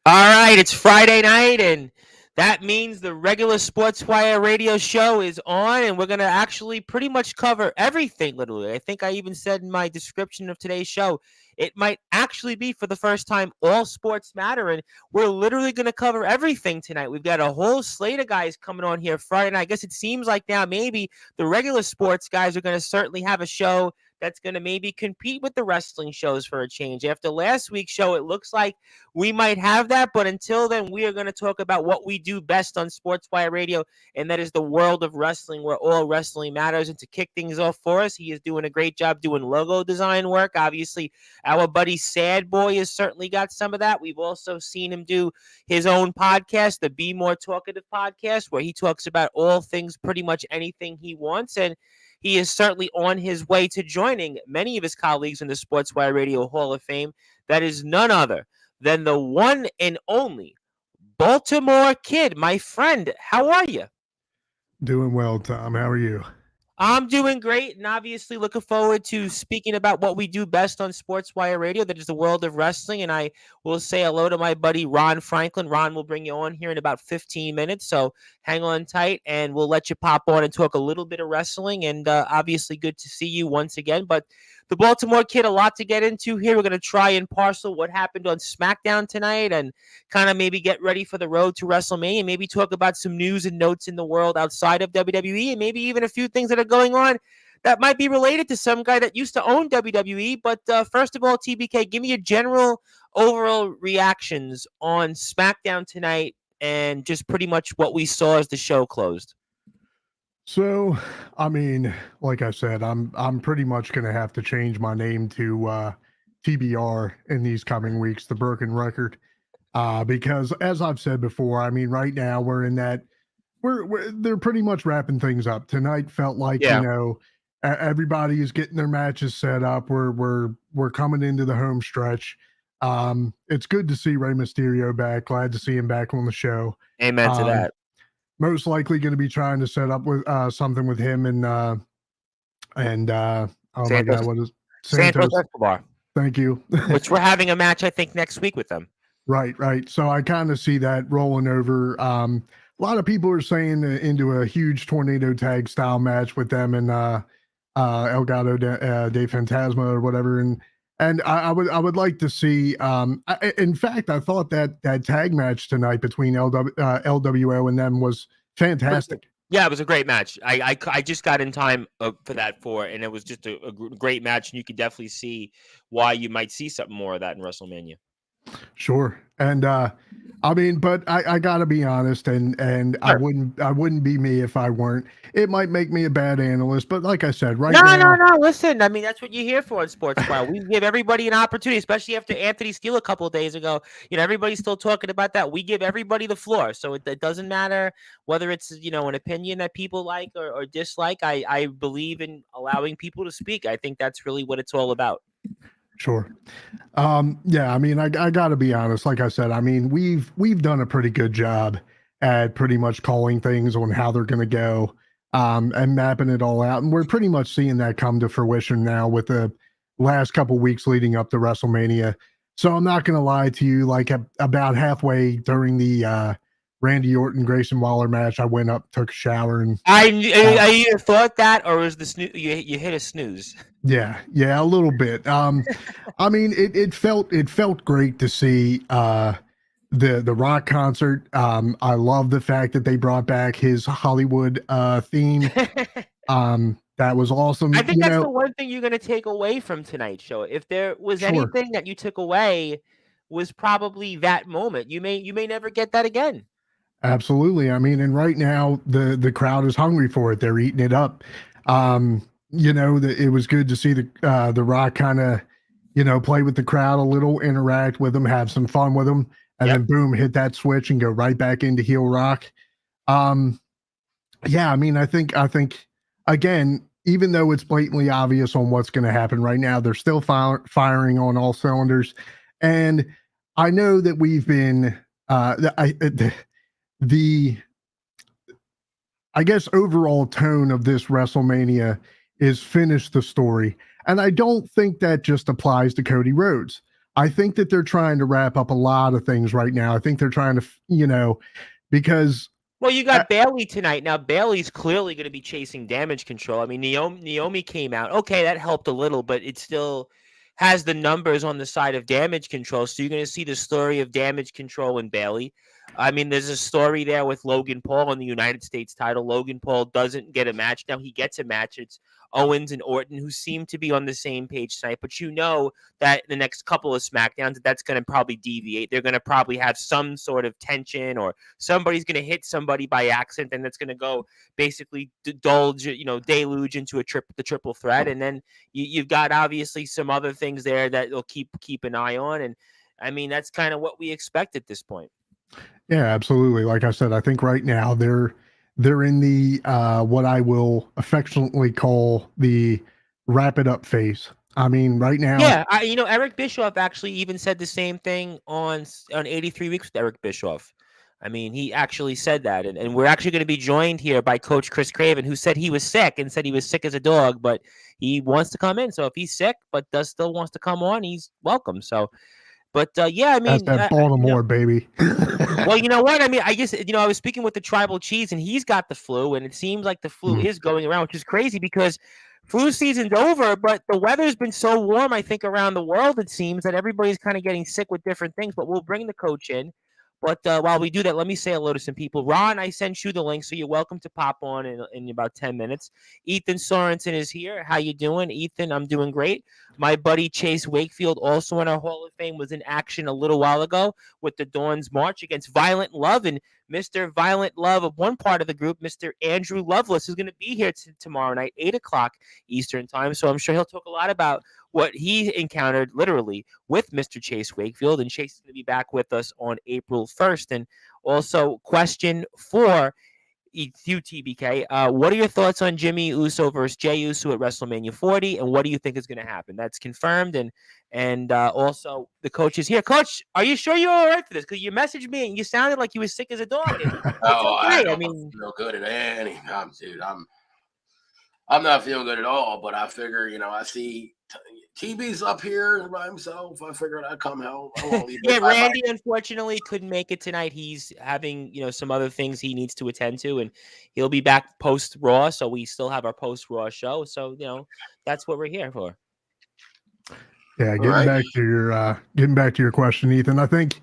All right, it's Friday night, and that means the regular Sportswire radio show is on, and we're going to actually pretty much cover everything, literally. I think I even said in my description of today's show, it might actually be for the first time all sports matter, and we're literally going to cover everything tonight. We've got a whole slate of guys coming on here Friday night. I guess it seems like now maybe the regular sports guys are going to certainly have a show that's going to maybe compete with the wrestling shows for a change. After last week's show, it looks like we might have that, but until then, we are going to talk about what we do best on Sportswire Radio, and that is the world of wrestling, where all wrestling matters. And to kick things off for us, he is doing a great job doing logo design work. Obviously, our buddy Sad Boy has certainly got some of that. We've also seen him do his own podcast, the Be More Talkative podcast, where he talks about all things, pretty much anything he wants. And he is certainly on his way to joining many of his colleagues in the Sportswire Radio Hall of Fame. That is none other than the one and only Baltimore Kid. My friend, how are you? Doing well, Tom. How are you? I'm doing great, and obviously looking forward to speaking about what we do best on Sportswire Radio, that is the world of wrestling. And I will say hello to my buddy Ron Franklin. Ron will bring you on here in about 15 minutes, so hang on tight, and we'll let you pop on and talk a little bit of wrestling. And obviously good to see you once again. But the Baltimore Kid, a lot to get into here. We're going to try and parcel what happened on SmackDown tonight and kind of maybe get ready for the road to WrestleMania, maybe talk about some news and notes in the world outside of WWE, and maybe even a few things that are going on that might be related to some guy that used to own WWE. But first of all, TBK, give me your general overall reactions on SmackDown tonight and just pretty much what we saw as the show closed. So, I mean, like I said, I'm pretty much going to have to change my name to TBR in these coming weeks, the Broken Record, because as I've said before, I mean, right now we're in that they're pretty much wrapping things up. Tonight felt like everybody is getting their matches set up. We're coming into the home stretch. It's good to see Rey Mysterio back. Glad to see him back on the show. Amen to that. Most likely going to be trying to set up with something with him and oh Santos, my God, what is Santos Escobar? Thank you. Which we're having a match, I think, next week with them. Right. So I kind of see that rolling over. A lot of people are saying into a huge tornado tag style match with them and El Gato de Fantasma or whatever, and I would like to see. In fact, I thought that tag match tonight between LWO and them was fantastic. Yeah, it was a great match. I just got in time for that and it was just a great match, and you could definitely see why you might see something more of that in WrestleMania. Sure. And I mean, but I gotta be honest, and sure. I wouldn't be me if I weren't. It might make me a bad analyst, but like I said, No. Listen, I mean, that's what you're here for in Sportswire. We give everybody an opportunity, especially after Anthony Steele a couple of days ago. Everybody's still talking about that. We give everybody the floor, so it doesn't matter whether it's an opinion that people like or dislike. I believe in allowing people to speak. I think that's really what it's all about. Sure. Yeah, I mean, I got to be honest. Like I said, I mean, we've done a pretty good job at pretty much calling things on how they're going to go and mapping it all out. And we're pretty much seeing that come to fruition now with the last couple weeks leading up to WrestleMania. So I'm not going to lie to you, like about halfway during the Randy Orton Grayson Waller match, I went up, took a shower, and I either thought that, or was the you hit a snooze? Yeah, a little bit. I mean, it felt great to see the Rock concert. I love the fact that they brought back his Hollywood theme. That was awesome. I think that's the one thing you're going to take away from tonight's show. If there was anything that you took away, was probably that moment. You may never get that again. Absolutely. I mean, and right now the crowd is hungry for it. They're eating it up. It was good to see the Rock kind of, play with the crowd a little, interact with them, have some fun with them, and then boom, hit that switch and go right back into heel Rock. Yeah, I mean, I think again, even though it's blatantly obvious on what's going to happen right now, they're still firing on all cylinders. And I know that we've been I guess overall tone of this WrestleMania is finish the story. And I don't think that just applies to Cody Rhodes. I think that they're trying to wrap up a lot of things right now. I think they're trying to, because Well, you got Bailey tonight. Now, Bailey's clearly going to be chasing damage control. I mean, Naomi came out. Okay, that helped a little, but it still has the numbers on the side of damage control. So you're going to see the story of damage control in Bailey. I mean, there's a story there with Logan Paul on the United States title. Logan Paul doesn't get a match. Now he gets a match. It's Owens and Orton, who seem to be on the same page tonight. But you know that the next couple of SmackDowns, that's going to probably deviate. They're going to probably have some sort of tension, or somebody's going to hit somebody by accident, and that's going to go basically deluge into the triple threat. And then you've got obviously some other things there that they'll keep an eye on. And I mean, that's kind of what we expect at this point. Yeah, absolutely. Like I said, I think right now they're in the what I will affectionately call the wrap it up phase. I mean, right now. Yeah, Eric Bischoff actually even said the same thing on 83 Weeks with Eric Bischoff. I mean, he actually said that, and we're actually going to be joined here by Coach Chris Craven, who said he was sick and said he was sick as a dog, but he wants to come in. So if he's sick but still wants to come on, he's welcome. So, but yeah, I mean, that's that Baltimore, baby. Well, you know what? I mean, I guess, I was speaking with the Tribal Cheese, and he's got the flu, and it seems like the flu is going around, which is crazy because flu season's over, but the weather's been so warm, I think, around the world, it seems, that everybody's kind of getting sick with different things. But we'll bring the coach in. But while we do that, let me say hello to some people. Ron, I sent you the link, so you're welcome to pop on in about 10 minutes. Ethan Sorensen is here. How you doing, Ethan? I'm doing great. My buddy Chase Wakefield, also in our Hall of Fame, was in action a little while ago with the Dawn's March against Violent Love. And Mr. Violent Love of one part of the group, Mr. Andrew Lovelace, is going to be here tomorrow night, 8 o'clock Eastern time. So I'm sure he'll talk a lot about what he encountered literally with Mr. Chase Wakefield. And Chase is going to be back with us on April 1st. And also, question for you, TBK, what are your thoughts on Jimmy Uso versus Jey Uso at WrestleMania 40? And what do you think is going to happen? That's confirmed. And also, the coach is here. Coach, are you sure you're all right for this? Because you messaged me and you sounded like you were sick as a dog. And I don't feel good at any time, dude. I'm not feeling good at all, but I figure, I see TB's up here by himself. I figured I'd come help. Yeah, Randy unfortunately couldn't make it tonight. He's having, some other things he needs to attend to, and he'll be back post Raw. So we still have our post Raw show. So, that's what we're here for. Yeah, getting back to your question, Ethan. I think,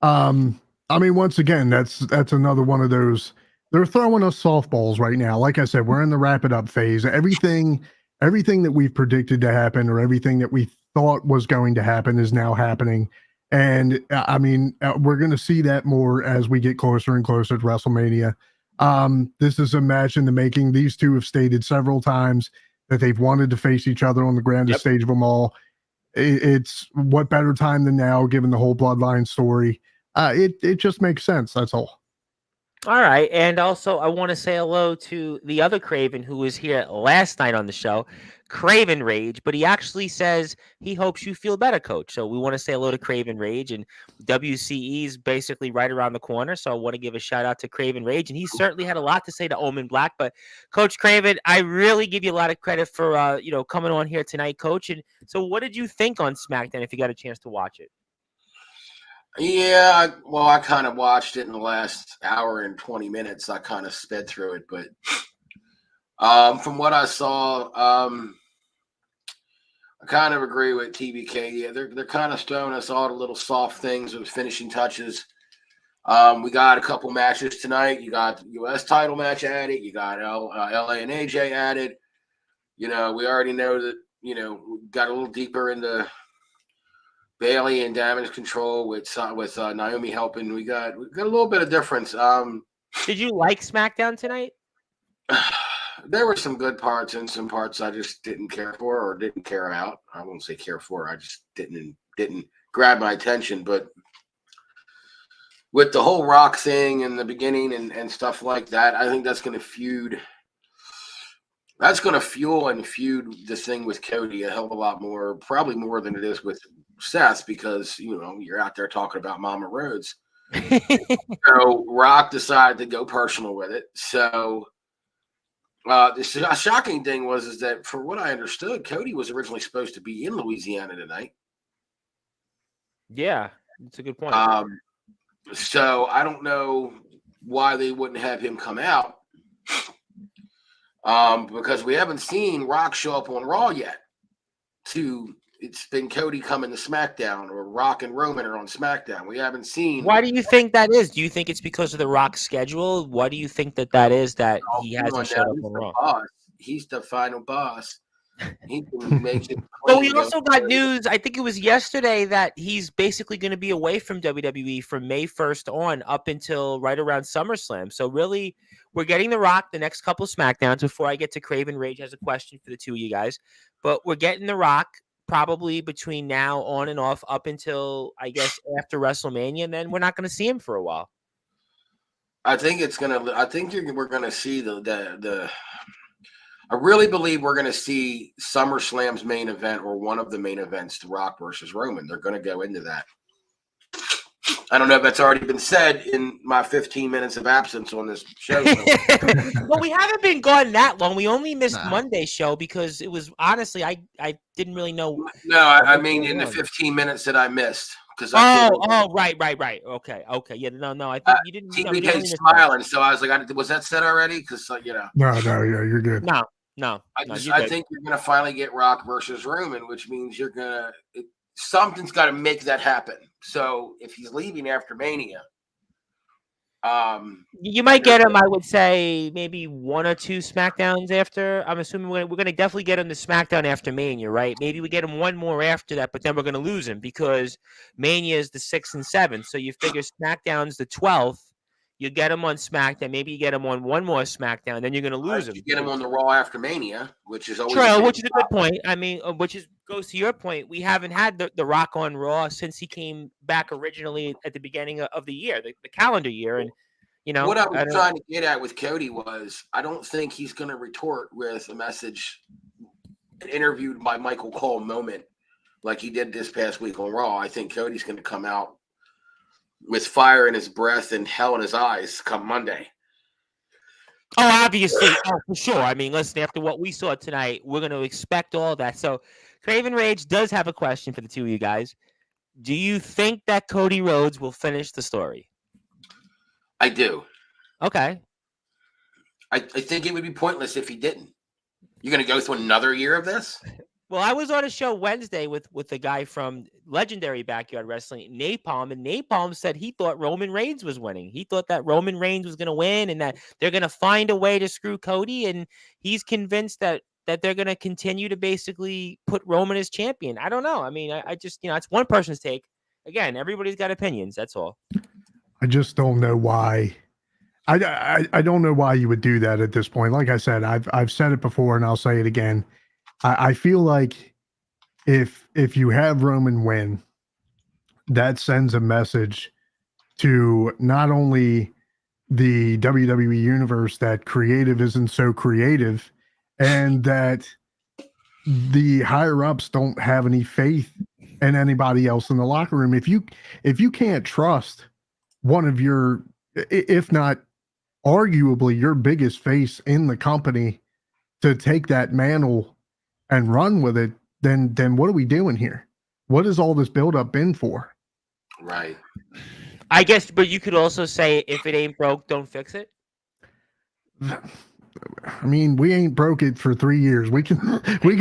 once again, that's another one of those. They're throwing us softballs right now. Like I said, we're in the wrap it up phase. Everything that we've predicted to happen, or everything that we thought was going to happen, is now happening. And we're going to see that more as we get closer and closer to WrestleMania. This is a match in the making. These two have stated several times that they've wanted to face each other on the grandest stage of them all. It's what better time than now, given the whole bloodline story. It just makes sense. That's all. All right. And also, I want to say hello to the other Craven who was here last night on the show, Craven Rage, but he actually says he hopes you feel better, Coach. So we want to say hello to Craven Rage, and WCE is basically right around the corner. So I want to give a shout out to Craven Rage, and he certainly had a lot to say to Omen Black. But Coach Craven, I really give you a lot of credit for, coming on here tonight, Coach. And so what did you think on SmackDown if you got a chance to watch it? Yeah, I kind of watched it in the last hour and 20 minutes. I kind of sped through it, but from what I saw, I kind of agree with TBK. Yeah, they're kind of throwing us all the little soft things with finishing touches. We got a couple matches tonight. You got the U.S. title match added. You got LA and AJ added. We already know that, we got a little deeper into Bailey and damage control with Naomi helping. We got a little bit of difference. Did you like SmackDown tonight? There were some good parts and some parts I just didn't care for or didn't care about. I won't say care for. I just didn't grab my attention. But with the whole Rock thing in the beginning and stuff like that, I think that's going to feud. That's going to fuel and feud the thing with Cody a hell of a lot more, probably more than it is with Seth, because you're out there talking about Mama Rhodes. So Rock decided to go personal with it. So the shocking thing was that, for what I understood, Cody was originally supposed to be in Louisiana tonight. Yeah, it's a good point. So I don't know why they wouldn't have him come out. Because we haven't seen Rock show up on Raw yet. It's been Cody coming to SmackDown, or Rock and Roman are on SmackDown. We haven't seen. Why do you think that is? Do you think it's because of the Rock schedule? What do you think that is that he hasn't showed up on Raw? Boss. He's the final boss. He can make it. But we also got news, I think it was yesterday, that he's basically going to be away from WWE from May 1st on up until right around SummerSlam. So really, we're getting The Rock the next couple of SmackDowns. Before I get to Craven Rage has a question for the two of you guys. But we're getting The Rock probably between now on and off up until, I guess, after WrestleMania. And then we're not going to see him for a while. I think we're going to see the I really believe we're going to see SummerSlam's main event, or one of the main events, The Rock versus Roman. They're going to go into that. I don't know if that's already been said in my 15 minutes of absence on this show. Well, we haven't been gone that long. We only missed Monday's show because it was, honestly, I didn't really know. No, I mean in the 15 minutes that I missed. Right. Okay. Yeah, no. I think you didn't. TBK's smiling, so I was like, was that said already? Because No, yeah, you're good. No. I think you're gonna finally get Rock versus Roman, which means something's got to make that happen. So if he's leaving after Mania, you might get him. I would say maybe one or two SmackDowns after. I'm assuming we're going to definitely get him to SmackDown after Mania, right? Maybe we get him one more after that, but then we're going to lose him because Mania is the 6th and 7th. So you figure SmackDown's the 12th. You get him on SmackDown. Maybe you get him on one more SmackDown. Then you're going to lose him. You get him on the Raw after Mania, which is always true, which is a good point. I mean, goes to your point. We haven't had the Rock on Raw since he came back originally at the beginning of the year, the calendar year, and what I was trying to get at with Cody was, I don't think he's going to retort with a message interviewed by Michael Cole moment like he did this past week on Raw. I think Cody's going to come out with fire in his breath and hell in his eyes come Monday. Oh, obviously. Oh, for sure. I mean, listen, after what we saw tonight, we're going to expect all that. So Craven Rage does have a question for the two of you guys. Do you think that Cody Rhodes will finish the story? I do. Okay. I think it would be pointless if he didn't. You're going to go through another year of this? Well, I was on a show Wednesday with a guy from Legendary Backyard Wrestling, Napalm, and Napalm said he thought Roman Reigns was winning. He thought that Roman Reigns was going to win and that they're going to find a way to screw Cody, and he's convinced that they're going to continue to basically put Roman as champion. I don't know. I mean, I just, it's one person's take. Again, everybody's got opinions. That's all. I just don't know why. I don't know why you would do that at this point. Like I said, I've said it before and I'll say it again. I feel like if you have Roman win, that sends a message to not only the WWE universe that creative isn't so creative, and that the higher ups don't have any faith in anybody else in the locker room. If you can't trust one of your, if not arguably your biggest face in the company, to take that mantle and run with it, then what are we doing here? What has all this buildup been for? Right. I guess, but you could also say, if it ain't broke, don't fix it. I mean, we ain't broke it for 3 years. We can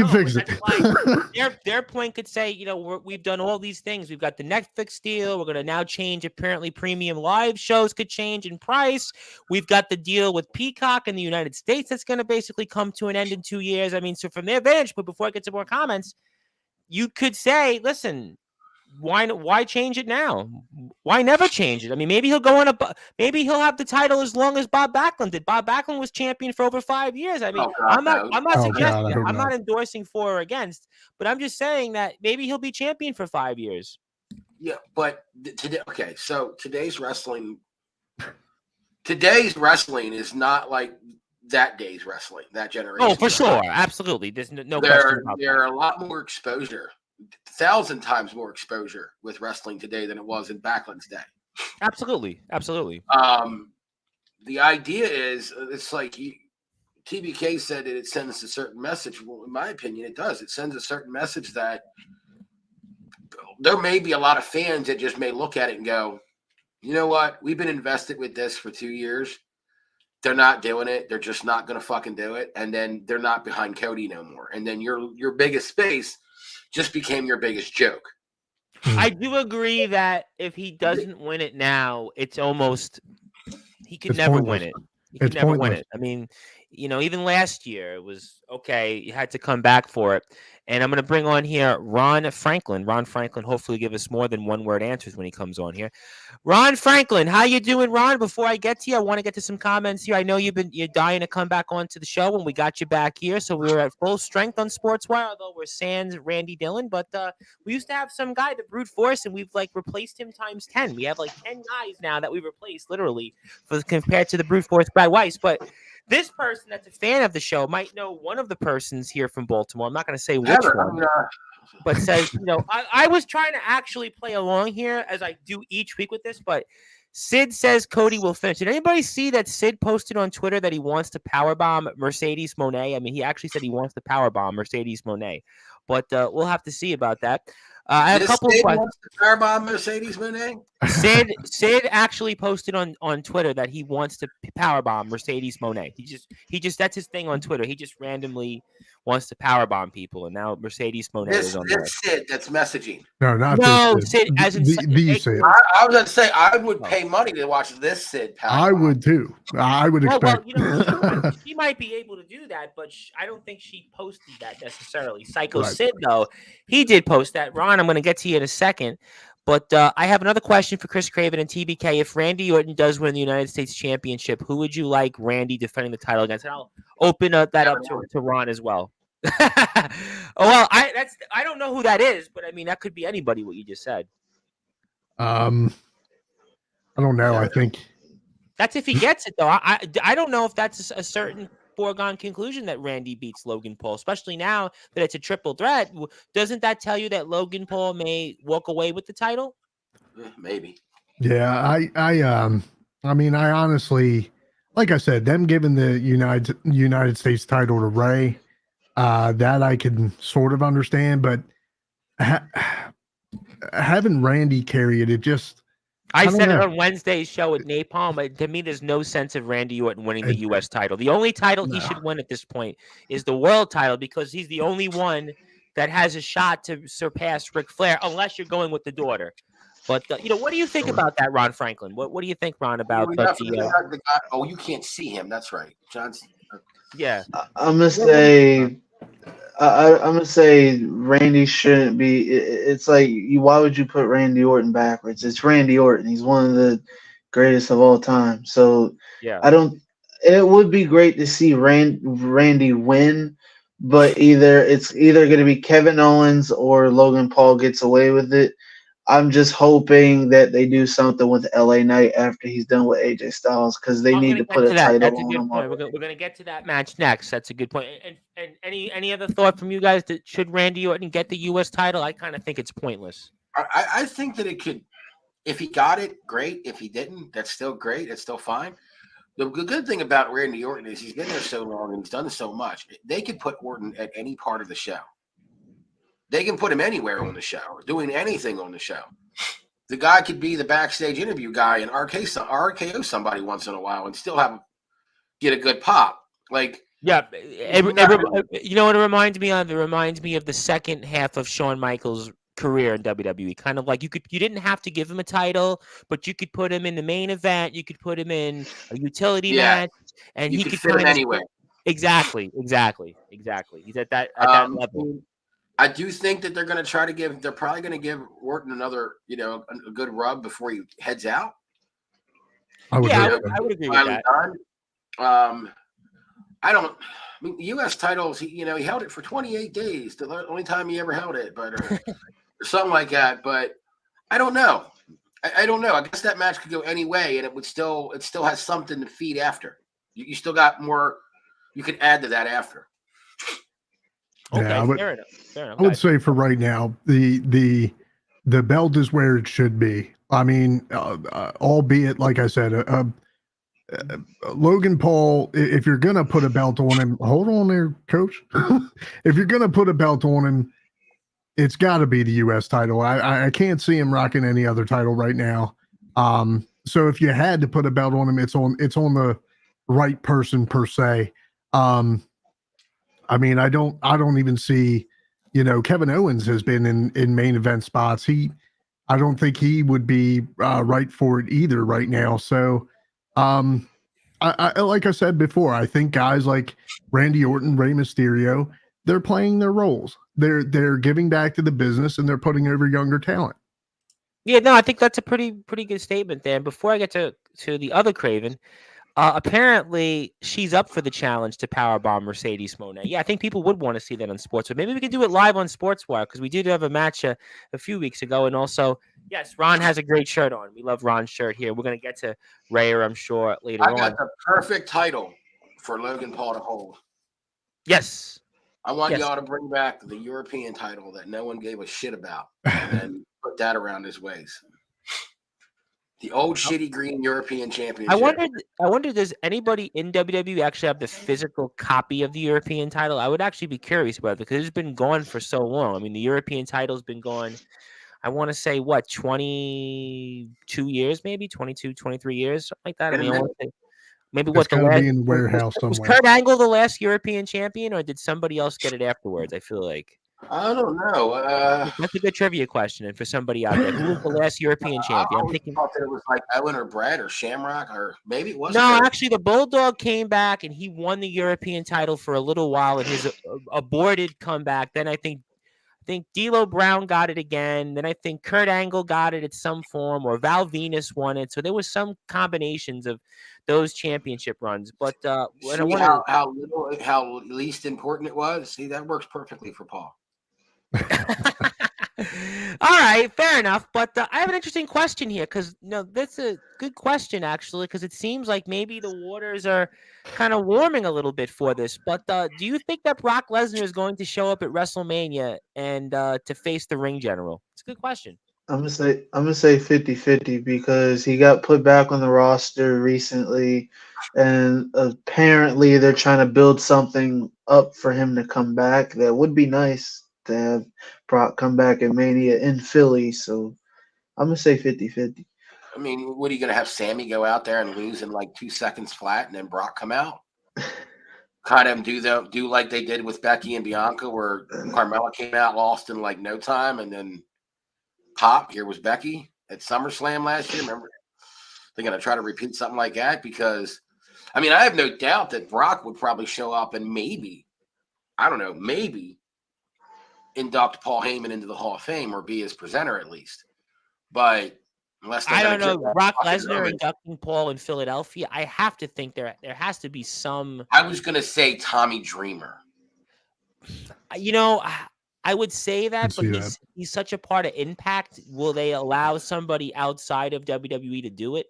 fix it. Like, their point could say, we've done all these things. We've got the Netflix deal. We're going to now change. Apparently, premium live shows could change in price. We've got the deal with Peacock in the United States that's going to basically come to an end in 2 years. I mean, so from their vantage point, before I get to more comments, you could say, listen, why change it now? Why never change it? I mean, maybe he'll go on maybe he'll have the title as long as Bob Backlund did. Bob Backlund was champion for over 5 years. I mean, I'm not suggesting that. I'm not endorsing for or against, but I'm just saying that maybe he'll be champion for 5 years. Yeah, but today, okay, so today's wrestling is not like that day's wrestling, that generation. Oh, for sure, absolutely. There's no question about that. There are a lot more exposure. 1,000 times more exposure with wrestling today than it was in Backlund's day. Absolutely. The idea is, it's like TBK said that it sends a certain message. Well, in my opinion, it does. It sends a certain message that there may be a lot of fans that just may look at it and go, you know what? We've been invested with this for 2 years. They're not doing it. They're just not going to fucking do it. And then they're not behind Cody no more. And then your biggest space just became your biggest joke. I do agree that if he doesn't win it now, it's almost he could never win it. He could never win it. I mean, even last year it was okay. You had to come back for it. And I'm going to bring on here Ron Franklin. Ron Franklin, hopefully give us more than one-word answers when he comes on here. Ron Franklin, how you doing, Ron? Before I get to you, I want to get to some comments here. I know you're dying to come back onto the show when we got you back here. So we were at full strength on Sportswire, although we're sans Randy Dillon. But we used to have some guy, the brute force, and we've replaced him times 10. We have 10 guys now that we've replaced literally compared to the brute force Brad Weiss. But this person that's a fan of the show might know one of the persons here from Baltimore. I'm not going to say which one, but says, I was trying to actually play along here as I do each week with this, but Sid says Cody will finish. Did anybody see that Sid posted on Twitter that he wants to powerbomb Mercedes Moné? I mean, he actually said he wants to powerbomb Mercedes Moné, but we'll have to see about that. I have a couple of questions. Wants to powerbomb Mercedes Moné? Sid actually posted on Twitter that he wants to powerbomb Mercedes Moné. He just that's his thing on Twitter. He just randomly wants to powerbomb people, and now Mercedes Moné is on there. Sid that's messaging. No, Sid as in the Sid. I was going to say I would pay money to watch this Sid powerbomb. I would too. I would expect. Well, she might be able to do that, but I don't think she posted that necessarily. Psycho right. Sid though, he did post that. Ron, I'm going to get to you in a second. But I have another question for Chris Craven and TBK. If Randy Orton does win the United States Championship, who would you like Randy defending the title against? And I'll open that up to Ron as well. Well, I don't know who that is, but I mean that could be anybody. What you just said. I don't know. I think that's if he gets it though. I don't know if that's a certain foregone conclusion that Randy beats Logan Paul, especially now that it's a triple threat. Doesn't that tell you that Logan Paul may walk away with the title? Maybe. Yeah, I mean, I honestly, like I said, them giving the United States title to Ray, that I can sort of understand, but having Randy carry it just. I said it on Wednesday's show with Napalm, but to me, there's no sense of Randy Orton winning the U.S. title. The only title he should win at this point is the world title because he's the only one that has a shot to surpass Ric Flair, unless you're going with the daughter. But, what do you think about that, Ron Franklin? What do you think, Ron, about the guy? Oh, you can't see him. That's right. Johnson. Yeah. I'm going to say... I'm gonna say Randy shouldn't be. It's like why would you put Randy Orton backwards? It's Randy Orton. He's one of the greatest of all time. So yeah, it would be great to see Randy win, but it's either going to be Kevin Owens or Logan Paul gets away with it. I'm just hoping that they do something with LA Knight after he's done with AJ Styles because they need to put a title on him. We're going to get to that match next. That's a good point. And any other thought from you guys that should Randy Orton get the U.S. title? I kind of think it's pointless. I think that it could. If he got it, great. If he didn't, that's still great. It's still fine. The good thing about Randy Orton is he's been there so long and he's done so much. They could put Orton at any part of the show. They can put him anywhere on the show, doing anything on the show. The guy could be the backstage interview guy and RKO somebody once in a while and still get a good pop. Yeah, you know what it reminds me of? It reminds me of the second half of Shawn Michaels' career in WWE. Kind of like you didn't have to give him a title, but you could put him in the main event. You could put him in a utility match, and he could fit him anywhere. Exactly. He's at that level. I do think that they're probably going to give Orton another, a good rub before he heads out. I would agree with that. The U.S. titles, he held it for 28 days. The only time he ever held it, or something like that. But I don't know. I don't know. I guess that match could go any way, and it still has something to feed after. You still got more you could add to that after. Okay, yeah, fair enough. I would say for right now, the belt is where it should be. I mean, albeit, like I said, Logan Paul, if you're going to put a belt on him, hold on there, coach. If you're going to put a belt on him, it's got to be the U.S. title. I can't see him rocking any other title right now. So if you had to put a belt on him, it's on the right person per se. I mean, I don't even see, Kevin Owens has been in main event spots. I don't think he would be right for it either right now. So, I like I said before, I think guys like Randy Orton, Rey Mysterio, they're playing their roles. They're giving back to the business and they're putting over younger talent. Yeah, no, I think that's a pretty good statement there. And before I get to the other Craven, apparently she's up for the challenge to powerbomb Mercedes Moné. Yeah, I think people would want to see that on sports, but maybe we can do it live on Sportswire because we did have a match a few weeks ago. And also, yes, Ron has a great shirt on. We love Ron's shirt here. We're going to get to Rayer, I'm sure, later on. I got the perfect title for Logan Paul to hold. Yes. I want y'all to bring back the European title that no one gave a shit about and then put that around his waist. The old shitty green European Championship. I wonder, does anybody in WWE actually have the physical copy of the European title? I would actually be curious about it because it's been gone for so long. I mean, the European title's been gone, I want to say, 22 years, maybe 22, 23 years, something like that. I mean, I want to say maybe It's got to be in the warehouse was somewhere. Kurt Angle the last European champion, or did somebody else get it afterwards? I feel like. I don't know. That's a good trivia question, and for somebody out there, who was the last European champion? I thought that it was like Owen or Brad or Shamrock, or maybe it wasn't. No, actually, the Bulldog came back and he won the European title for a little while in his aborted comeback. Then I think D'Lo Brown got it again. Then I think Kurt Angle got it at some form, or Val Venus won it. So there was some combinations of those championship runs. But see how least important it was. See, that works perfectly for Paul. All right, fair enough. But I have an interesting question here because that's a good question actually because it seems like maybe the waters are kind of warming a little bit for this. But do you think that Brock Lesnar is going to show up at WrestleMania and to face the Ring General? It's a good question. I'm gonna say 50-50 because he got put back on the roster recently, and apparently they're trying to build something up for him to come back. That would be nice to have Brock come back at Mania in Philly. So I'm gonna say 50-50. I mean, what are you gonna have Sammy go out there and lose in like 2 seconds flat, and then Brock come out? Kind of do like they did with Becky and Bianca, where Carmella came out, lost in like no time, and then pop, here was Becky at SummerSlam last year. Remember, they're going to try to repeat something like that because, I mean, I have no doubt that Brock would probably show up and maybe induct Paul Heyman into the Hall of Fame or be his presenter at least. But unless I don't know, Brock Lesnar inducting Paul in Philadelphia, I have to think there has to be some. I was going to say Tommy Dreamer. I would say that, but he's such a part of Impact. Will they allow somebody outside of WWE to do it?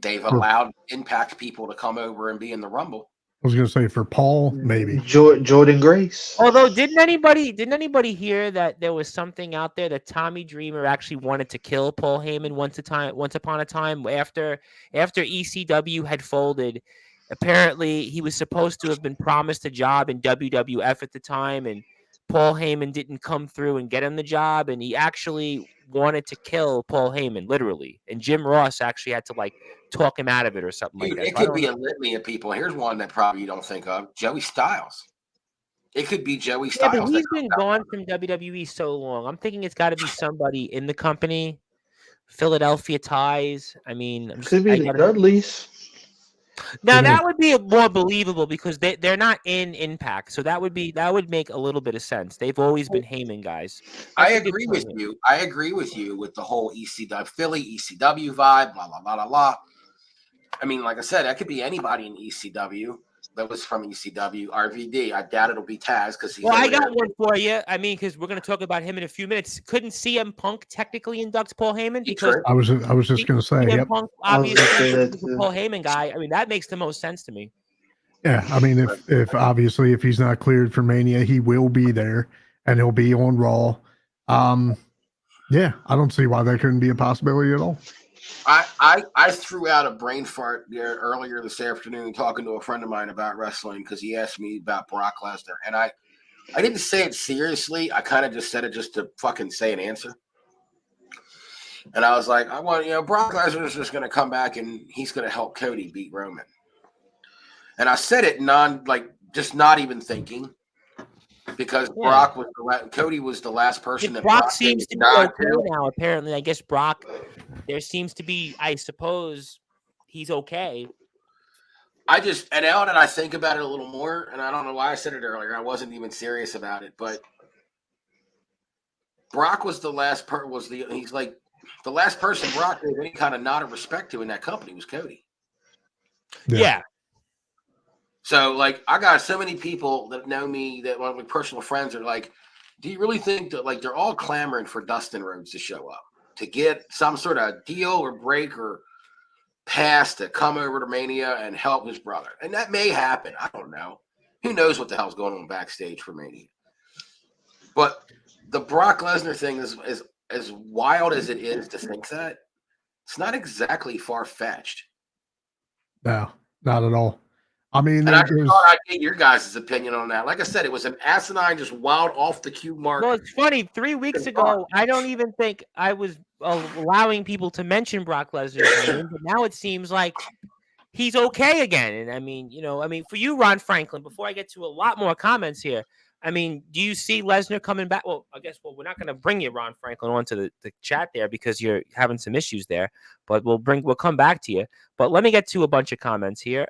They've allowed Impact people to come over and be in the Rumble. I was going to say for Paul, maybe Jordan Grace. Although, didn't anybody hear that there was something out there that Tommy Dreamer actually wanted to kill Paul Heyman once upon a time after ECW had folded? Apparently, he was supposed to have been promised a job in WWF at the time, and Paul Heyman didn't come through and get him the job, and he actually wanted to kill Paul Heyman, literally. And Jim Ross actually had to talk him out of it or something like that. It could be a litany of people. Here's one that probably you don't think of: Joey Styles. It could be Joey Styles. Yeah, but he's been gone from WWE so long. I'm thinking it's got to be somebody in the company. Philadelphia ties. I mean, could be the Dudleys. Now that would be more believable because they're not in Impact, so that would make a little bit of sense. They've always been Heyman guys. I agree with you. I agree with you with the whole Philly ECW vibe. Blah blah blah blah blah. I mean, like I said, that could be anybody in ECW that was from ECW. RVD. I doubt it'll be Taz because he's. Well, I got one for you. I mean, because we're going to talk about him in a few minutes. Couldn't CM Punk technically induct Paul Heyman? Because I was just going to say, CM Punk obviously is a Paul Heyman guy. I mean, that makes the most sense to me. Yeah, I mean, if obviously if he's not cleared for Mania, he will be there and he'll be on Raw. Yeah, I don't see why that couldn't be a possibility at all. I threw out a brain fart there earlier this afternoon talking to a friend of mine about wrestling because he asked me about Brock Lesnar, and I didn't say it seriously. I kind of just said it just to fucking say an answer. And I was like, I want, Brock Lesnar is just going to come back and he's going to help Cody beat Roman. And I said it just not even thinking, because Cody was the last person that Brock seems to be okay now. Apparently, I guess Brock. There seems to be, I suppose, he's okay. And now that I think about it a little more, and I don't know why I said it earlier, I wasn't even serious about it, but Brock was the last he's like the last person Brock gave any kind of nod of respect to in that company was Cody. Yeah. So, like, I got so many people that know me that one of my personal friends are like, do you really think that, like, they're all clamoring for Dustin Rhodes to show up, to get some sort of deal or break or pass to come over to Mania and help his brother? And that may happen. I don't know. Who knows what the hell's going on backstage for Mania? But the Brock Lesnar thing is as wild as it is to think that, it's not exactly far-fetched. No, not at all. I mean, and I just thought I'd get your guys' opinion on that. Like I said, it was an asinine, just wild off the cue mark. Well, it's funny. 3 weeks ago, I don't even think I was allowing people to mention Brock Lesnar's name, but now it seems like he's okay again. And I mean, for you, Ron Franklin, before I get to a lot more comments here, I mean, do you see Lesnar coming back? Well, I guess we're not going to bring you, Ron Franklin, onto the chat there because you're having some issues there. But we'll come back to you. But let me get to a bunch of comments here.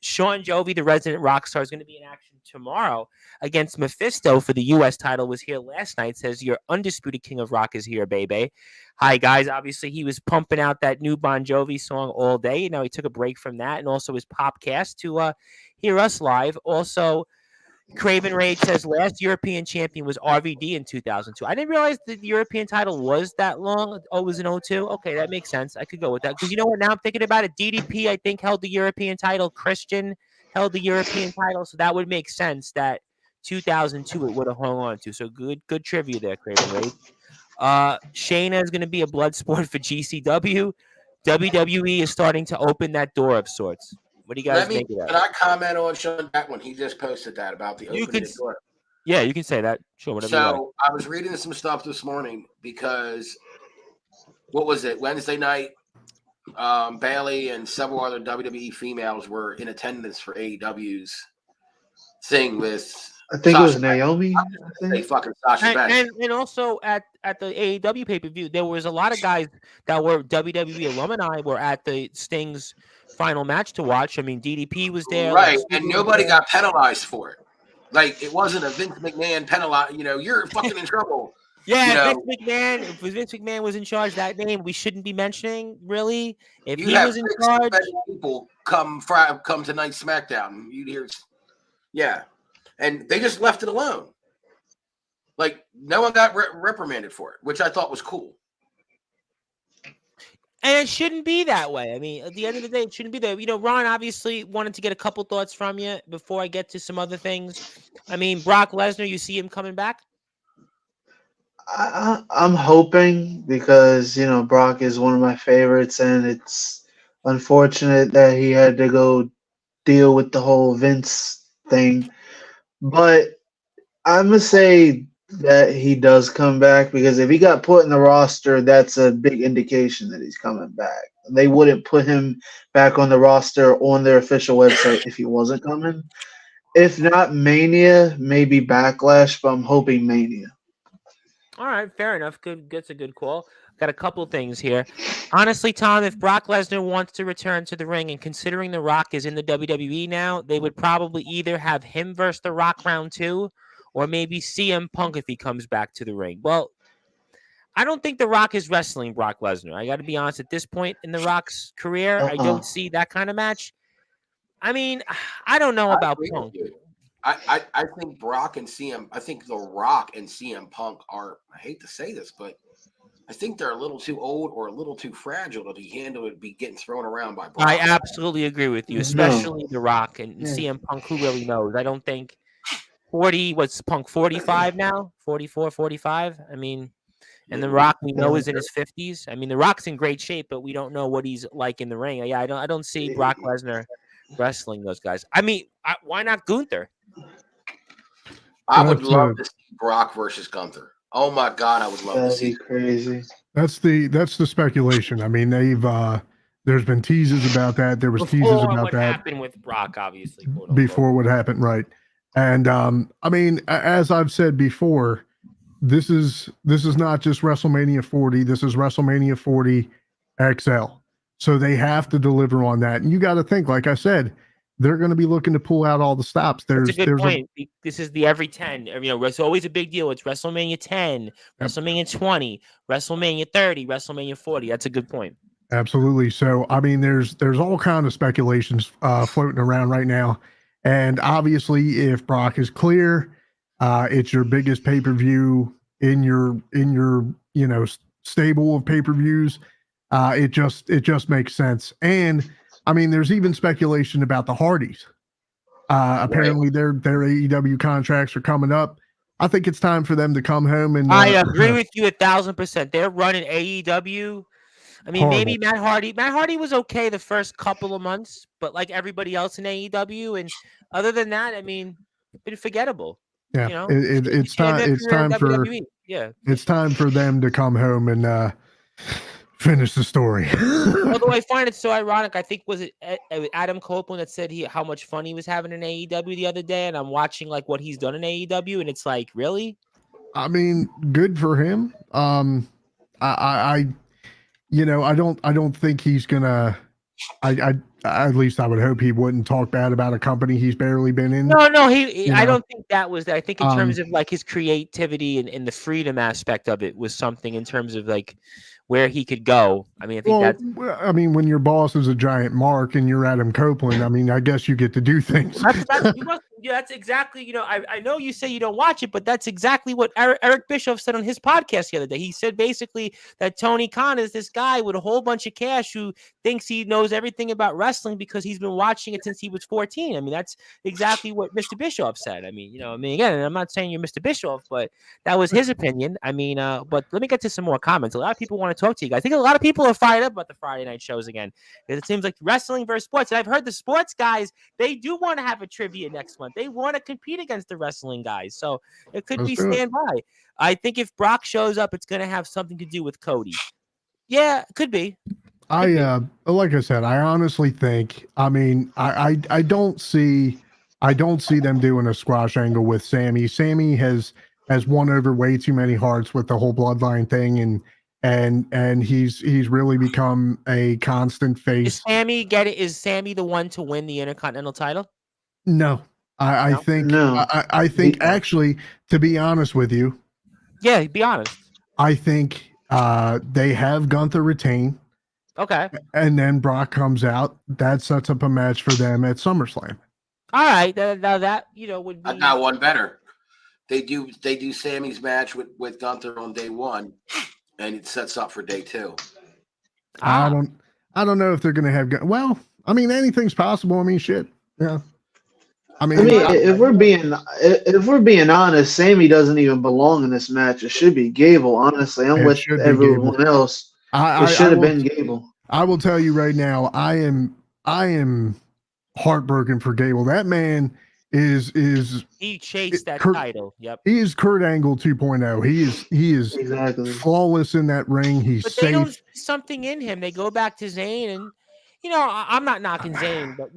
Sean Jovi, the resident rock star, is going to be in action tomorrow against Mephisto for the U.S. title. Was here last night. Says your undisputed king of rock is here, baby. Hi guys. Obviously, he was pumping out that new Bon Jovi song all day. He took a break from that and also his popcast to hear us live. Also, Craven Rage says last European champion was RVD in 2002. I didn't realize the European title was that long. Oh, it was in 2002. Okay, that makes sense. I could go with that. Because you know what? Now I'm thinking about it. DDP, I think, held the European title. Christian held the European title. So that would make sense that 2002 it would have hung on to. So good trivia there, Craven Rage. Shayna is going to be a blood sport for GCW. WWE is starting to open that door of sorts. What do you guys think of that? Can I comment on Sean back when he just posted that about the opening door? Yeah, you can say that. Sure, whatever. So I was reading some stuff this morning because what was it? Wednesday night, Bayley and several other WWE females were in attendance for AEW's thing with. I think it was Naomi. Fucking Sasha Banks. And also at the AEW pay-per-view, there was a lot of guys that were WWE alumni were at the Sting's final match to watch. I mean, DDP was there. Right, and nobody got penalized for it. Like, it wasn't a Vince McMahon penalized, you're fucking in trouble. Yeah, if Vince McMahon was in charge, that name we shouldn't be mentioning, really. If he was in charge. People come tonight SmackDown. You'd hear, yeah. And they just left it alone. Like, no one got reprimanded for it, which I thought was cool. And it shouldn't be that way. I mean, at the end of the day, it shouldn't be that. Ron obviously wanted to get a couple thoughts from you before I get to some other things. I mean, Brock Lesnar, you see him coming back? I'm hoping because, Brock is one of my favorites, and it's unfortunate that he had to go deal with the whole Vince thing. But I'm going to say that he does come back because if he got put in the roster, that's a big indication that he's coming back. They wouldn't put him back on the roster on their official website if he wasn't coming. If not Mania, maybe Backlash, but I'm hoping Mania. All right, fair enough. That's a good call. Got a couple things here. Honestly, Tom, if Brock Lesnar wants to return to the ring, and considering The Rock is in the WWE now, they would probably either have him versus The Rock round 2, or maybe CM Punk if he comes back to the ring. Well, I don't think The Rock is wrestling Brock Lesnar. I got to be honest, at this point in The Rock's career, I don't see that kind of match. I mean, I don't know about Punk. I think Brock and CM, I think The Rock and CM Punk are, I hate to say this, but I think they're a little too old or a little too fragile to be getting thrown around by Brock. I absolutely agree with you, especially The Rock and CM Punk. Who really knows? I don't think 40, what's Punk, 45 now? 44, 45? I mean, and The Rock we know is in his 50s. I mean, The Rock's in great shape, but we don't know what he's like in the ring. Yeah, I don't see Brock Lesnar wrestling those guys. I mean, why not Gunther? I would love to see Brock versus Gunther. Oh my God, I would love to That'd see. be crazy. That's the speculation. I mean, there's been teases about that. There was teases Before about what that happened with Brock, obviously. Quote, unquote. before what happened, right? And I mean, as I've said before, this is not just WrestleMania 40. This is WrestleMania 40 XL. So they have to deliver on that. And you got to think, like I said, they're going to be looking to pull out all the stops. That's a good point. This is the every 10. You know, it's always a big deal. It's WrestleMania 10, WrestleMania 20, WrestleMania 30, WrestleMania 40. That's a good point. Absolutely. So, I mean, there's all kinds of speculations floating around right now. And obviously, if Brock is clear, it's your biggest pay-per-view in your stable of pay-per-views. It just makes sense. And I mean, there's even speculation about the Hardys. Apparently, their AEW contracts are coming up. I think it's time for them to come home. And I agree with you 1,000%. They're running AEW. I mean, horrible. maybe Matt Hardy was okay the first couple of months, but like everybody else in AEW, and other than that, I mean, been forgettable. Yeah, you know? it's time. It's time for WWE. It's time for them to come home and finish the story. Although I find it so ironic. I think was it Adam Copeland that said how much fun he was having in AEW the other day, and I'm watching like what he's done in AEW, and it's like, really? I mean, good for him. I don't think he's gonna. I at least I would hope he wouldn't talk bad about a company he's barely been in. No, I don't think that was. I think in terms of like his creativity and the freedom aspect of it was something in terms of like where he could go. I mean, I think I mean, when your boss is a giant mark and you're Adam Copeland, I mean, I guess you get to do things. That's exactly, I know you say you don't watch it, but that's exactly what Eric Bischoff said on his podcast the other day. He said basically that Tony Khan is this guy with a whole bunch of cash who thinks he knows everything about wrestling because he's been watching it since he was 14. I mean, that's exactly what Mr. Bischoff said. I mean, again, I'm not saying you're Mr. Bischoff, but that was his opinion. I mean, but let me get to some more comments. A lot of people want to talk to you guys. I think a lot of people are fired up about the Friday night shows again. It seems like wrestling versus sports. And I've heard the sports guys, they do want to have a trivia next month. They want to compete against the wrestling guys. So it could be standby. I think if Brock shows up, it's going to have something to do with Cody. Yeah, it could be. Like I said, I honestly think, I mean, I don't see them doing a squash angle with Sammy. Sammy has won over way too many hearts with the whole bloodline thing, and he's really become a constant face. Is Sammy the one to win the Intercontinental title? No. I think actually, to be honest with you. Yeah, be honest. I think they have Gunther retain. Okay. And then Brock comes out. That sets up a match for them at SummerSlam. All right. Now that would be. I got one better. They do Sammy's match with Gunther on day one, and it sets up for day two. I don't know if they're going to have. Well, I mean, anything's possible. I mean, shit. Yeah. I mean, if we're being honest, Sammy doesn't even belong in this match. It should be Gable. Honestly, I'm with everyone else. It should have been Gable. I will tell you right now, I am heartbroken for Gable. That man is he chased that title. Yep. He is Kurt Angle 2.0. He is exactly flawless in that ring. He's safe. They don't see something in him. They go back to Zayn, and I'm not knocking Zayn, but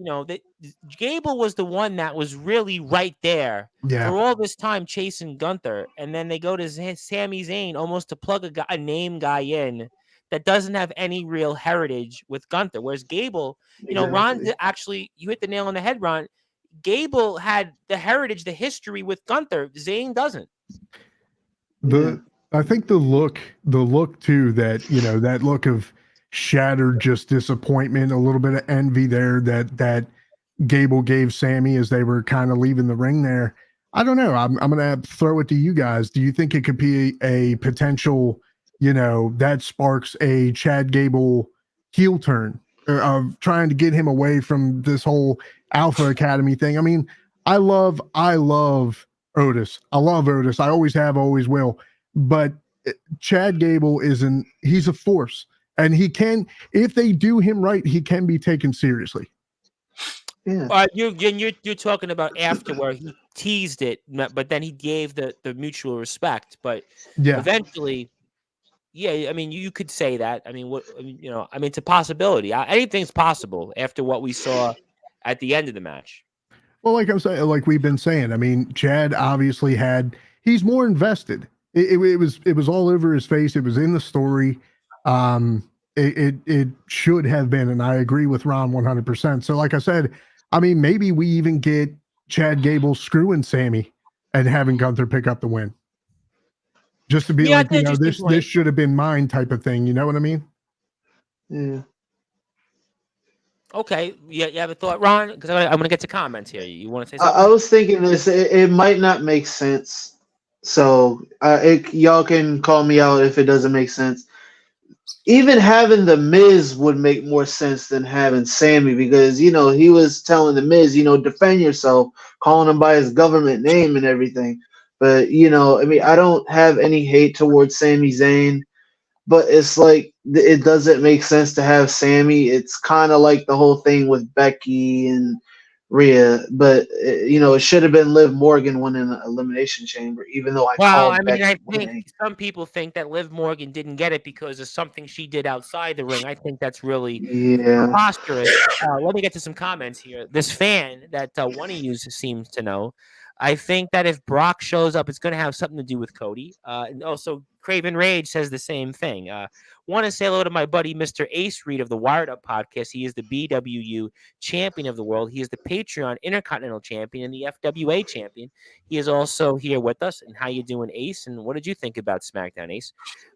Gable was the one that was really right there for all this time chasing Gunther, and then they go to Sami Zayn almost to plug a name guy in that doesn't have any real heritage with Gunther. Whereas Gable, Ron, actually, you hit the nail on the head, Ron. Gable had the heritage, the history with Gunther. Zayn doesn't. I think the look too, that look of shattered just disappointment, a little bit of envy there that Gable gave Sammy as they were kind of leaving the ring there. I don't know. I'm going to throw it to you guys. Do you think it could be a potential, that sparks a Chad Gable heel turn of trying to get him away from this whole Alpha Academy thing? I mean, I love Otis. I love Otis. I always have, always will. But Chad Gable he's a force. And he can, if they do him right, he can be taken seriously. Yeah. You're talking about after where he teased it, but then he gave the mutual respect. But Yeah. eventually, yeah, I mean, you could say that. I mean, it's a possibility. Anything's possible after what we saw at the end of the match. Well, like I'm saying, like we've been saying, I mean, Chad obviously he's more invested. It was all over his face. It was in the story. It should have been, and I agree with Ron 100%. So, like I said, I mean, maybe we even get Chad Gable screwing Sammy and having Gunther pick up the win, just to be Yeah, like, that's an interesting point. this should have been mine type of thing. You know what I mean? Yeah. Okay, you have a thought, Ron? Because I'm going to get to comments here. You want to say I something? was thinking this. It might not make sense. So y'all can call me out if it doesn't make sense. Even having the Miz would make more sense than having Sammy because he was telling the Miz, defend yourself, calling him by his government name and everything. But I mean, I don't have any hate towards Sami Zayn, but it's like it doesn't make sense to have Sammy. It's kind of like the whole thing with Becky and Rhea, but it should have been Liv Morgan winning the Elimination Chamber, even though I Well, called I mean, Becky I winning. think some people think that Liv Morgan didn't get it because of something she did outside the ring. I think that's really Yeah. preposterous. Let me get to some comments here. This fan that one of you seems to know, I think that if Brock shows up, it's going to have something to do with Cody. And also, Craven Rage says the same thing. Want to say hello to my buddy, Mr. Ace Reed of the Wired Up podcast. He is the BWU champion of the world. He is the Patreon Intercontinental champion and the FWA champion. He is also here with us. And how you doing, Ace? And what did you think about SmackDown, Ace?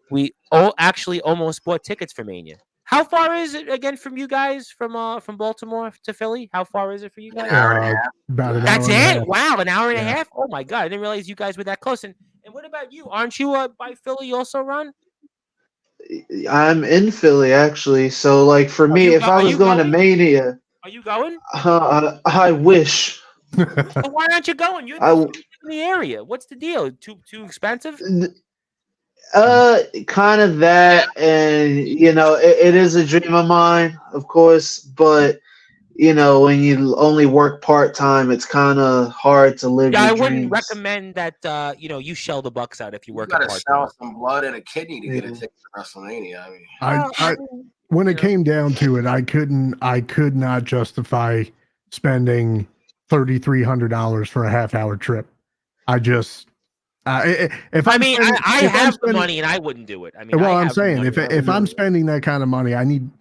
We actually almost bought tickets for Mania. How far is it again from you guys from Baltimore to Philly? How far is it for you guys? An hour and a half. About an That's hour and a it. half. Wow, an hour and a Yeah. half. Oh my god, I didn't realize you guys were that close. And what about you? Aren't you by Philly also, Ron? I'm in Philly actually, so like for me, if I was going to Mania, Are you going? I wish. So why aren't you going? You're in the area. What's the deal? Too expensive? Kind of that, and it is a dream of mine, of course, but when you only work part time, it's kind of hard to live Yeah, your I wouldn't dreams. recommend that. You shell the bucks out if you You work got at to part sell time. some blood and a kidney to get a Yeah. ticket to WrestleMania. I mean, I when it came down to it, I could not justify spending $3,300 for a half-hour trip. I just if I I'm mean, spending, I if I'm have the spending- money and I wouldn't do it. I mean, well, I I'm have the saying money, if I wouldn't I'm do it. spending that kind of money, I'm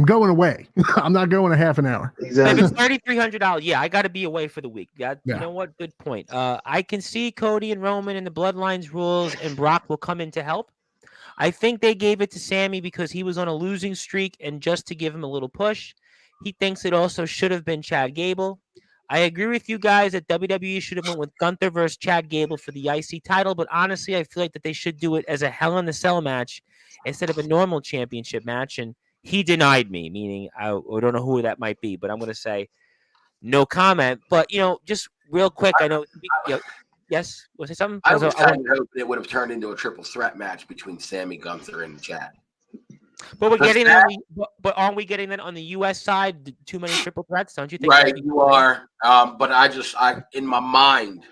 going away. I'm not going a half an hour. If Exactly. it's $3,300, yeah, I got to be away for the week. You Yeah. know what? Good point. I can see Cody and Roman and the Bloodlines rules, and Brock will come in to help. I think they gave it to Sammy because he was on a losing streak and just to give him a little push. He thinks it also should have been Chad Gable. I agree with you guys that WWE should have went with Gunther versus Chad Gable for the IC title, but honestly, I feel like that they should do it as a Hell in a Cell match instead of a normal championship match. And he denied me, meaning I don't know who that might be, but I'm going to say no comment. But, just real quick, I know. Yes, was it something? I was kind of hoping it would have turned into a triple threat match between Sammy, Gunther, and Chad. But we're getting that. But aren't we getting that on the U.S. side? Too many triple threats, don't you think? Right, you are. But I in my mind,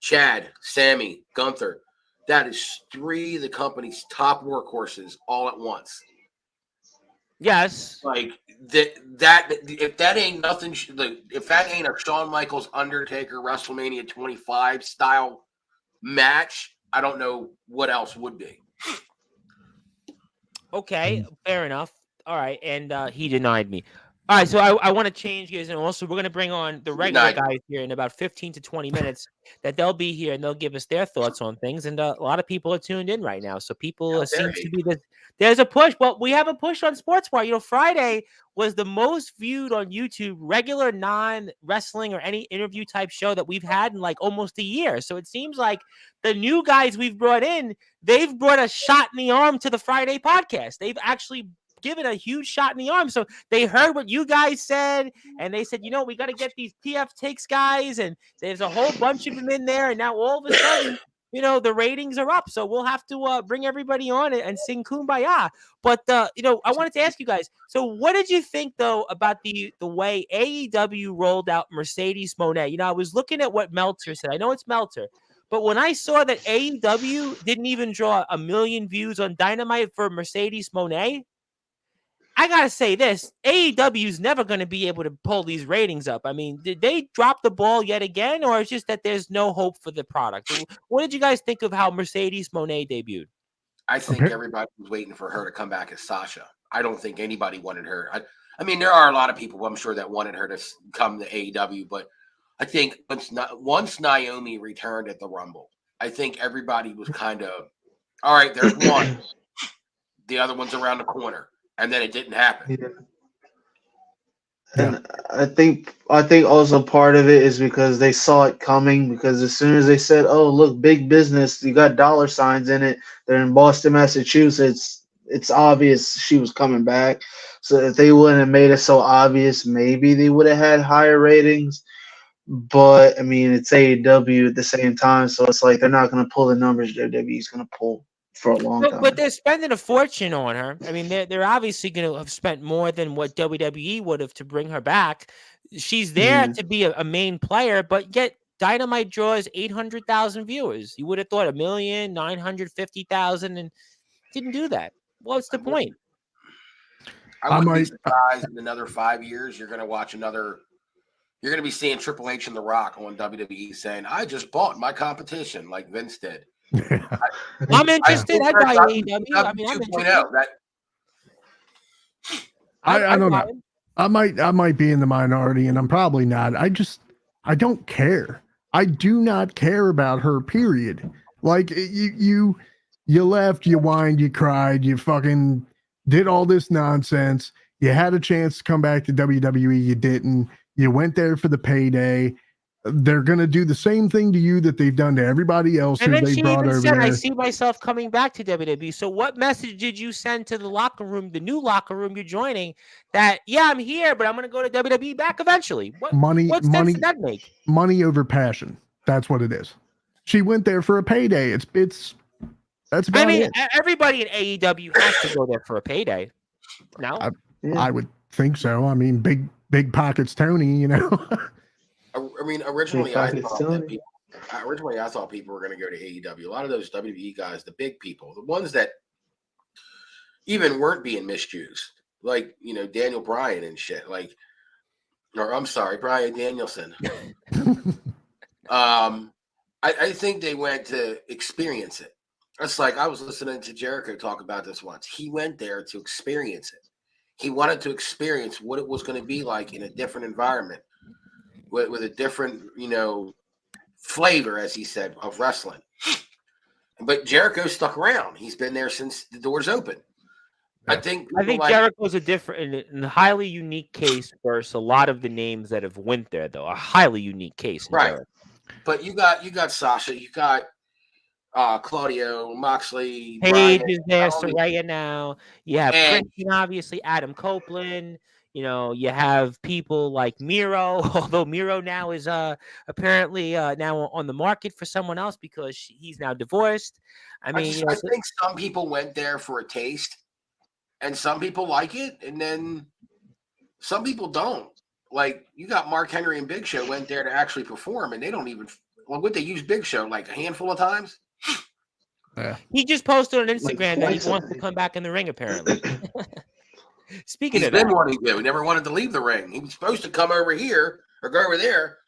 Chad, Sammy, Gunther, that is three of the company's top workhorses all at once. Yes. Like that if that ain't nothing, if that ain't a Shawn Michaels Undertaker WrestleMania 25 style match, I don't know what else would be. Okay, fair enough. All right, and he denied me. All right, so I want to change gears, and also we're going to bring on the regular guys here in about 15 to 20 minutes. That they'll be here and they'll give us their thoughts on things. And a lot of people are tuned in right now, so people seems to be there's a push. Well, we have a push on Sportswire. Friday was the most viewed on YouTube regular non-wrestling or any interview type show that we've had in like almost a year. So it seems like the new guys we've brought in, they've brought a shot in the arm to the Friday podcast. They've actually given a huge shot in the arm. So they heard what you guys said, and they said, we got to get these PF Takes guys, and there's a whole bunch of them in there. And now all of a sudden, the ratings are up. So we'll have to bring everybody on and sing Kumbaya. But I wanted to ask you guys. So what did you think though about the way AEW rolled out Mercedes Moné? I was looking at what Meltzer said. I know it's Meltzer. But when I saw that AEW didn't even draw 1 million views on Dynamite for Mercedes Moné, I gotta say this: AEW is never going to be able to pull these ratings up. I mean, did they drop the ball yet again, or it's just that there's no hope for the product? What did you guys think of how Mercedes Moné debuted? I think everybody was waiting for her to come back as Sasha. I don't think anybody wanted her. I mean, there are a lot of people, I'm sure, that wanted her to come to AEW, but I think once Naomi returned at the Rumble, I think everybody was kind of, all right, there's one. The other one's around the corner. And then it didn't happen. Yeah. And I think also part of it is because they saw it coming, because as soon as they said, oh, look, big business, you got dollar signs in it, they're in Boston, Massachusetts, it's obvious she was coming back. So if they wouldn't have made it so obvious, maybe they would have had higher ratings. But, I mean, it's AEW at the same time, so it's like they're not going to pull the numbers WWE's going to pull for a long time. But they're spending a fortune on her. I mean, they're obviously going to have spent more than what WWE would have to bring her back. She's there to be a main player, but yet Dynamite draws 800,000 viewers. You would have thought 1,950,000 and didn't do that. What's the point? I wouldn't be surprised in another 5 years you're going to watch another. You're going to be seeing Triple H and The Rock on WWE saying, "I just bought my competition," like Vince did. I'm interested. I'd buy AEW. I mean, I'm interested. I don't know. I might be in the minority, and I'm probably not. I don't care. I do not care about her, period. Like, you left, you whined, you cried, you fucking did all this nonsense. You had a chance to come back to WWE, you didn't. You went there for the payday. They're going to do the same thing to you that they've done to everybody else who they brought over there. I see myself coming back to WWE. So what message did you send to the locker room, the new locker room you're joining, that, yeah, I'm here, but I'm going to go to WWE back eventually? What sense did that make? Money over passion. That's what it is. She went there for a payday. That's about it. Everybody in AEW has to go there for a payday. No? I would think so. I mean, big pockets Tony, I mean, originally I thought people were going to go to AEW. A lot of those WWE guys, the big people, the ones that even weren't being misused, like, Daniel Bryan and shit, Bryan Danielson. I think they went to experience it. It's like, I was listening to Jericho talk about this once. He went there to experience it. He wanted to experience what it was going to be like in a different environment with a different, flavor, as he said, of wrestling. But Jericho stuck around. He's been there since the doors open. I think Jericho's a different and highly unique case versus a lot of the names that have went there, though. A highly unique case. Right. Jericho. But you got Sasha, you got Claudio, Moxley, Paige is there, Saraya now. You have Christian, obviously, Adam Copeland. You have people like Miro, although Miro now is apparently now on the market for someone else because he's now divorced. I mean, I think some people went there for a taste, and some people like it, and then some people don't. Like, you got Mark Henry and Big Show went there to actually perform, and they don't even. Well, would they use Big Show like a handful of times? Yeah. He just posted on Instagram that he wants to come back in the ring, apparently. Speaking of that, he's been wanting to. He never wanted to leave the ring. He was supposed to come over here or go over there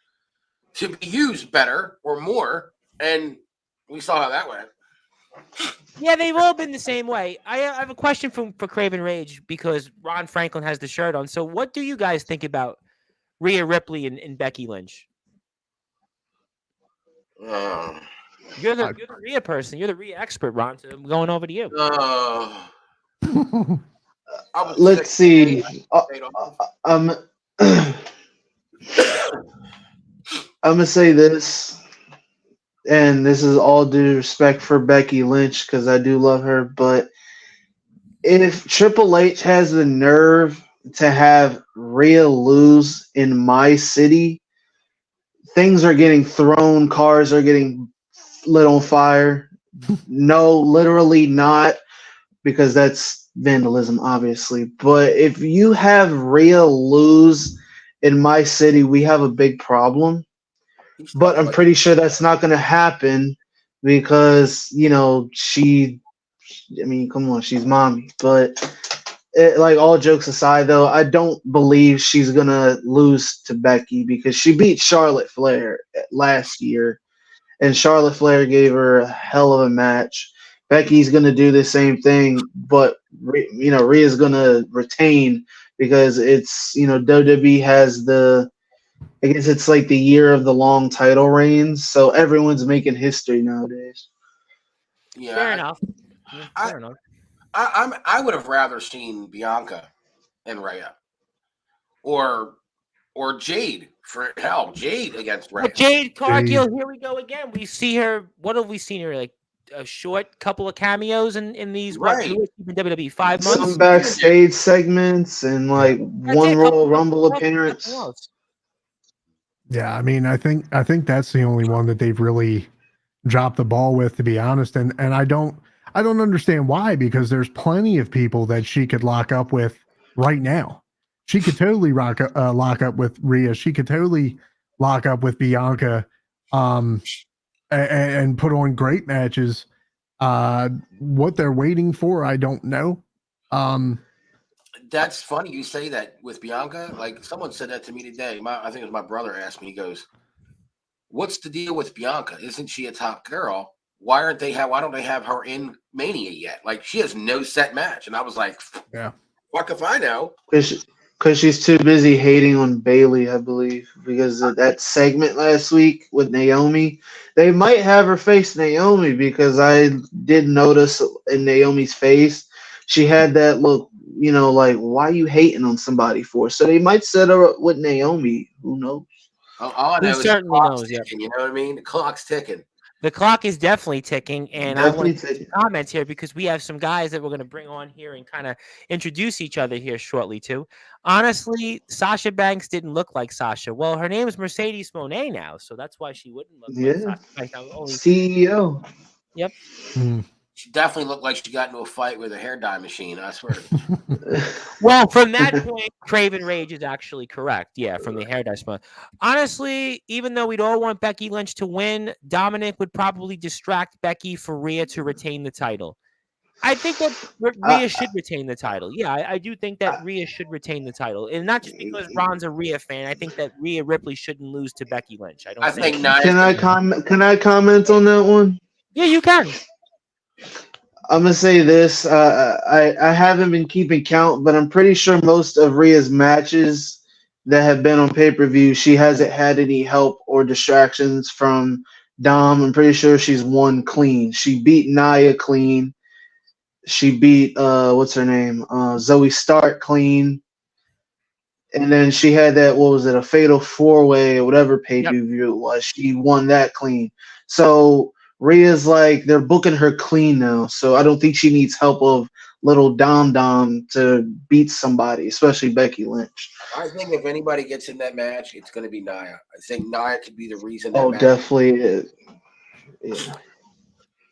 to be used better or more, and we saw how that went. Yeah, they've all been the same way. I have a question for Craven Rage because Ron Franklin has the shirt on. So what do you guys think about Rhea Ripley and Becky Lynch? You're the Rhea person. You're the Rhea expert, Ron. So I'm going over to you. Let's see. I'm gonna say this, and this is all due respect for Becky Lynch because I do love her. But if Triple H has the nerve to have Rhea lose in my city, things are getting thrown, cars are getting lit on fire. No, literally not, because that's vandalism, obviously. But if you have Rhea lose in my city, we have a big problem. He's But talking I'm like pretty sure that's not going to happen because, I mean, come on, she's mommy. But like, all jokes aside, though, I don't believe she's going to lose to Becky because she beat Charlotte Flair last year, and Charlotte Flair gave her a hell of a match. Becky's going to do the same thing, but Rhea's going to retain because it's, WWE has I guess it's like the year of the long title reigns, so everyone's making history nowadays. Fair yeah. enough. Yeah, I, fair enough. I would have rather seen Bianca and Rhea or Jade, for hell, Jade against Rhea. But Jade Cargill, Jade. here we go again. We see her. What have we seen her? Like a short couple of cameos in these Right. in WWE 5 months. Some backstage segments and like That's one it. Couple Royal Rumble nothing appearance. else. Yeah, I mean, I think that's the only one that they've really dropped the ball with, to be honest. And I don't understand why, because there's plenty of people that she could lock up with right now. She could totally lock up with Rhea. She could totally lock up with Bianca, and put on great matches. What they're waiting for, I don't know. That's funny you say that with Bianca. Like, someone said that to me today. I think it was my brother asked me. He goes, "What's the deal with Bianca? Isn't she a top girl? Why don't they have her in Mania yet? Like, she has no set match." And I was like, Yeah. "Fuck if I know." Because she's too busy hating on Bailey, I believe, because of that segment last week with Naomi. They might have her face Naomi, because I did notice in Naomi's face she had that look, like, why are you hating on somebody for? So they might set her up with Naomi. Who knows? All I Who know is certainly the clock's knows, yeah. ticking, you know what I mean? The clock's ticking. The clock is definitely ticking, and I want to Definitely take comments here because we have some guys that we're going to bring on here and kind of introduce each other here shortly too. Honestly, Sasha Banks didn't look like Sasha. Well, her name is Mercedes Moné now, so that's why she wouldn't look like Yeah. Sasha Banks. CEO. Yep. She definitely looked like she got into a fight with a hair dye machine. I swear. Well, from that point, Craven Rage is actually correct. Yeah, from the hair dye spot. Honestly, even though we'd all want Becky Lynch to win, Dominic would probably distract Becky for Rhea to retain the title. I think that Rhea should retain the title. Yeah, I do think that Rhea should retain the title, and not just because Ron's a Rhea fan. I think that Rhea Ripley shouldn't lose to Becky Lynch. I think Nia's Can I comment on that one? Yeah, you can. I'm gonna say this. I haven't been keeping count, but I'm pretty sure most of Rhea's matches that have been on pay-per-view, she hasn't had any help or distractions from Dom. I'm pretty sure she's won clean. She beat Nia clean. She beat what's her name? Zoe Stark clean. And then she had that, what was it, a fatal four-way or whatever pay-per-view it was. She won that clean. So Rhea's like, they're booking her clean now. So I don't think she needs help of little Dom to beat somebody, especially Becky Lynch. I think if anybody gets in that match, it's going to be Nia. I think Nia could be the reason. That Oh, match. definitely. Yeah.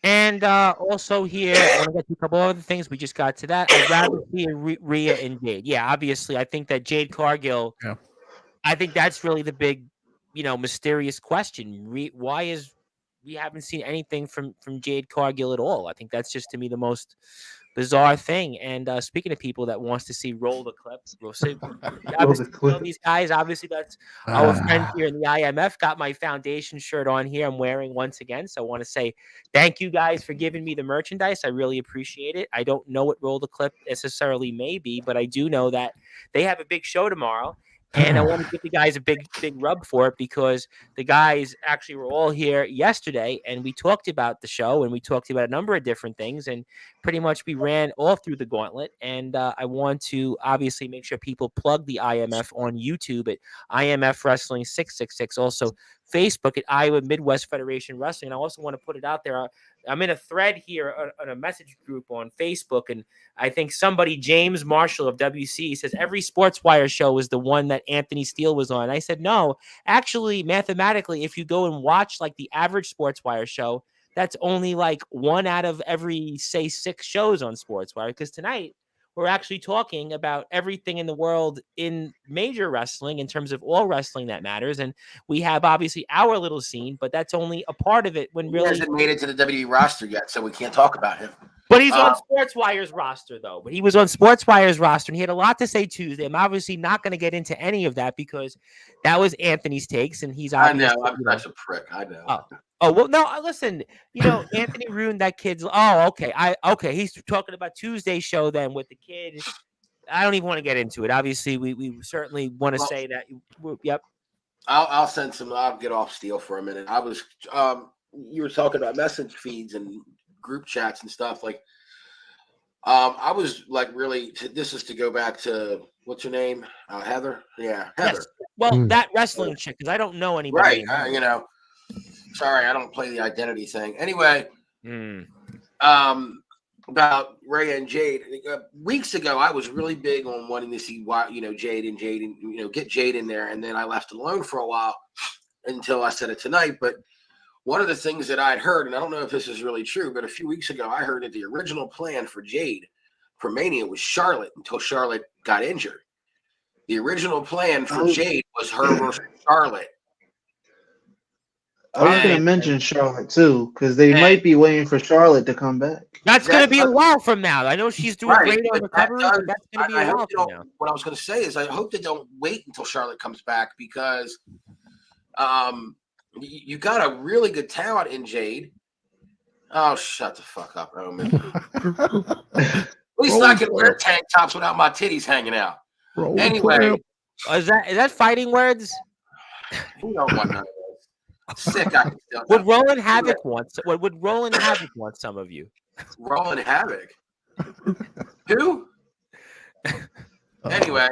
And also here, I want to get to a couple other things. We just got to that. I'd rather see Rhea and Jade. Yeah, obviously, I think that Jade Cargill. Yeah. I think that's really the big, mysterious question. Why is we haven't seen anything from Jade Cargill at all? I think that's just, to me, the most bizarre thing. And speaking of people that wants to see roll the clip, these guys, obviously that's our friend here in the IMF. Got my foundation shirt on here. I'm wearing once again, so I want to say thank you guys for giving me the merchandise. I really appreciate it. I don't know what roll the clip necessarily may be, but I do know that they have a big show tomorrow. And I want to give the guys a big rub for it, because the guys actually were all here yesterday, and we talked about the show, and we talked about a number of different things, and pretty much we ran all through the gauntlet. And I want to obviously make sure people plug the IMF on YouTube at IMF Wrestling 666. Also, Facebook at Iowa Midwest Federation Wrestling. And I also want to put it out there. I'm in a thread here on a message group on Facebook, and I think somebody, James Marshall of WC, says every Sportswire show is the one that Anthony Steele was on. I said, no, actually, mathematically, if you go and watch like the average Sportswire show, that's only like 1 out of every, say, 6 shows on Sportswire. Because tonight we're actually talking about everything in the world in major wrestling in terms of all wrestling that matters. And we have obviously our little scene, but that's only a part of it when He really. hasn't made it to the WWE roster yet, so we can't talk about him. But he's on Sportswire's roster, though. But he was on Sportswire's roster, and he had a lot to say Tuesday. I'm obviously not going to get into any of that because that was Anthony's takes, and he's obviously. I know, I'm such a prick. I know. Oh well, no. Listen, Anthony ruined that kid's. Oh, okay. He's talking about Tuesday's show then with the kid. I don't even want to get into it. Obviously, we certainly want to say that. Yep. I'll send some. I'll get off Steel for a minute. I was. You were talking about message feeds and group chats and stuff. Like, I was like really. This is to go back to what's her name, Heather. Yeah, Heather. Yes. Well, that wrestling chick, because I don't know anybody. Right. Sorry, I don't play the identity thing. Anyway, about Rhea and Jade. Weeks ago, I was really big on wanting to see why Jade and get Jade in there, and then I left it alone for a while until I said it tonight. But one of the things that I'd heard, and I don't know if this is really true, but a few weeks ago, I heard that the original plan for Jade for Mania was Charlotte until Charlotte got injured. The original plan for Jade was her versus Charlotte. I was going to mention Charlotte too, because they might be waiting for Charlotte to come back. That's going to be a while from now. I know she's doing great on recovery, but that's going to be a while from now. What I was going to say is I hope they don't wait until Charlotte comes back because you got a really good talent in Jade. Oh, shut the fuck up, Roman. At least I can wear tank tops without my titties hanging out. Anyway. Is that fighting words? You don't want none of those. Sick. I can still would Roland Havoc want? Would Roland Havoc want some of you? Roland Havoc. Who? Anyway,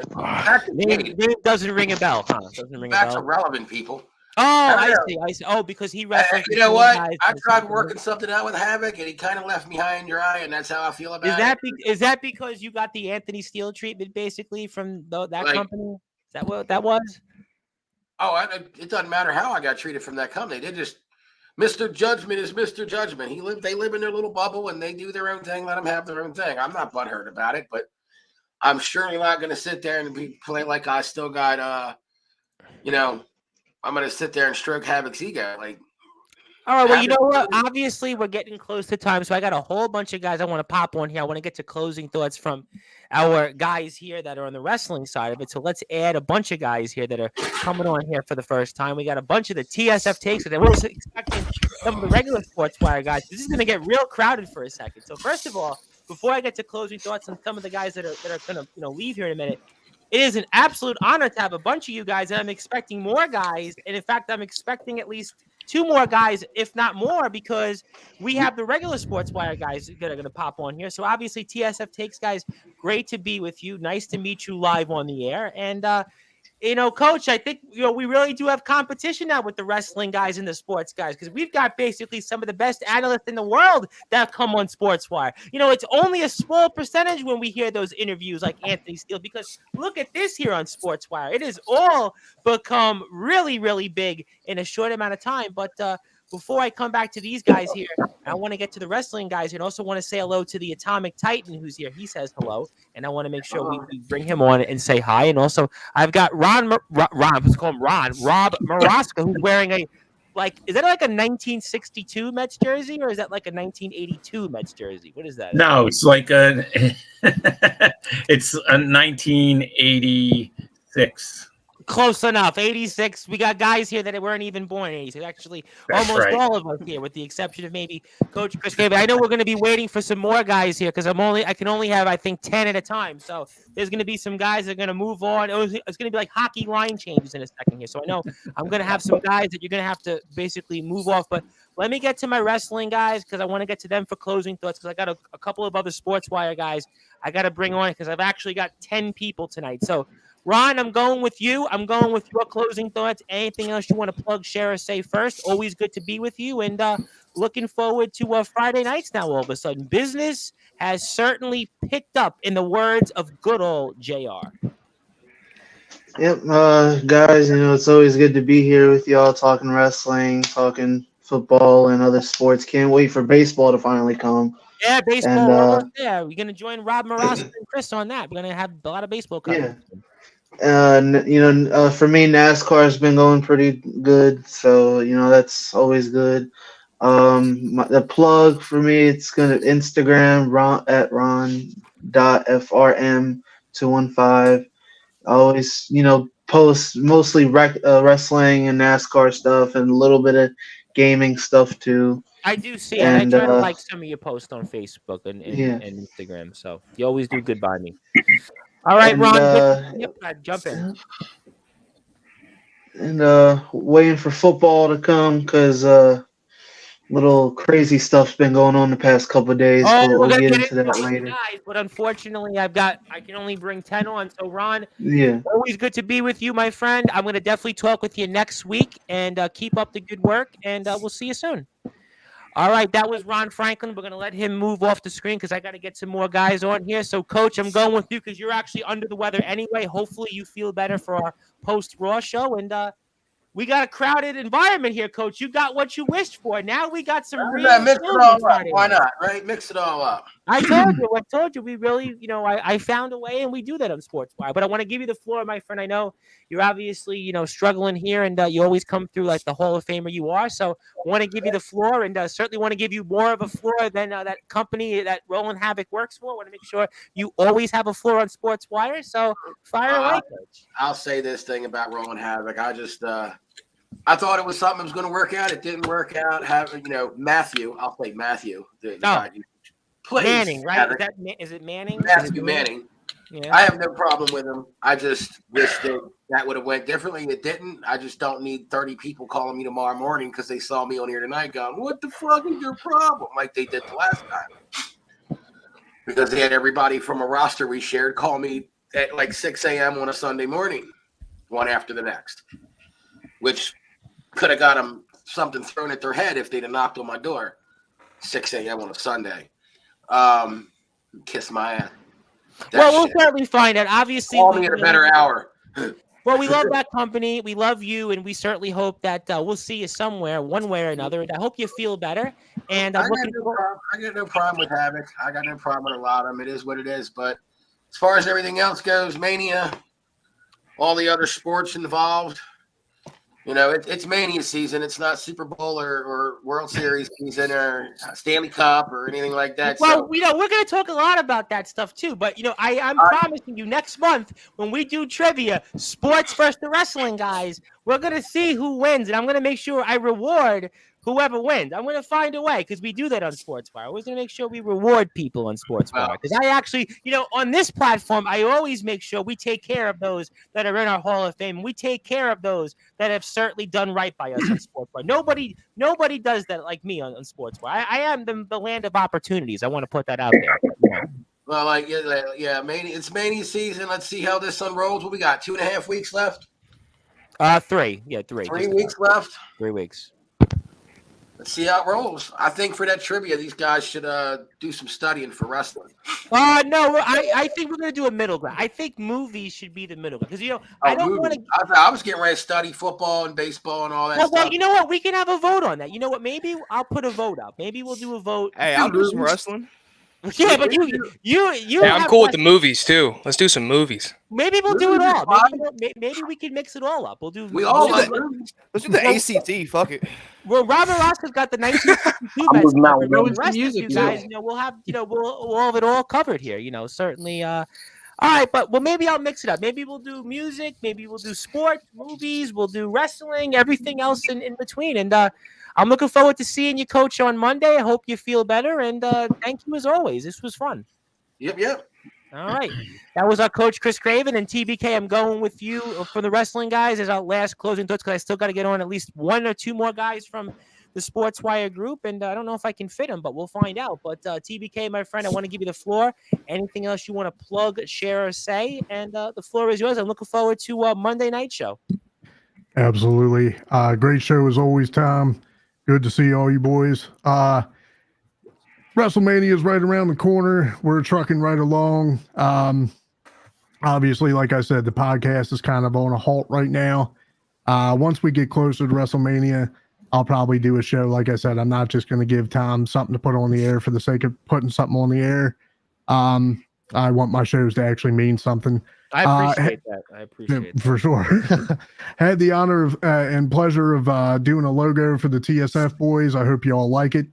name doesn't ring a bell, huh? Doesn't ring a bell. Back to relevant people. Oh, I see. Oh, because he wrestled. You know what? I tried working something out with Havoc, and he kind of left me high and dry, and that's how I feel about it. Is that because you got the Anthony Steele treatment, basically, from that company? Is that what that was? Oh, it doesn't matter how I got treated from that company. They just Mr. Judgment is Mr. Judgment. They live in their little bubble and they do their own thing. Let them have their own thing. I'm not butthurt about it, but I'm surely not going to sit there and play like I still got. I'm going to sit there and stroke Havoc's ego. Like, all right. Well, you know what? Obviously, we're getting close to time, so I got a whole bunch of guys I want to pop on here. I want to get to closing thoughts from our guys here that are on the wrestling side of it. So let's add a bunch of guys here that are coming on here for the first time. We got a bunch of the TSF takes, and then we're expecting some of the regular Sportswire guys. This is going to get real crowded for a second. So first of all, before I get to closing thoughts on some of the guys that are going to leave here in a minute, it is an absolute honor to have a bunch of you guys, and I'm expecting more guys. And in fact, I'm expecting at least 2 more guys, if not more, because we have the regular Sportswire guys that are going to pop on here. So obviously, TSF Takes guys, great to be with you. Nice to meet you live on the air. And, Coach, I think, we really do have competition now with the wrestling guys and the sports guys, because we've got basically some of the best analysts in the world that come on Sportswire. It's only a small percentage when we hear those interviews like Anthony Steele, because look at this here on Sportswire. It has all become really, really big in a short amount of time. But before I come back to these guys here, I want to get to the wrestling guys here, and also want to say hello to the Atomic Titan who's here. He says hello, and I want to make sure we bring him on and say hi. And also, I've got Rob Maraska, who's wearing is that like a 1962 Mets jersey, or is that like a 1982 Mets jersey? What is that? No, it's like it's a 1986. Close enough. 86. We got guys here that weren't even born in 86. Actually, That's almost right. all of us here, with the exception of maybe Coach Chris Gable. I know we're going to be waiting for some more guys here because I can only have, I think, 10 at a time. So there's going to be some guys that are going to move on. It's going to be like hockey line changes in a second here. So I know I'm going to have some guys that you're going to have to basically move off. But let me get to my wrestling guys because I want to get to them for closing thoughts, because I got a couple of other Sportswire guys I got to bring on because I've actually got 10 people tonight. So Ron, I'm going with you. I'm going with your closing thoughts. Anything else you want to plug, share, or say first? Always good to be with you. And looking forward to Friday nights now all of a sudden. Business has certainly picked up, in the words of good old JR. Yep, guys, it's always good to be here with y'all, talking wrestling, talking football and other sports. Can't wait for baseball to finally come. Yeah, baseball. And Yeah, we're gonna join Rob Marosco and Chris on that. We're gonna have a lot of baseball coming. yeah. For me, NASCAR has been going pretty good, so that's always good. The plug for me, it's gonna Instagram ron.frm215. Always, post mostly wrestling and NASCAR stuff and a little bit of gaming stuff too. I do see it. I And try to like some of your posts on Facebook and yeah, Instagram. So you always do good by me. All right, Ron. Jump in. And waiting for football to come because little crazy stuff's been going on the past couple of days. Oh, We'll we're gonna get get into that it later. guys, but unfortunately, I can only bring 10 on. So Ron, Yeah. always good to be with you, my friend. I'm gonna definitely talk with you next week, and keep up the good work, and we'll see you soon. All right, that was Ron Franklin. We're gonna let him move off the screen because I got to get some more guys on here. So, Coach, I'm going with you because you're actually under the weather anyway. Hopefully, you feel better for our post-Raw show, and we got a crowded environment here, Coach. You got what you wished for. Now we got some real. Mix it all up. Why not? Right? Mix it all up. I told you. We really, I found a way, and we do that on Sportswire. But I want to give you the floor, my friend. I know you're obviously, struggling here, and you always come through like the Hall of Famer you are. So I want to give you the floor, and certainly want to give you more of a floor than that company that Roland Havoc works for. I want to make sure you always have a floor on Sportswire. So fire away, Coach. I'll say this thing about Roland Havoc. I thought it was something that was going to work out. It didn't work out. Matthew. I'll say Matthew. Manning, right? Is it Manning? Matthew Manning. Yeah. I have no problem with him. I just wish that would have went differently. It didn't. I just don't need 30 people calling me tomorrow morning because they saw me on here tonight going, "What the fuck is your problem?" Like they did the last time. Because they had everybody from a roster we shared call me at like 6 a.m. on a Sunday morning, one after the next, which could have got them something thrown at their head if they'd have knocked on my door 6 a.m. on a Sunday. Kiss my ass. We'll certainly find out. Obviously, call me at a better hour. Well, we love that company. We love you, and we certainly hope that we'll see you somewhere, one way or another. And I hope you feel better. And I got no problem with Havoc. I got no problem with a lot of them. It is what it is. But as far as everything else goes, Mania, all the other sports involved, it's Mania season. It's not Super Bowl or World Series season or Stanley Cup or anything like that. Well, we're going to talk a lot about that stuff too. But, I'm promising you next month when we do trivia, sports versus the wrestling guys, we're going to see who wins. And I'm going to make sure I reward whoever wins. I'm going to find a way because we do that on Sportswire. We're going to make sure we reward people on Sportswire. Because I actually, on this platform, I always make sure we take care of those that are in our Hall of Fame. We take care of those that have certainly done right by us on Sportswire. Nobody does that like me on Sportswire. I am the land of opportunities. I want to put that out there. Well, Mania, it's Mania season. Let's see how this unrolls. What we got? 2.5 weeks left? 3. Yeah, 3. 3 weeks left? 3 weeks. Let's see how it rolls. I think for that trivia, these guys should do some studying for wrestling. No, I think we're going to do a middle ground. I think movies should be the middle ground because I don't want to. I was getting ready to study football and baseball and all that stuff. Well, you know what? We can have a vote on that. You know what? Maybe I'll put a vote up. Maybe we'll do a vote. Hey, I'll do some wrestling. Yeah, but you. Hey, I'm cool with the movies too. Let's do some movies. Maybe we'll do it all. Maybe we can mix it all up. We'll do. Let's do the ACT. Fuck it. Well, Robert Ross has got the 1952 best. Music, you guys, we'll have we'll have it all covered here. Certainly. All right, but maybe I'll mix it up. Maybe we'll do music. Maybe we'll do sports, movies. We'll do wrestling. Everything else in between. And I'm looking forward to seeing you, Coach, on Monday. I hope you feel better. And thank you as always. This was fun. Yep. All right. That was our coach, Chris Craven. And TBK, I'm going with you for the wrestling guys as our last closing thoughts because I still got to get on at least 1 or 2 more guys from the Sportswire group. And I don't know if I can fit them, but we'll find out. But TBK, my friend, I want to give you the floor. Anything else you want to plug, share, or say? And the floor is yours. I'm looking forward to Monday night show. Absolutely. Great show as always, Tom. Good to see all you boys. WrestleMania is right around the corner. We're trucking right along. Obviously, like I said, the podcast is kind of on a halt right now. Once we get closer to WrestleMania, I'll probably do a show. Like I said, I'm not just going to give Tom something to put on the air for the sake of putting something on the air. I want my shows to actually mean something. I appreciate that. I appreciate that. For sure. Had the honor of and pleasure of doing a logo for the TSF boys. I hope you all like it.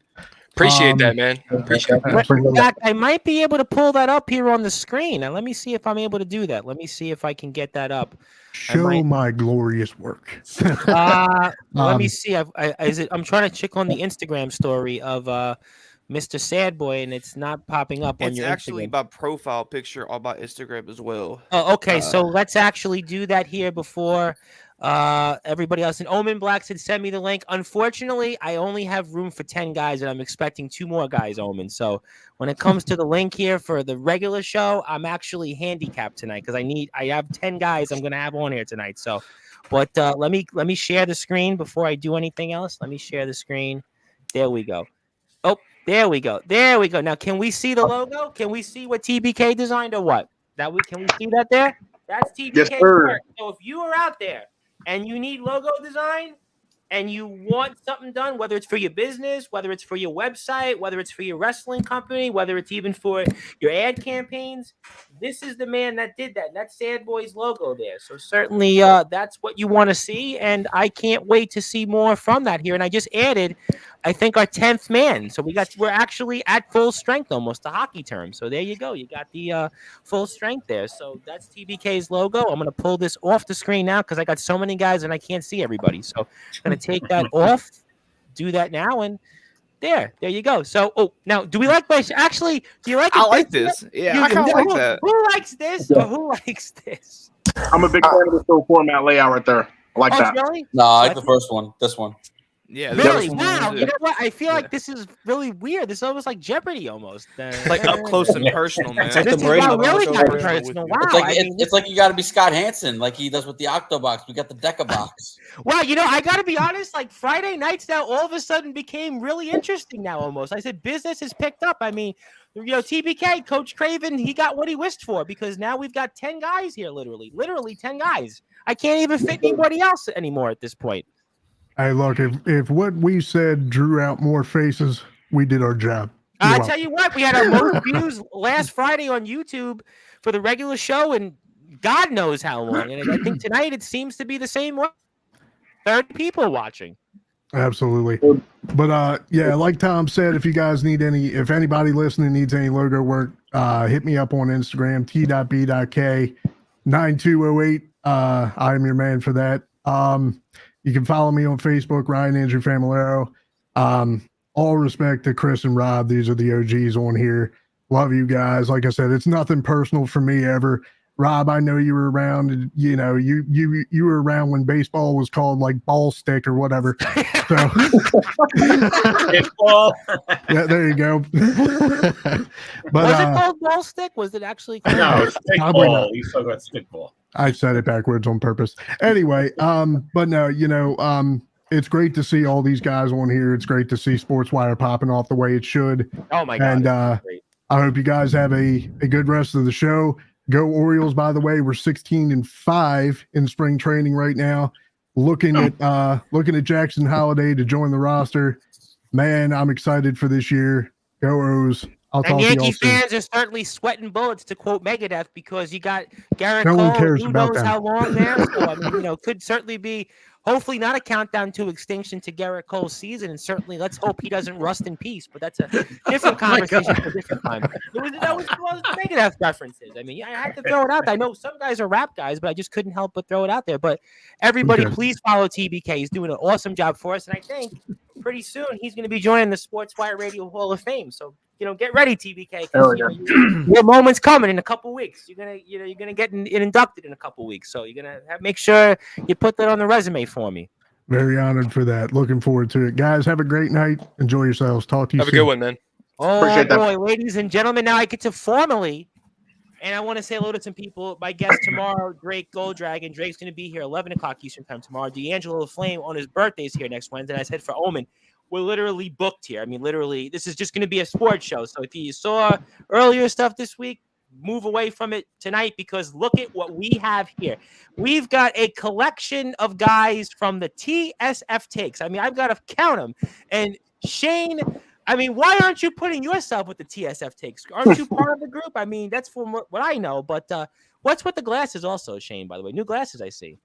Appreciate that, man. Appreciate that. In fact, I might be able to pull that up here on the screen. Now, let me see if I'm able to do that. Let me see if I can get that up. Show my glorious work. Let me see. I'm trying to check on the Instagram story of Mr. Sad Boy, and it's not popping up on your Instagram. It's actually my profile picture on my Instagram as well. Oh, okay. So let's actually do that here before everybody else. And Omen Black said, send me the link. Unfortunately, I only have room for 10 guys, and I'm expecting 2 more guys, Omen. So when it comes to the link here for the regular show, I'm actually handicapped tonight because I have 10 guys I'm going to have on here tonight. So, but let me share the screen before I do anything else. Let me share the screen. There we go. Oh, there we go. There we go. Now, can we see the logo? Can we see what TBK designed or what? Can we see that there? That's TBK work. So if you are out there and you need logo design and you want something done, whether it's for your business, whether it's for your website, whether it's for your wrestling company, whether it's even for your ad campaigns, this is the man that did that. That's Sad Boy's logo there. So certainly that's what you want to see, and I can't wait to see more from that here. And I just added, I think, our 10th man. So we're actually at full strength, almost a hockey term. So there you go. You got the full strength there. So that's TBK's logo. I'm going to pull this off the screen now because I got so many guys and I can't see everybody. So I'm going to take that off, do that now, and there you go. So, now, do we like this? Actually, do you like it? I like this. Yeah, I kind of like that. Who likes this or who likes this? I'm a big fan of the show format layout right there. I like that. Really? No, I like the first one. This one. Yeah, really? Wow. You know what? I feel like this is really weird. This is almost like Jeopardy almost. Like up close and personal, man. It's like This the is brain. not really kind of personal. Wow. It's like you got to be Scott Hansen, like he does with the Octobox. We got the Deca box. Wow, I got to be honest, like Friday nights now all of a sudden became really interesting now almost. I said business has picked up. I mean, TBK, Coach Craven, he got what he wished for because now we've got 10 guys here, literally 10 guys. I can't even fit anybody else anymore at this point. Hey, look, if what we said drew out more faces, we did our job. I tell you what, we had our most views last Friday on YouTube for the regular show, and God knows how long. And I think tonight it seems to be the same way. 30 people watching. Absolutely. But yeah, like Tom said, if anybody listening needs any logo work, hit me up on Instagram, t.b.k9208. I am your man for that. You can follow me on Facebook, Ryan Andrew Familero. All respect to Chris and Rob. These are the OGs on here. Love you guys. Like I said, it's nothing personal for me ever. Rob, I know you were around. You were around when baseball was called like ball stick or whatever. So, yeah, there you go. But was it called ball stick? Was it actually called? No, it's stickball. You still got stickball. I said it backwards on purpose. Anyway, but no, it's great to see all these guys on here. It's great to see Sportswire popping off the way it should. Oh my God! And I hope you guys have a good rest of the show. Go Orioles! By the way, we're 16-5 in spring training right now. Looking at Jackson Holiday to join the roster. Man, I'm excited for this year. Go O's! I'll talk Yankee to y'all soon. fans are certainly sweating bullets, to quote Megadeth, because you got Garrett No Cole. one cares Who about knows them. how long there? So, I mean, could certainly be, hopefully not a countdown to extinction to Garrett Cole's season, and certainly let's hope he doesn't rust in peace. But that's a different conversation for a different time. That was Megadeth references. I mean, I had to throw it out there. I know some guys are rap guys, but I just couldn't help but throw it out there. But everybody, please follow TBK. He's doing an awesome job for us, and I think pretty soon he's going to be joining the Sportswire Radio Hall of Fame. So, get ready, TBK. Your moment's coming in a couple weeks. You're gonna get inducted in a couple weeks. So you're gonna make sure you put that on the resume for me. Very honored for that. Looking forward to it, guys. Have a great night. Enjoy yourselves. Talk to you Have soon. a good one, man. Oh Appreciate that. boy, ladies and gentlemen, now I get to formally, and I want to say hello to some people. My guest tomorrow, Drake Golddragon. Drake's gonna be here 11 o'clock Eastern time tomorrow. D'Angelo Flame on his birthday is here next Wednesday. And I said for Omen, we're literally booked here. I mean, literally, this is just going to be a sports show. So if you saw earlier stuff this week, move away from it tonight because look at what we have here. We've got a collection of guys from the TSF takes. I mean, I've got to count them. And Shane, I mean, why aren't you putting yourself with the TSF takes? Aren't you part of the group? I mean, that's from what I know. But what's with the glasses also, Shane, by the way? New glasses, I see.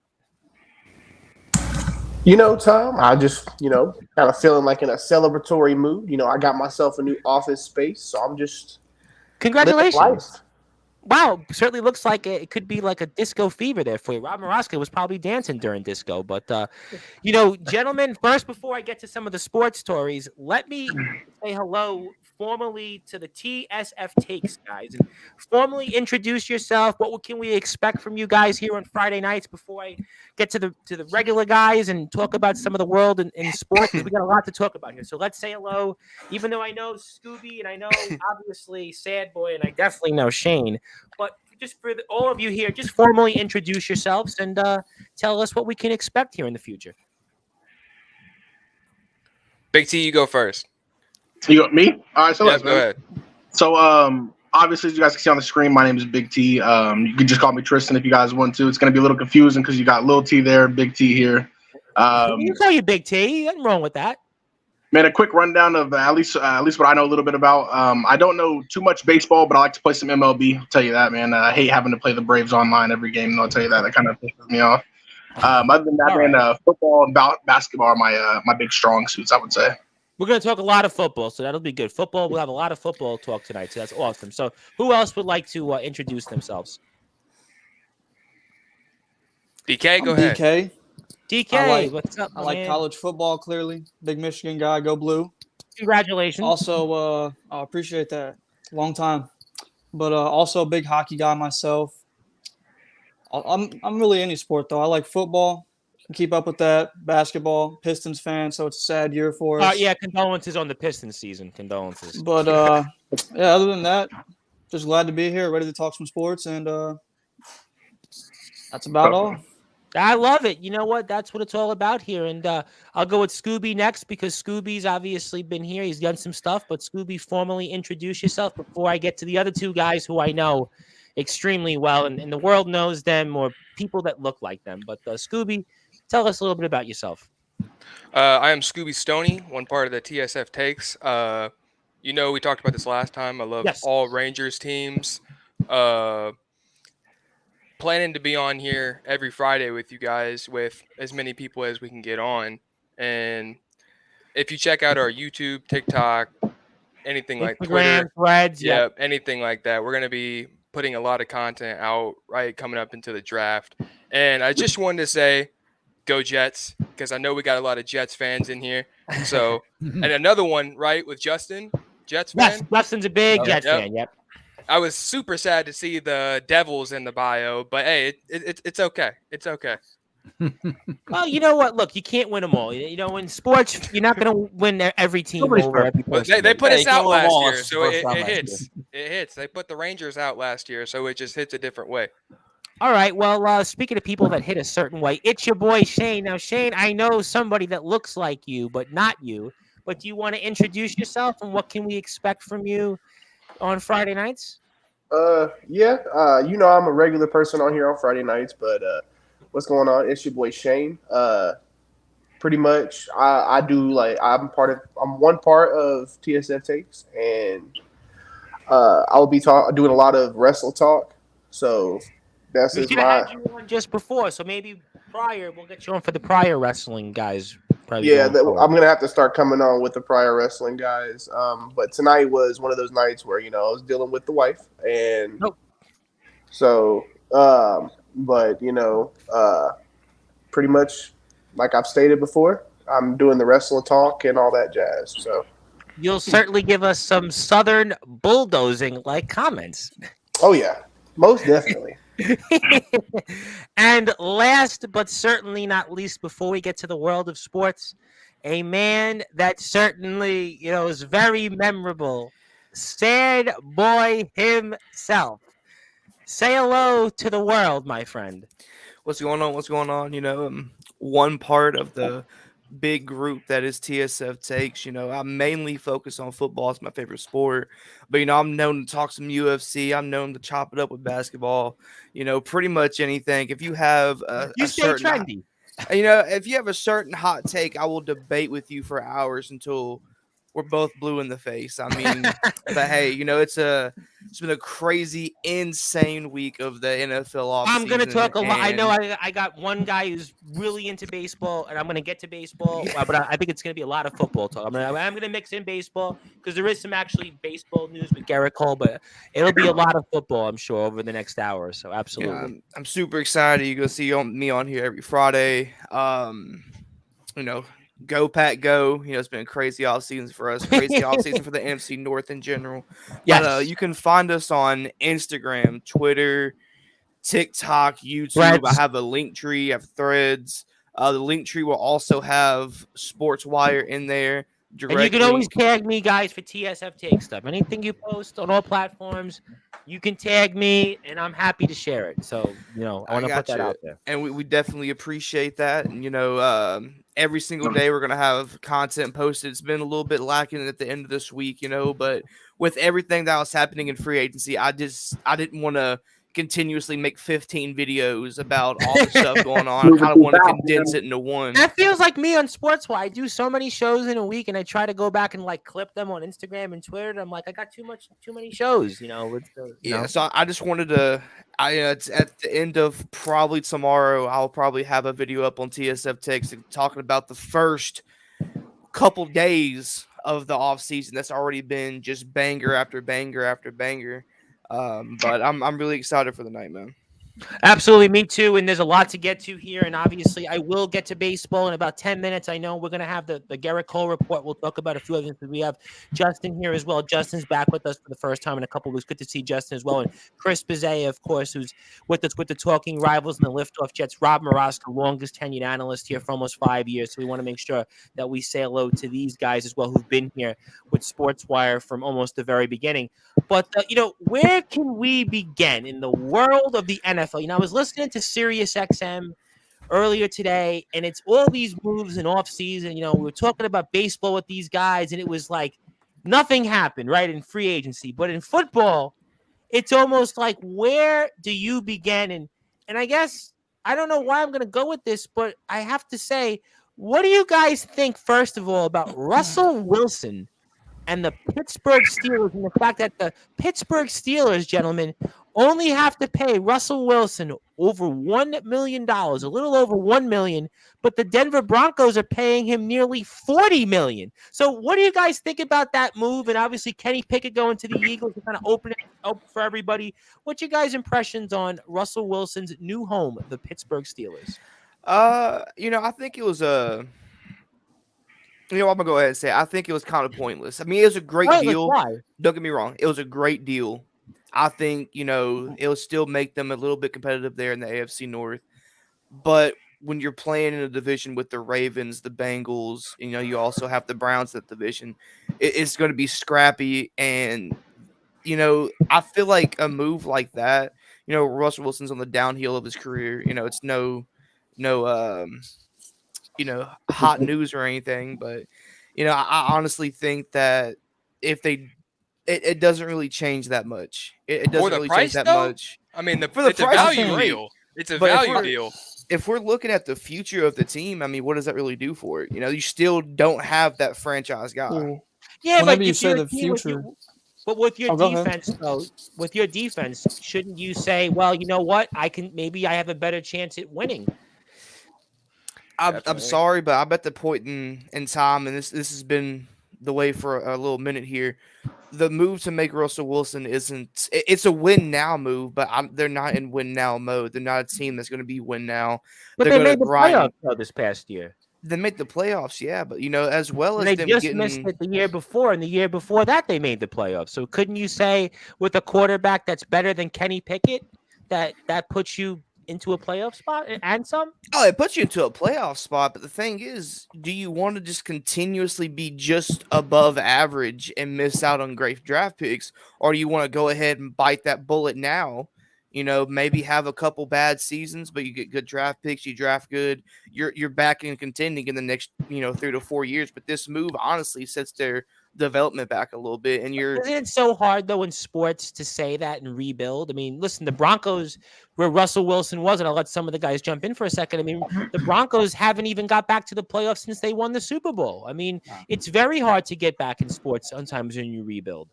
Tom, I just, kind of feeling like in a celebratory mood. I got myself a new office space, so I'm just Congratulations. living life. Wow, certainly looks like it could be like a disco fever there for you. Rob Morosky was probably dancing during disco. But, gentlemen, first, before I get to some of the sports stories, let me say hello formally to the TSF Takes guys. And formally introduce yourself. What can we expect from you guys here on Friday nights before I get to the regular guys and talk about some of the world in sports? Because we got a lot to talk about here. So let's say hello, even though I know Scooby and I know, obviously, Sad Boy, and I definitely know Shane. But just for all of you here, just formally introduce yourselves and tell us what we can expect here in the future. Big T, you go first. You got me? All right, so Yes, go ahead. So, obviously, as you guys can see on the screen, my name is Big T. You can just call me Tristan if you guys want to. It's going to be a little confusing because you got Lil T there, Big T here. You can call you Big T. Nothing wrong with that. Man, a quick rundown of at least what I know a little bit about. I don't know too much baseball, but I like to play some MLB. I'll tell you that, man. I hate having to play the Braves online every game. I'll tell you that. That kind of pisses me off. Other than that, All man, right. football and basketball are my big strong suits, I would say. We're going to talk a lot of football, so that'll be good. Football, we'll have a lot of football talk tonight, so that's awesome. So who else would like to introduce themselves? DK, go ahead. DK. DK, what's up, I like man? college football, clearly. Big Michigan guy, go blue. Congratulations. Also, I appreciate that. Long time. But also a big hockey guy myself. I'm really any sport, though. I like football. Keep up with that. Basketball, Pistons fan, so it's a sad year for us. Yeah, condolences on the Pistons season. Condolences. But, yeah, other than that, just glad to be here, ready to talk some sports, and that's about all. I love it. You know what? That's what it's all about here. And I'll go with Scooby next because Scooby's obviously been here. He's done some stuff. But Scooby, formally introduce yourself before I get to the other two guys who I know extremely well. And the world knows them or people that look like them. But Scooby, tell us a little bit about yourself. I am Scooby Stoney, one part of the TSF Takes. We talked about this last time. I love all Rangers teams. Planning to be on here every Friday with you guys with as many people as we can get on. And if you check out our YouTube, TikTok, anything like Twitter, Threads, anything like that, we're going to be putting a lot of content out coming up into the draft. And I just wanted to say, go Jets, because I know we got a lot of Jets fans in here. So, and another one, with Justin, Jets fan. Yes, Justin's a big Jets fan. Yep. I was super sad to see the Devils in the bio, but hey, it's okay. It's okay. Well, you know what? Look, you can't win them all. In sports, you're not going to win every team over every person. They put us out last year, so it hits. It hits. They put the Rangers out last year, so it just hits a different way. All right. Well, speaking of people that hit a certain way, it's your boy Shane. Now, Shane, I know somebody that looks like you, but not you. But do you want to introduce yourself, and what can we expect from you on Friday nights? I'm a regular person on here on Friday nights, but what's going on? It's your boy Shane. Pretty much, I'm one part of TSF Takes, and I'll be doing a lot of wrestle talk. So that's we should have had you on just before, so maybe prior we'll get you on for the prior wrestling guys. I'm gonna have to start coming on with the prior wrestling guys. But tonight was one of those nights where I was dealing with the wife, and so pretty much like I've stated before, I'm doing the wrestling talk and all that jazz. So you'll certainly give us some Southern bulldozing like comments. Oh yeah, most definitely. And last but certainly not least, before we get to the world of sports, a man that certainly is very memorable, Sad Boy himself. Say hello to the world, my friend. What's going on? One part of the big group that is TSF Takes. I mainly focus on football. It's my favorite sport. But, I'm known to talk some UFC. I'm known to chop it up with basketball. Pretty much anything. If you have You a stay certain, trendy. if you have a certain hot take, I will debate with you for hours until we're both blue in the face. I mean, but hey, it's been a crazy, insane week of the NFL offseason. I'm gonna talk a lot. I know I got one guy who's really into baseball, and I'm gonna get to baseball, but I think it's gonna be a lot of football talk. I'm gonna mix in baseball because there is some actually baseball news with Garrett Cole, but it'll be a lot of football, I'm sure, over the next hour or so. Absolutely. I'm super excited. You're gonna see me on here every Friday. Go Pack Go. It's been a crazy off season for us. Crazy off season for the NFC North in general. Yes. But you can find us on Instagram, Twitter, TikTok, YouTube. Threads. I have a link tree. I have threads. The link tree will also have Sportswire in there. And you can always tag me, guys, for TSF Take stuff. Anything you post on all platforms, you can tag me, and I'm happy to share it. So, I want to put that out there. And we definitely appreciate that. And, every single day we're going to have content posted. It's been a little bit lacking at the end of this week, but with everything that was happening in free agency, I didn't want to continuously make 15 videos about all the stuff going on. I kind of want to condense it into one. That feels like me on Sportswire. I do so many shows in a week, and I try to go back and clip them on Instagram and Twitter. And I'm like, I got too many shows, So I just wanted to. It's at the end of probably tomorrow. I'll probably have a video up on TSF Takes talking about the first couple days of the off season. That's already been just banger after banger after banger. But I'm really excited for the night, man. Absolutely, me too. And there's a lot to get to here. And obviously, I will get to baseball in about 10 minutes. I know we're going to have the Garrett Cole report. We'll talk about a few other things. We have Justin here as well. Justin's back with us for the first time in a couple of weeks. Good to see Justin as well. And Chris Bizet, of course, who's with us with the Talking Rivals and the Liftoff Jets. Rob Maraska, longest tenured analyst here for almost 5 years. So we want to make sure that we say hello to these guys as well who've been here with Sportswire from almost the very beginning. But, where can we begin in the world of the NFL? I was listening to Sirius XM earlier today, and it's all these moves in off season. We were talking about baseball with these guys, and it was like nothing happened, right, in free agency. But in football, it's almost like, where do you begin? And I guess I don't know why I'm going to go with this, but I have to say, what do you guys think, first of all, about Russell Wilson and the Pittsburgh Steelers, and the fact that the Pittsburgh Steelers, gentlemen, only have to pay Russell Wilson over $1 million, a little over $1 million, but the Denver Broncos are paying him nearly $40 million. So what do you guys think about that move? And obviously Kenny Pickett going to the Eagles to kind of open it up for everybody. What's your guys' impressions on Russell Wilson's new home, the Pittsburgh Steelers? I think it was I'm gonna go ahead and say I think it was kind of pointless. I mean, it was a great deal. Why? Don't get me wrong; it was a great deal. I think it'll still make them a little bit competitive there in the AFC North. But when you're playing in a division with the Ravens, the Bengals, you also have the Browns in that division. It's going to be scrappy, and I feel like a move like that. Russell Wilson's on the downhill of his career. It's no hot news or anything, but I honestly think that if it doesn't really change that much. It doesn't really change that much. I mean, For the it's a price, value deal. It's a value deal. If we're looking at the future of the team, I mean, what does that really do for it? You still don't have that franchise guy. Yeah, Whenever but you say the future, with your go ahead. defense, though, with your defense, shouldn't you say, well, you know what? I have a better chance at winning. I'm sorry, but I'm at the point in time, and this has been the way for a little minute here. The move to make Russell Wilson it's a win now move, but they're not in win now mode. They're not a team that's going to be win now. But they made the playoffs this past year. They made the playoffs, yeah, but as well as they them just missed it the year before, and the year before that they made the playoffs. So couldn't you say with a quarterback that's better than Kenny Pickett that puts you into a playoff spot and some? Oh, it puts you into a playoff spot, but the thing is, do you want to just continuously be just above average and miss out on great draft picks, or do you want to go ahead and bite that bullet now, maybe have a couple bad seasons, but you get good draft picks, you draft good, you're back in contending in the next 3 to 4 years. But this move honestly sets their development back a little bit, and Isn't it so hard though in sports to say that and rebuild? I mean, listen, the Broncos, where Russell Wilson was, and I'll let some of the guys jump in for a second. I mean, the Broncos haven't even got back to the playoffs since they won the Super Bowl. I mean, it's very hard to get back in sports sometimes when you rebuild.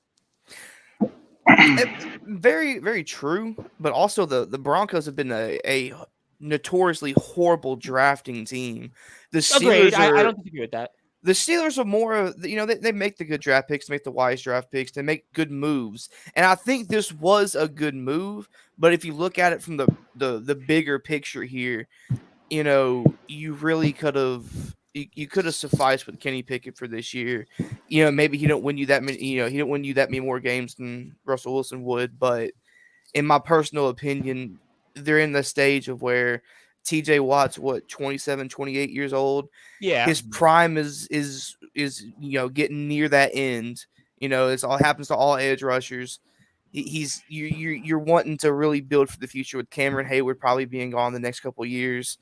Very, very true. But also the Broncos have been a notoriously horrible drafting team. The Steelers Agreed. I don't disagree with that. The Steelers are more of, they make the good draft picks, make the wise draft picks, they make good moves. And I think this was a good move. But if you look at it from the bigger picture here, you really could have you could have sufficed with Kenny Pickett for this year. Maybe he don't win you that many, he don't win you that many more games than Russell Wilson would. But in my personal opinion, they're in the stage of where TJ Watt's 27, 28 years old. Yeah. His prime is getting near that end. It's all happens to all edge rushers. You're wanting to really build for the future with Cameron Hayward probably being gone the next couple of years.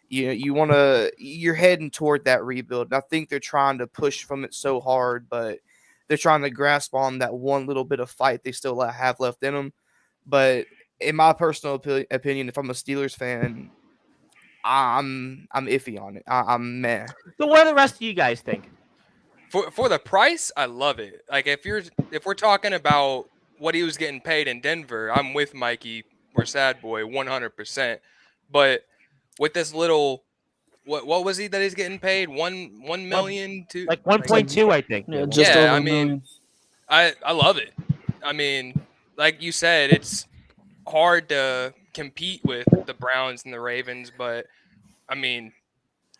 You're heading toward that rebuild. And I think they're trying to push from it so hard, but they're trying to grasp on that one little bit of fight they still have left in them. But in my personal opinion, if I'm a Steelers fan, I'm iffy on it. I'm meh. So what do the rest of you guys think? For the price, I love it. Like if we're talking about what he was getting paid in Denver, I'm with Mikey or Sad Boy 100%. But with this little, what was he that he's getting paid? 1 million to like 1.2, I think. Yeah, just over I a mean, million. I love it. I mean, like you said, it's hard to compete with the Browns and the Ravens, but I mean,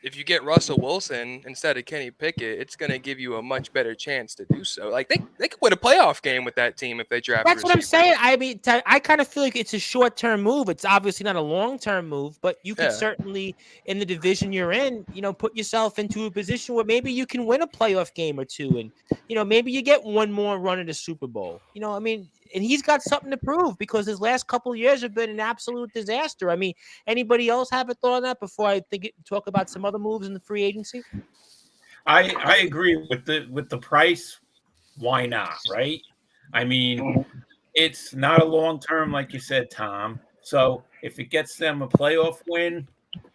if you get Russell Wilson instead of Kenny Pickett, it's going to give you a much better chance to do so. Like they could win a playoff game with that team if they draft. That's what I'm saying. I mean, I kind of feel like it's a short-term move. It's obviously not a long-term move, but you could certainly, in the division you're in, put yourself into a position where maybe you can win a playoff game or two, and maybe you get one more run at a Super Bowl. I mean, and he's got something to prove because his last couple of years have been an absolute disaster. I mean, anybody else have a thought on that before I talk about some other moves in the free agency? I agree with the price. Why not, right? I mean, it's not a long term, like you said, Tom. So if it gets them a playoff win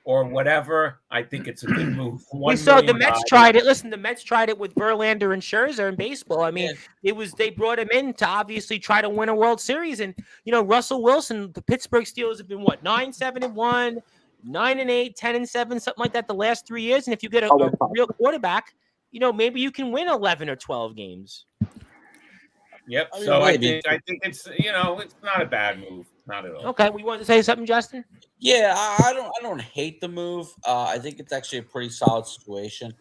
or whatever, I think it's a good move. We saw the Mets tried it. Listen, the Mets tried it with Verlander and Scherzer in baseball. I mean, they brought him in to obviously try to win a World Series. And, Russell Wilson, the Pittsburgh Steelers have been 9-7-1, 9-8, 10-7, something like that the last 3 years. And if you get a real quarterback, maybe you can win 11 or 12 games. Yep. So I think it's it's not a bad move, not at all. Okay, we want to say something, Justin? Yeah, I don't hate the move. I think it's actually a pretty solid situation.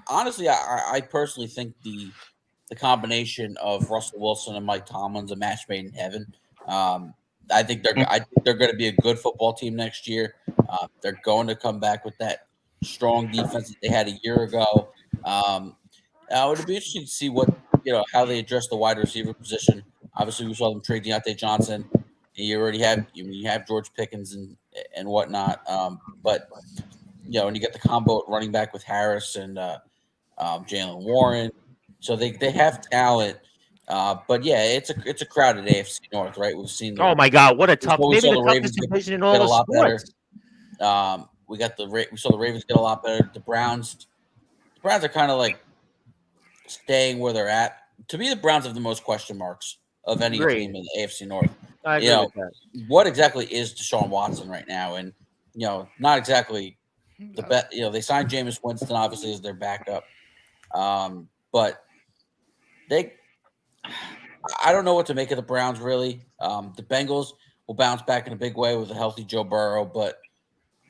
Honestly, I personally think the combination of Russell Wilson and Mike Tomlin's a match made in heaven. I think they're going to be a good football team next year. They're going to come back with that strong defense that they had a year ago. It would be interesting to see how they address the wide receiver position. Obviously, we saw them trade Deontay Johnson. You already have George Pickens and whatnot. But when you get the combo at running back with Harris and Jalen Warren, so they have talent. But yeah, it's a crowded AFC North, right? We've seen. Oh my God, what a tough! Maybe the toughest division in all of sports. We saw the Ravens get a lot better. The Browns are kind of like staying where they're at. To me, the Browns have the most question marks of any team in the AFC North. I agree with that. What exactly is Deshaun Watson right now? And not exactly the best. They signed Jameis Winston obviously as their backup, but I don't know what to make of the Browns really. The Bengals will bounce back in a big way with a healthy Joe Burrow, but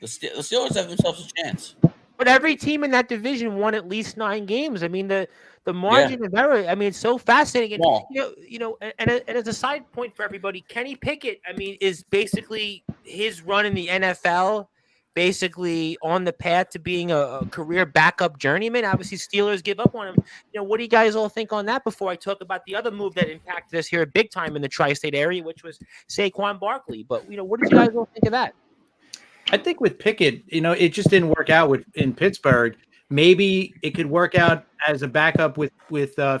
the Steelers have themselves a chance. But every team in that division won at least 9 games. I mean, the margin of error. I mean, it's so fascinating. And, and as a side point for everybody, Kenny Pickett, I mean, is basically his run in the NFL basically on the path to being a career backup journeyman. Obviously, Steelers give up on him. What do you guys all think on that before I talk about the other move that impacted us here big time in the tri-state area, which was Saquon Barkley? But, what did you guys all think of that? I think with Pickett, it just didn't work out in Pittsburgh. Maybe it could work out as a backup with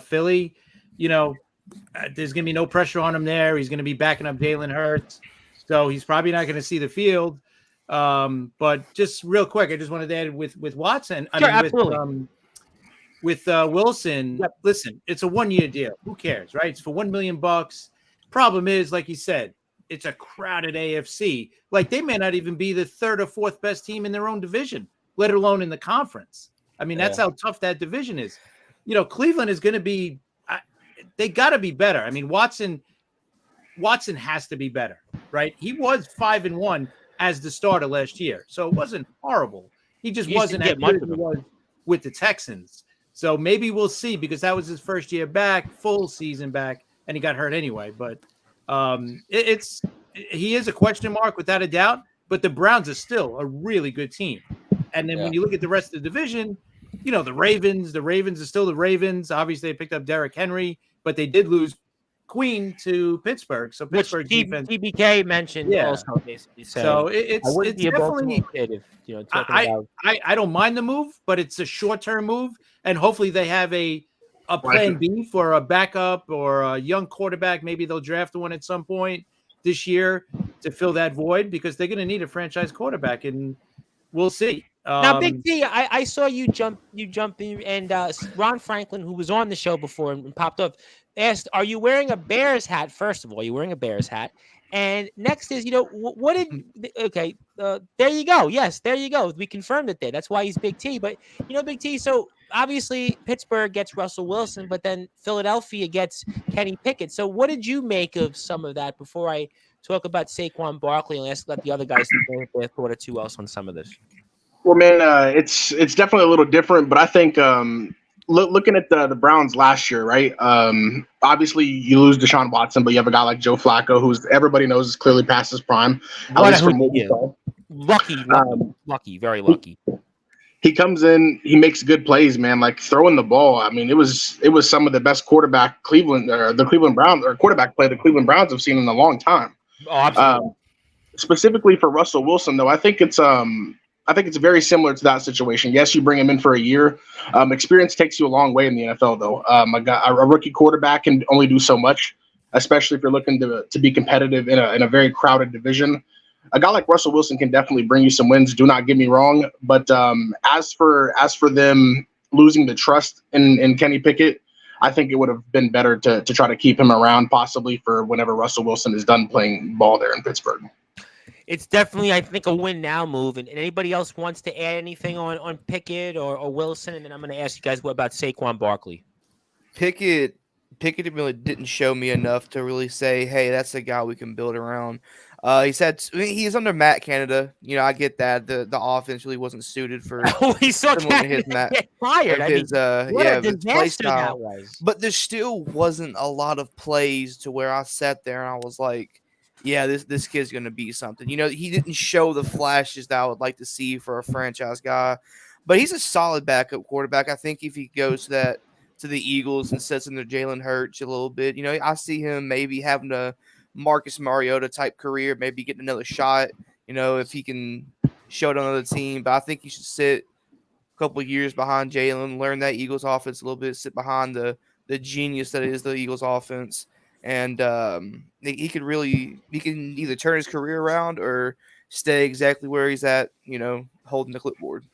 Philly. There's going to be no pressure on him there. He's going to be backing up Jalen Hurts, so he's probably not going to see the field. But just real quick, I just wanted to add with Watson. With Wilson. Yep. Listen, it's a 1-year deal. Who cares, right? It's for $1 million. Problem is, like you said, it's a crowded AFC. Like, they may not even be the third or fourth best team in their own division, let alone in the conference. I mean, that's how tough that division is. Cleveland is going to be. They got to be better. I mean, Watson has to be better, right? He was 5-1 as the starter last year, so it wasn't horrible. He just wasn't as good as he was with the Texans. So maybe we'll see, because that was his first year back, full season back, and he got hurt anyway. But he is a question mark without a doubt. But the Browns are still a really good team. And then when you look at the rest of the division, the Ravens are still the Ravens. Obviously, they picked up Derrick Henry, but they did lose Queen to Pittsburgh. So Pittsburgh defense, TBK mentioned also basically. So it's definitely. I don't mind the move, but it's a short-term move, and hopefully they have a plan B for a backup or a young quarterback. Maybe they'll draft one at some point this year to fill that void, because they're going to need a franchise quarterback, and we'll see. Now, Big T, I saw you jump in, and Ron Franklin, who was on the show before and popped up, asked, "Are you wearing a Bears hat?" First of all, you're wearing a Bears hat, and next is, what did? Okay, there you go. Yes, there you go. We confirmed it there. That's why he's Big T. But Big T. So obviously Pittsburgh gets Russell Wilson, but then Philadelphia gets Kenny Pickett. So what did you make of some of that before I talk about Saquon Barkley and let the other guys think their thought or two else on some of this? Well, man, it's definitely a little different, but I think looking at the Browns last year, right? Obviously, you lose Deshaun Watson, but you have a guy like Joe Flacco, who's everybody knows is clearly past his prime. At least from what we saw. Lucky, very lucky. He comes in, he makes good plays, man. Like throwing the ball. I mean, it was some of the best quarterback quarterback play the Cleveland Browns have seen in a long time. Oh, absolutely. Specifically for Russell Wilson, though, I think it's very similar to that situation. Yes, you bring him in for a year. Experience takes you a long way in the NFL, though. A rookie quarterback can only do so much, especially if you're looking to be competitive in a very crowded division. A guy like Russell Wilson can definitely bring you some wins. Do not get me wrong, but as for them losing the trust in Kenny Pickett, I think it would have been better to try to keep him around, possibly for whenever Russell Wilson is done playing ball there in Pittsburgh. It's definitely, I think, a win now move. And anybody else wants to add anything on Pickett or Wilson? And then I'm going to ask you guys what about Saquon Barkley. Pickett really didn't show me enough to really say, hey, that's the guy we can build around. He's under Matt Canada. I get that the offense really wasn't suited for. We saw Canada get fired. What a disaster that was. But there still wasn't a lot of plays to where I sat there and I was like, yeah, this kid's going to be something. He didn't show the flashes that I would like to see for a franchise guy, but he's a solid backup quarterback. I think if he goes to the Eagles and sets into Jalen Hurts a little bit, I see him maybe having a Marcus Mariota type career, maybe getting another shot, if he can show it on another team. But I think he should sit a couple of years behind Jalen, learn that Eagles offense a little bit, sit behind the genius that is the Eagles offense. And he can either turn his career around or stay exactly where he's at, holding the clipboard.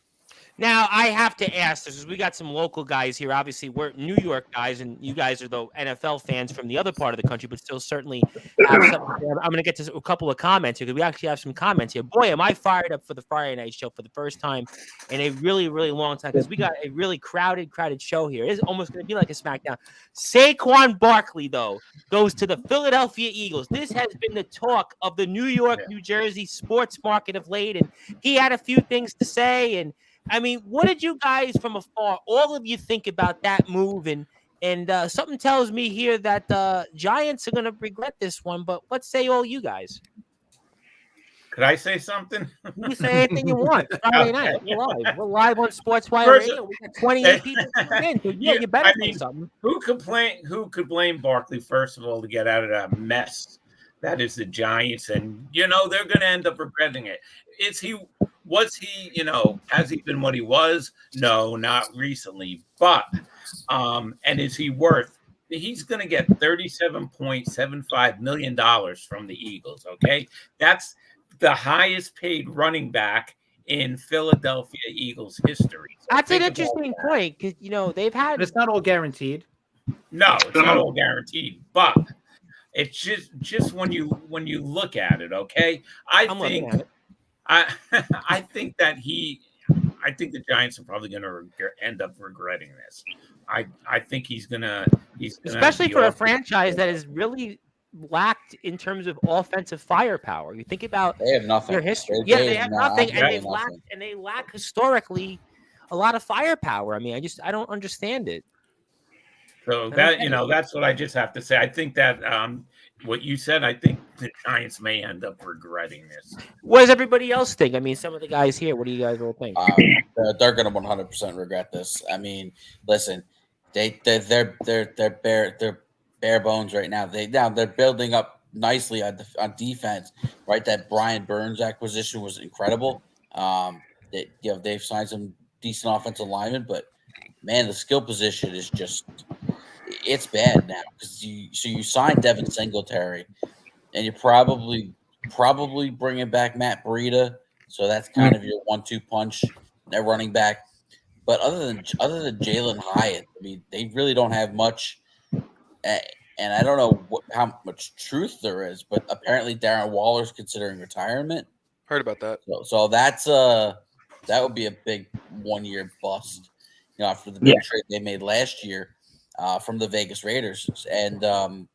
Now, I have to ask this because we got some local guys here. Obviously, we're New York guys, and you guys are the NFL fans from the other part of the country, but still certainly have something. I'm going to get to a couple of comments here because we actually have some comments here. Boy, am I fired up for the Friday night show for the first time in a really, really long time because we got a really crowded show here. It's almost going to be like a SmackDown. Saquon Barkley, though, goes to the Philadelphia Eagles. This has been the talk of the New York, New Jersey sports market of late, and he had a few things to say, and I mean, what did you guys from afar, all of you, think about that move? And something tells me here that the Giants are going to regret this one, but let's say all you guys. Could I say something? You can say anything you want. It's Friday night. We're live. We're live on Sportswire First- Radio. We got 28 people tuning in. So you better say something. Who could blame Barkley, first of all, to get out of that mess that is the Giants? And they're going to end up regretting it. Was he, has he been what he was? No, not recently. But and is he worth? He's going to get $37.75 million from the Eagles. Okay, that's the highest paid running back in Philadelphia Eagles history. So That's an interesting point because they've had. But it's not all guaranteed. No, it's not all guaranteed, but it's just when you look at it. Okay, I think the Giants are probably going to end up regretting this. I think he's gonna especially for a franchise that is really lacked in terms of offensive firepower. You think about They have nothing. their history. They have nothing, and they lack historically a lot of firepower. I mean, I don't understand it. So that's what I just have to say. I think that what you said, I think the Giants may end up regretting this. What does everybody else think? I mean, some of the guys here, what do you guys all think? They're going to 100% regret this. I mean, listen, they're bare bones right now. They're building up nicely on defense, right? That Brian Burns acquisition was incredible. They've signed some decent offensive linemen, but man, the skill position is it's bad now because you signed Devin Singletary, and you're probably bringing back Matt Breida, so that's kind of your 1-2 punch. They're running back, but other than Jalen Hyatt, I mean, they really don't have much. And I don't know how much truth there is, but apparently Darren Waller's considering retirement. Heard about that. So that's that would be a big 1-year bust, after the big trade they made last year from the Vegas Raiders, and they're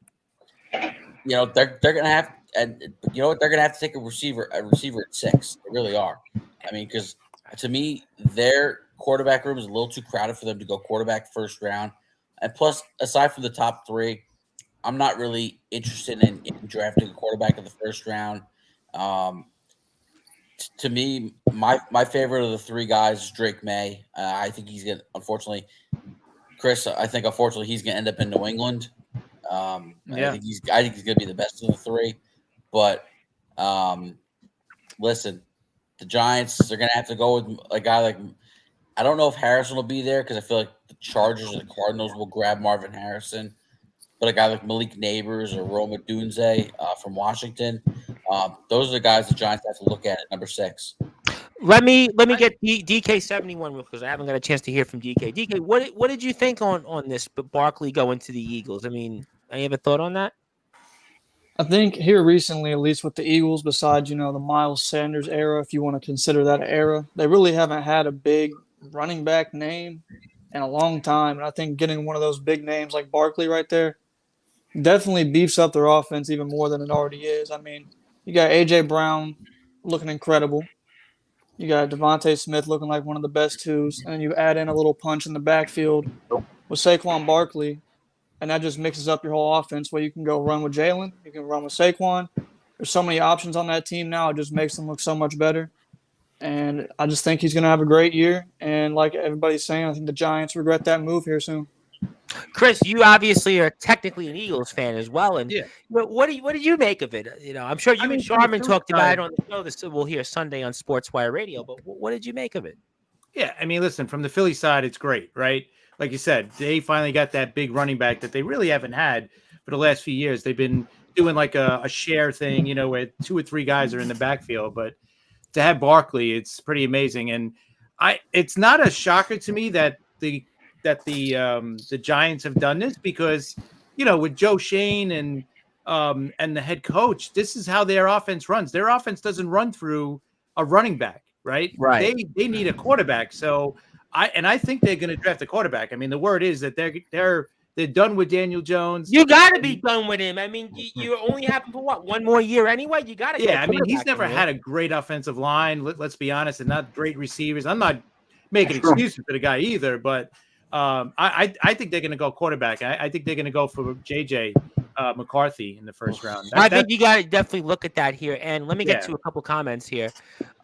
gonna have, and you know what, they're gonna have to take a receiver at 6. They really are. I mean, because to me, their quarterback room is a little too crowded for them to go quarterback first round, and plus, aside from the top 3. I'm not really interested in drafting a quarterback in the first round. To me, my favorite of the 3 guys is Drake May. I think he's going to, unfortunately, Chris, I think unfortunately he's going to end up in New England. I think he's going to be the best of the 3. But listen, the Giants, they're going to have to go with a guy like, I don't know if Harrison will be there because I feel like the Chargers and the Cardinals will grab Marvin Harrison. But a guy like Malik Neighbors or Rome Odunze from Washington, those are the guys the Giants have to look at number 6. Let me get DK71 because I haven't got a chance to hear from DK. DK, what did you think on this Barkley going to the Eagles? I mean, any other thought on that? I think here recently, at least with the Eagles, besides the Miles Sanders era, if you want to consider that an era, they really haven't had a big running back name in a long time. And I think getting one of those big names like Barkley right there definitely beefs up their offense even more than it already is. I mean, you got A.J. Brown looking incredible. You got Devontae Smith looking like one of the best 2s. And then you add in a little punch in the backfield with Saquon Barkley, and that just mixes up your whole offense where you can go run with Jalen, you can run with Saquon. There's so many options on that team now. It just makes them look so much better. And I just think he's going to have a great year. And like everybody's saying, I think the Giants regret that move here soon. Chris, you obviously are technically an Eagles fan as well, and what did you make of it? I'm sure you and Sharman talked about it on the show. This we'll hear Sunday on Sportswire Radio. But what did you make of it? Yeah, I mean, listen, from the Philly side, it's great, right? Like you said, they finally got that big running back that they really haven't had for the last few years. They've been doing like a share thing, where 2 or 3 guys are in the backfield, but to have Barkley, it's pretty amazing. And it's not a shocker to me that the Giants have done this because, with Joe Shane and the head coach, this is how their offense runs. Their offense doesn't run through a running back, right? Right. They need a quarterback. So I think they're going to draft a quarterback. I mean, the word is that they're done with Daniel Jones. You got to be done with him. I mean, you only have him for what, 1 more year anyway? You got to. Yeah, I mean, he's never had a great offensive line. Let's be honest, and not great receivers. I'm not making excuses for the guy either, but I think they're going to go quarterback. I think they're going to go for JJ McCarthy in the first round. I think you got to definitely look at that here. And let me get Yeah. to a couple comments here.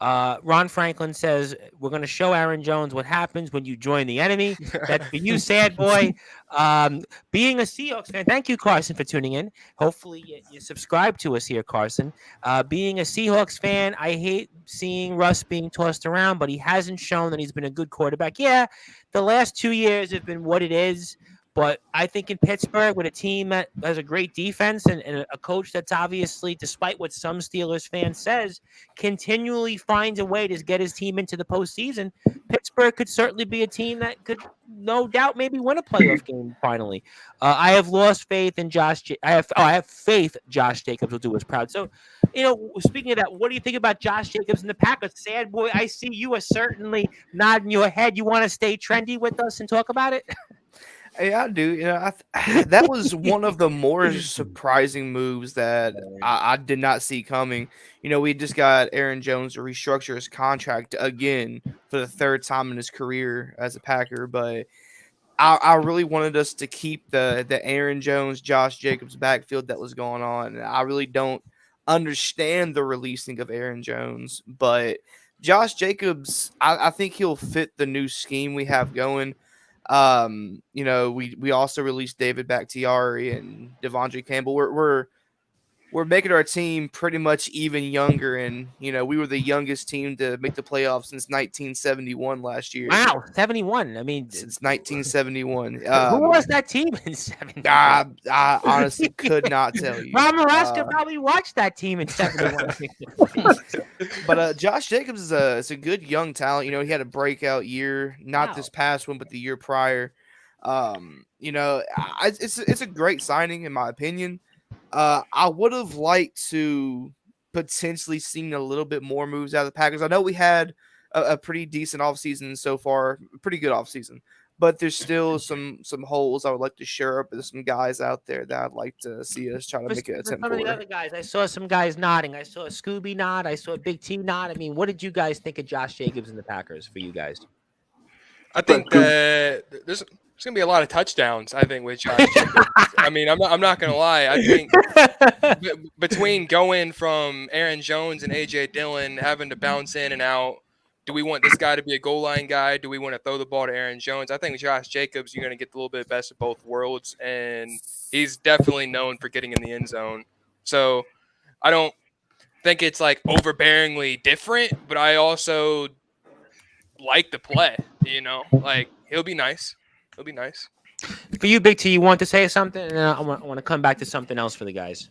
Ron Franklin says, we're going to show Aaron Jones what happens when you join the enemy. That's for you, sad boy. Being a Seahawks fan, thank you, Carson, for tuning in. Hopefully you subscribe to us here, Carson. Being a Seahawks fan, I hate seeing Russ being tossed around, but he hasn't shown that he's been a good quarterback. Yeah, the last 2 years have been what it is. But I think in Pittsburgh, with a team that has a great defense and a coach that's obviously, despite what some Steelers fans says, continually finds a way to get his team into the postseason, Pittsburgh could certainly be a team that could, no doubt, maybe win a playoff game finally. I have lost faith in Josh. I have faith Josh Jacobs will do us proud. So, speaking of that, what do you think about Josh Jacobs and the Packers? Sad boy, I see you are certainly nodding your head. You want to stay trendy with us and talk about it? Yeah, I do. That was one of the more surprising moves that I did not see coming. We just got Aaron Jones to restructure his contract again for the third time in his career as a Packer. But I really wanted us to keep the Aaron Jones, Josh Jacobs backfield that was going on. I really don't understand the releasing of Aaron Jones. But Josh Jacobs, I think he'll fit the new scheme we have going. We also released David Bakhtiari and Devondre Campbell. We're making our team pretty much even younger, and we were the youngest team to make the playoffs since 1971 last year. Wow, 71. I mean, since 1971. Who was that team in 71? I honestly could not tell you. Rob Maraska probably watched that team in 71. But Josh Jacobs is a good young talent. He had a breakout year, not this past one, but the year prior. It's a great signing in my opinion. I would have liked to potentially seen a little bit more moves out of the Packers. I know we had a pretty decent offseason so far, pretty good offseason, but there's still some holes I would like to shore up. There's some guys out there that I'd like to see us try to make an attempt some of the other guys, I saw some guys nodding. I saw a Scooby nod. I saw a Big T nod. I mean, what did you guys think of Josh Jacobs and the Packers for you guys? I think that there's going to be a lot of touchdowns, I think, with Josh Jacobs. I mean, I'm not going to lie. I think between going from Aaron Jones and A.J. Dillon, having to bounce in and out, do we want this guy to be a goal line guy? Do we want to throw the ball to Aaron Jones? I think with Josh Jacobs, you're going to get a little bit best of both worlds, and he's definitely known for getting in the end zone. So I don't think it's like overbearingly different, but I also like the play, like he'll be nice. It'll be nice. For you, Big T, you want to say something? And I want to come back to something else for the guys.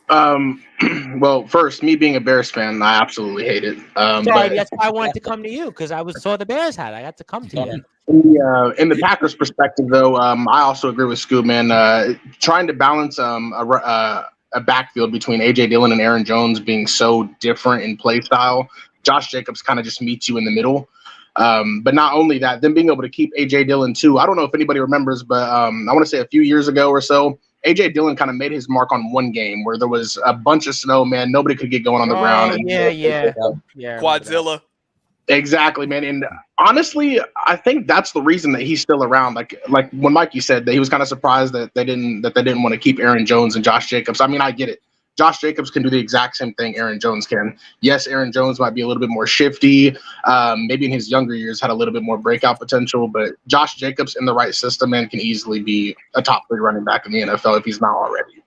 Well, first, me being a Bears fan, I absolutely hate it. Sorry, that's why I wanted to come to you, because I saw the Bears hat. I got to come to you. In the Packers' perspective, though, I also agree with Scoob, man. Trying to balance a backfield between A.J. Dillon and Aaron Jones being so different in play style, Josh Jacobs kind of just meets you in the middle. But not only that, then being able to keep A.J. Dillon too. I don't know if anybody remembers, but I want to say a few years ago or so, A.J. Dillon kind of made his mark on one game where there was a bunch of snow, man. Nobody could get going on the ground. And Yeah. Quadzilla. Exactly, man. And honestly, I think that's the reason that he's still around. Like when Mikey said that he was kind of surprised that they didn't want to keep Aaron Jones and Josh Jacobs. I mean, I get it. Josh Jacobs can do the exact same thing Aaron Jones can. Yes, Aaron Jones might be a little bit more shifty. Maybe in his younger years had a little bit more breakout potential, but Josh Jacobs in the right system, man, can easily be a top 3 running back in the NFL if he's not already.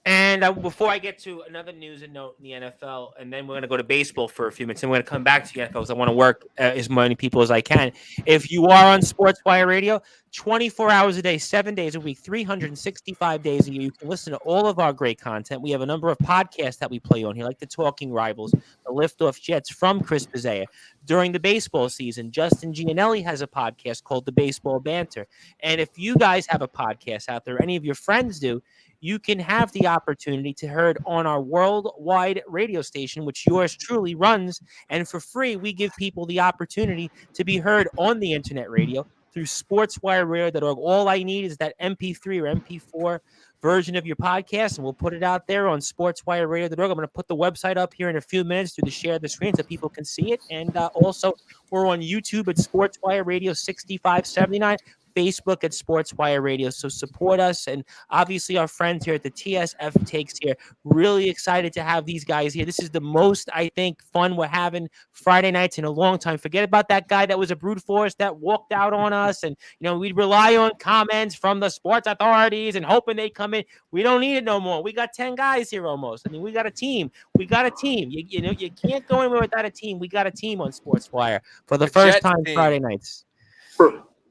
And before I get to another news and note in the NFL, and then we're going to go to baseball for a few minutes, and we're going to come back to the NFL because I want to work as many people as I can. If you are on Sportswire Radio, 24 hours a day, 7 days a week, 365 days a year, you can listen to all of our great content. We have a number of podcasts that we play on here, like the Talking Rivals, the Liftoff Jets from Chris Pizzea. During the baseball season, Justin Gianelli has a podcast called The Baseball Banter. And if you guys have a podcast out there, any of your friends do, you can have the opportunity to hear it on our worldwide radio station, which yours truly runs. And for free, we give people the opportunity to be heard on the internet radio through sportswireradio.org. All I need is that MP3 or MP4 version of your podcast, and we'll put it out there on sportswireradio.org. I'm going to put the website up here in a few minutes through the share the screen so people can see it. And also, we're on YouTube at Sportswire Radio 6579. Facebook at Sportswire Radio. So support us, and obviously our friends here at the TSF Takes here. Really excited to have these guys here. This is the most, I think, fun we're having Friday nights in a long time. Forget about that guy that was a brute force that walked out on us, and we'd rely on comments from the sports authorities and hoping they come in. We don't need it no more. We got 10 guys here almost. I mean, we got a team. We got a team. You can't go anywhere without a team. We got a team on Sportswire for the first Jets time team. Friday nights.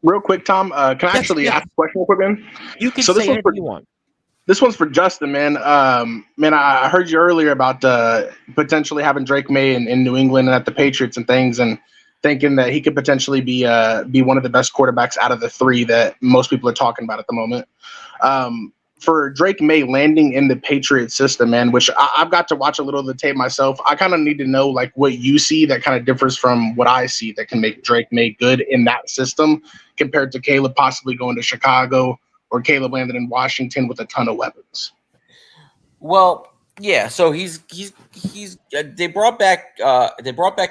Real quick, Tom, can I actually ask a question real quick, man? You can So this say one's anything for you want. This one's for Justin, man. Man, I heard you earlier about potentially having Drake May in New England and at the Patriots and things, and thinking that he could potentially be one of the best quarterbacks out of the three that most people are talking about at the moment. For Drake May landing in the Patriot system, man, which I've got to watch a little of the tape myself. I kind of need to know like what you see that kind of differs from what I see that can make Drake May good in that system compared to Caleb possibly going to Chicago or Caleb landed in Washington with a ton of weapons. Well, yeah. So he's they brought back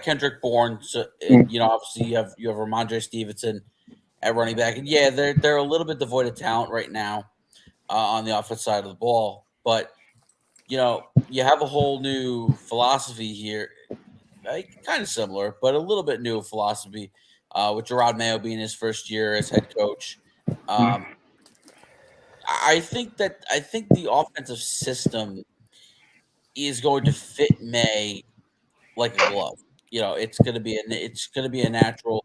Kendrick Bourne. So obviously you have Ramondre Stevenson at running back, and yeah, they're a little bit devoid of talent right now on the offensive side of the ball. But you have a whole new philosophy here, kind of similar, but a little bit new philosophy with Gerard Mayo being his first year as head coach. I think the offensive system is going to fit May like a glove. It's going to be a natural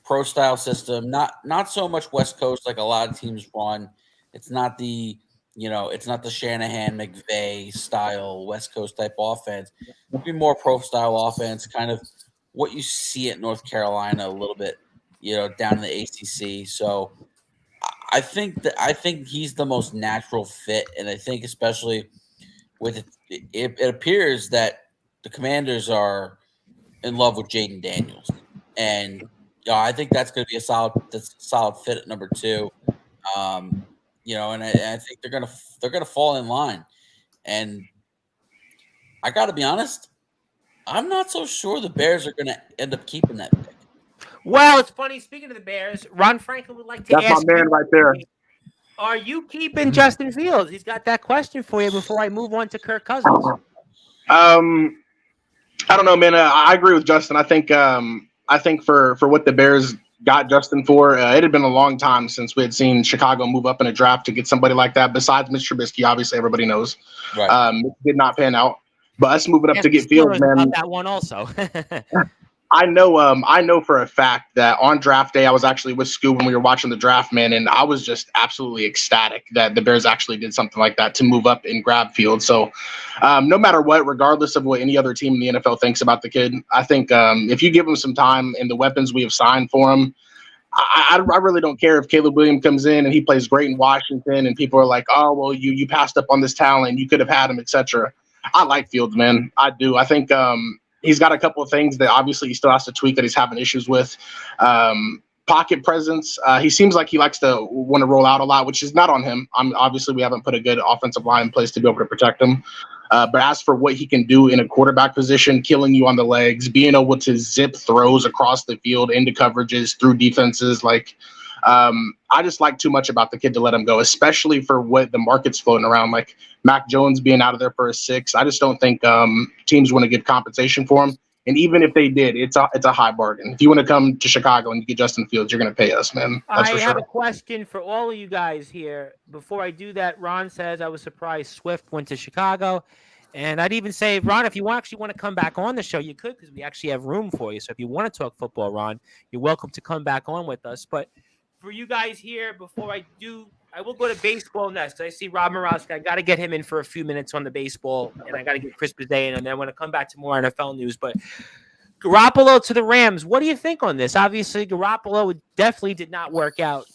pro style system, not so much West Coast like a lot of teams run. It's not the Shanahan McVay style West Coast type offense. It'll be more pro style offense, kind of what you see at North Carolina a little bit, down in the ACC. So I think he's the most natural fit, and I think especially with it appears that the Commanders are in love with Jaden Daniels, and I think that's going to be a solid fit at number 2. And I think they're gonna fall in line, and I got to be honest, I'm not so sure the Bears are going to end up keeping that pick. Well, it's funny. Speaking of the Bears, Ron Franklin would like to That's ask my man right there. Are you keeping Justin Fields? He's got that question for you before I move on to Kirk Cousins. I don't know, man. I agree with Justin. I think for what the Bears got Justin for, it had been a long time since we had seen Chicago move up in a draft to get somebody like that. Besides Mr. Trubisky, obviously everybody knows, right. It did not pan out. But us moving up to get Fields, man. That one also. I know for a fact that on draft day, I was actually with Scoob when we were watching the draft, man, and I was just absolutely ecstatic that the Bears actually did something like that to move up and grab Fields. So no matter what, regardless of what any other team in the NFL thinks about the kid, I think if you give him some time and the weapons we have signed for him, I really don't care if Caleb Williams comes in and he plays great in Washington and people are like, oh, well, you passed up on this talent. You could have had him, etc. I like Fields, man. I do. I think he's got a couple of things that obviously he still has to tweak that he's having issues with. Pocket presence. He seems like he likes to want to roll out a lot, which is not on him. Obviously, we haven't put a good offensive line in place to be able to protect him. But as for what he can do in a quarterback position, killing you on the legs, being able to zip throws across the field into coverages through defenses, I just like too much about the kid to let him go, especially for what the market's floating around, like Mac Jones being out of there for a 6. I just don't think teams want to give compensation for him. And even if they did, it's a high bargain. If you want to come to Chicago and you get Justin Fields, you're going to pay us, man. That's for sure. I have a question for all of you guys here. Before I do that, Ron says I was surprised Swift went to Chicago. And I'd even say, Ron, if you actually want to come back on the show, you could, because we actually have room for you. So if you want to talk football, Ron, you're welcome to come back on with us. But for you guys here, before I do, I will go to baseball next. I see Rob Morowski. I got to get him in for a few minutes on the baseball, and I got to get Chris Day in, and then I want to come back to more NFL news. But Garoppolo to the Rams, what do you think on this? Obviously, Garoppolo definitely did not work out